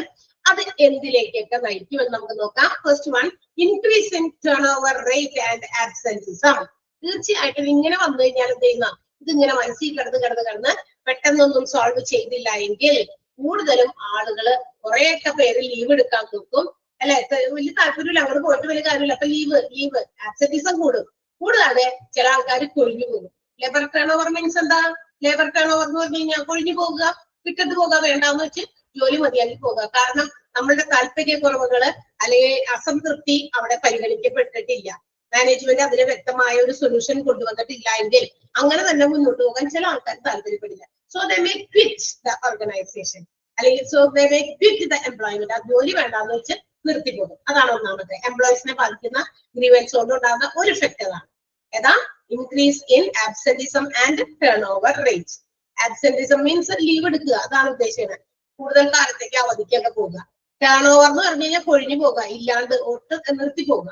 അത് എന്തിലേക്കൊക്കെ നയിക്കുമെന്ന് നമുക്ക് നോക്കാം. First one, increase in turnover rate and absenteeism. തീർച്ചയായിട്ടും ഇങ്ങനെ വന്നു കഴിഞ്ഞാൽ എന്ത് ചെയ്യുന്ന, ഇതിങ്ങനെ മനസ്സിൽ കിടന്ന് പെട്ടെന്നൊന്നും സോൾവ് ചെയ്തില്ല എങ്കിൽ കൂടുതലും ആളുകള് കുറെയൊക്കെ പേര് ലീവ് എടുക്കാൻ നോക്കും, അല്ലെ? വലിയ താല്പര്യമില്ല, അങ്ങോട്ട് പോയിട്ട് വലിയ കാര്യമില്ല. അപ്പൊ ലീവ് ആബ്സെന്റിസം കൂടും. കൂടാതെ ചില ആൾക്കാർ കൊഴിഞ്ഞു പോകും. ലേബർ ടേൺ ഓവർ മീൻസ് എന്താ? ലേബർ ടേൺ ഓവർ എന്ന് പറഞ്ഞു കഴിഞ്ഞാൽ കൊഴിഞ്ഞു പോകുക, വിട്ടിട്ട് പോകുക, വേണ്ടാന്ന് വെച്ച് ജോലി മതിയാക്കി പോകുക. കാരണം നമ്മളുടെ താല്പര്യക്കുറവുകള് അല്ലെങ്കിൽ അസംതൃപ്തി അവിടെ പരിഗണിക്കപ്പെട്ടിട്ടില്ല. മാനേജ്മെന്റ് അതിന് വ്യക്തമായ ഒരു സൊല്യൂഷൻ കൊണ്ടുവന്നിട്ടില്ല എങ്കിൽ അങ്ങനെ തന്നെ മുന്നോട്ട് പോകാൻ ചില ആൾക്കാർ താല്പര്യപ്പെടില്ല. So they may quit the organisation, അല്ലെങ്കിൽ so they may quit the employment. ആ ജോലി വേണ്ടാന്ന് വെച്ച് നിർത്തിപ്പോകും. അതാണ് ഒന്നാമത്തെ എംപ്ലോയീസിനെ ബാധിക്കുന്ന ഗ്രീവൻസ് കൊണ്ടുണ്ടാകുന്ന ഒരു ഇഫക്റ്റ്. അതാണ് ഏതാ? Increase in absenteeism and turnover rate. Absenteeism means leave എടുക്കുക, അതാണ് ഉദ്ദേശിക്കുന്നത്. കൂടുതൽ കാലത്തേക്ക് അവധിക്കൊക്കെ പോകുക. ടേൺ ഓവർ എന്ന് പറഞ്ഞു കഴിഞ്ഞാൽ കൊഴിഞ്ഞു പോകുക, ഇല്ലാണ്ട് ഒട്ട് നിർത്തി പോകുക.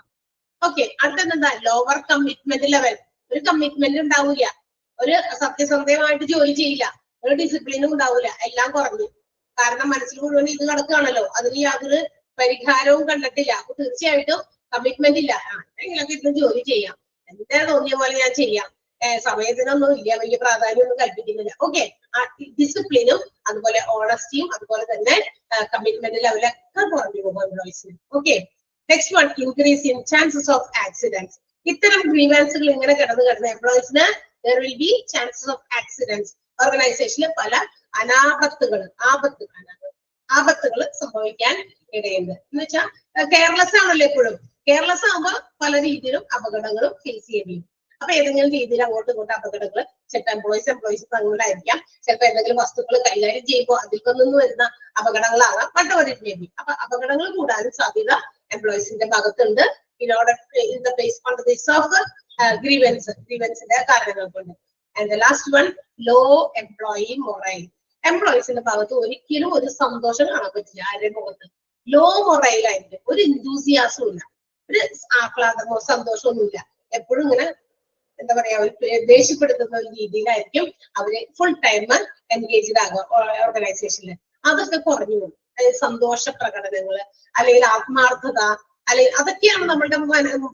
ഓക്കെ, അടുത്തെന്താ? Lower commitment level. ഒരു കമ്മിറ്റ്മെന്റ് ഉണ്ടാവില്ല, ഒരു സത്യസന്ധമായിട്ട് ജോലി ചെയ്യില്ല, ഒരു ഡിസിപ്ലിനും ഉണ്ടാവില്ല, എല്ലാം കുറഞ്ഞു. കാരണം മനസ്സിൽ മുഴുവൻ ഇത് കിടക്കുകയാണല്ലോ, അതിന് യാതൊരു പരിഹാരവും കണ്ടിട്ടില്ല. അപ്പൊ തീർച്ചയായിട്ടും കമ്മിറ്റ്മെന്റ് ഇല്ല. എങ്ങനെയൊക്കെ ഇരുന്ന് ജോലി ചെയ്യാം, എന്താ തോന്നിയ പോലെ ഞാൻ ചെയ്യാം, സമയത്തിനൊന്നും ഇല്ല, വലിയ പ്രാധാന്യം ഒന്നും കൽപ്പിക്കുന്നില്ല. ഓക്കെ, ഡിസിപ്ലിനും അതുപോലെ ഓണസ്റ്റിയും അതുപോലെ തന്നെ കമ്മിറ്റ്മെന്റ് ലെവലൊക്കെ കുറഞ്ഞു പോകും എംപ്ലോയീസിന്. Okay, next one, increase in chances of accidents. ഇത്തരം ഗ്രീവൻസുകൾ ഇങ്ങനെ കിടന്ന് എംപ്ലോയീസിന് there will be chances of accidents. ഓർഗനൈസേഷനിൽ പല ആപത്ത് ആപത്തുകൾ സംഭവിക്കാൻ ഇടയുണ്ട്. എന്ന് വെച്ചാൽ കെയർലെസ് ആണല്ലോ എപ്പോഴും. കെയർലെസ് ആകുമ്പോൾ പല രീതിയിലും അപകടങ്ങളും ഫേസ് ചെയ്യേണ്ടി വരും. അപ്പൊ ഏതെങ്കിലും രീതിയിൽ അങ്ങോട്ടും ഇങ്ങോട്ടും അപകടങ്ങൾ ചിലപ്പോൾ എംപ്ലോയീസ് തമ്മിലായിരിക്കാം, ചിലപ്പോൾ എന്തെങ്കിലും വസ്തുക്കൾ കൈകാര്യം ചെയ്യുമ്പോൾ അതിൽ നിന്ന് വരുന്ന അപകടങ്ങളാകാം, പണ്ടുവരില്ല. അപ്പൊ അപകടങ്ങൾ കൂടാനും സാധ്യത എംപ്ലോയീസിന്റെ ഭാഗത്തുണ്ട്. In the base on the base of ഗ്രീവൻസിന്റെ കാരണങ്ങൾ കൊണ്ട്. And the last one, low employee morale. എംപ്ലോയീസിന്റെ ഭാഗത്ത് ഒരിക്കലും ഒരു സന്തോഷം കാണാൻ പറ്റില്ല. ആരുടെ മുഖത്ത് ലോ മൊറൈലായിരിക്കും, ഒരു ഇൻഡൂസിയാസും ഇല്ല, ഒരു ആഹ്ലാദമോ സന്തോഷമൊന്നുമില്ല. എപ്പോഴും ഇങ്ങനെ എന്താ പറയാ, ദേഷ്യപ്പെടുത്തുന്ന ഒരു രീതിയിലായിരിക്കും അവര് ഫുൾ ടൈം എൻഗേജ്ഡ് ആകുക ഓർഗനൈസേഷനിൽ. അതൊക്കെ കുറഞ്ഞു പോകും. സന്തോഷ പ്രകടനങ്ങള് അല്ലെങ്കിൽ ആത്മാർത്ഥത അല്ലെങ്കിൽ അതൊക്കെയാണ് നമ്മുടെ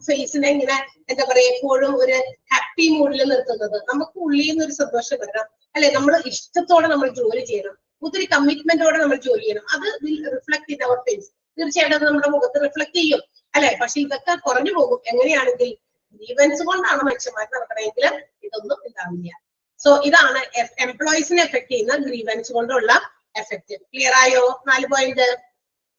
ഫേസിനെ ഇങ്ങനെ എന്താ പറയാ എപ്പോഴും ഒരു ഹാപ്പി മൂഡിൽ നിർത്തുന്നത്. നമുക്ക് ഉള്ളിൽ നിന്ന് ഒരു സന്തോഷം വരണം, അല്ലെ? നമ്മൾ ഇഷ്ടത്തോടെ നമ്മൾ ജോലി ചെയ്യണം, ഒത്തിരി കമ്മിറ്റ്മെന്റോടെ നമ്മൾ ജോലി ചെയ്യണം. അത് റിഫ്ലക്ട് ഇൻ അവർ ഫേസ്. തീർച്ചയായിട്ടും അത് നമ്മുടെ മുഖത്ത് റിഫ്ലക്ട് ചെയ്യും, അല്ലെ? പക്ഷെ ഇതൊക്കെ കുറഞ്ഞു പോകും. എങ്ങനെയാണെങ്കിൽ ഗ്രീവൻസ് കൊണ്ടാണ് മനുഷ്യന്മാർ നടക്കണമെങ്കിൽ ഇതൊന്നും ഉണ്ടാവില്ല. സോ ഇതാണ് എംപ്ലോയീസിനെ എഫക്ട് ചെയ്യുന്ന ഗ്രീവൻസ് കൊണ്ടുള്ള എഫക്ട്. ക്ലിയർ ആയോ? 4 പോയിന്റ്.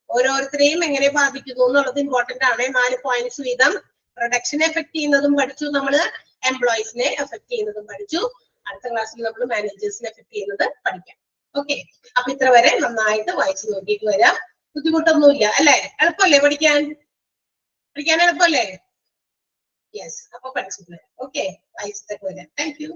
ഓരോരുത്തരെയും എങ്ങനെ ബാധിക്കുന്നു എന്നുള്ളത് ഇമ്പോർട്ടന്റ് ആണ്. 4 പോയിന്റ്സ് വീതം. പ്രൊഡക്ഷനെ എഫക്ട് ചെയ്യുന്നതും പഠിച്ചു നമ്മള്, എംപ്ലോയീസിനെ എഫക്ട് ചെയ്യുന്നതും പഠിച്ചു. അടുത്ത ക്ലാസ്സിൽ നമ്മൾ മാനേജേഴ്സിനെ എഫക്ട് ചെയ്യുന്നത് പഠിക്കാം. ഓക്കെ, അപ്പൊ ഇത്ര വരെ നന്നായിട്ട് വായിച്ചു നോക്കിയിട്ട് വരാം. ബുദ്ധിമുട്ടൊന്നുമില്ല അല്ലെ? എളുപ്പമല്ലേ പഠിക്കാൻ? എളുപ്പമല്ലേ? യെസ്, അപ്പൊ പഠിച്ചിട്ട് വരാം. ഓക്കെ, വായിച്ചിട്ടൊക്കെ വരാം. Thank you.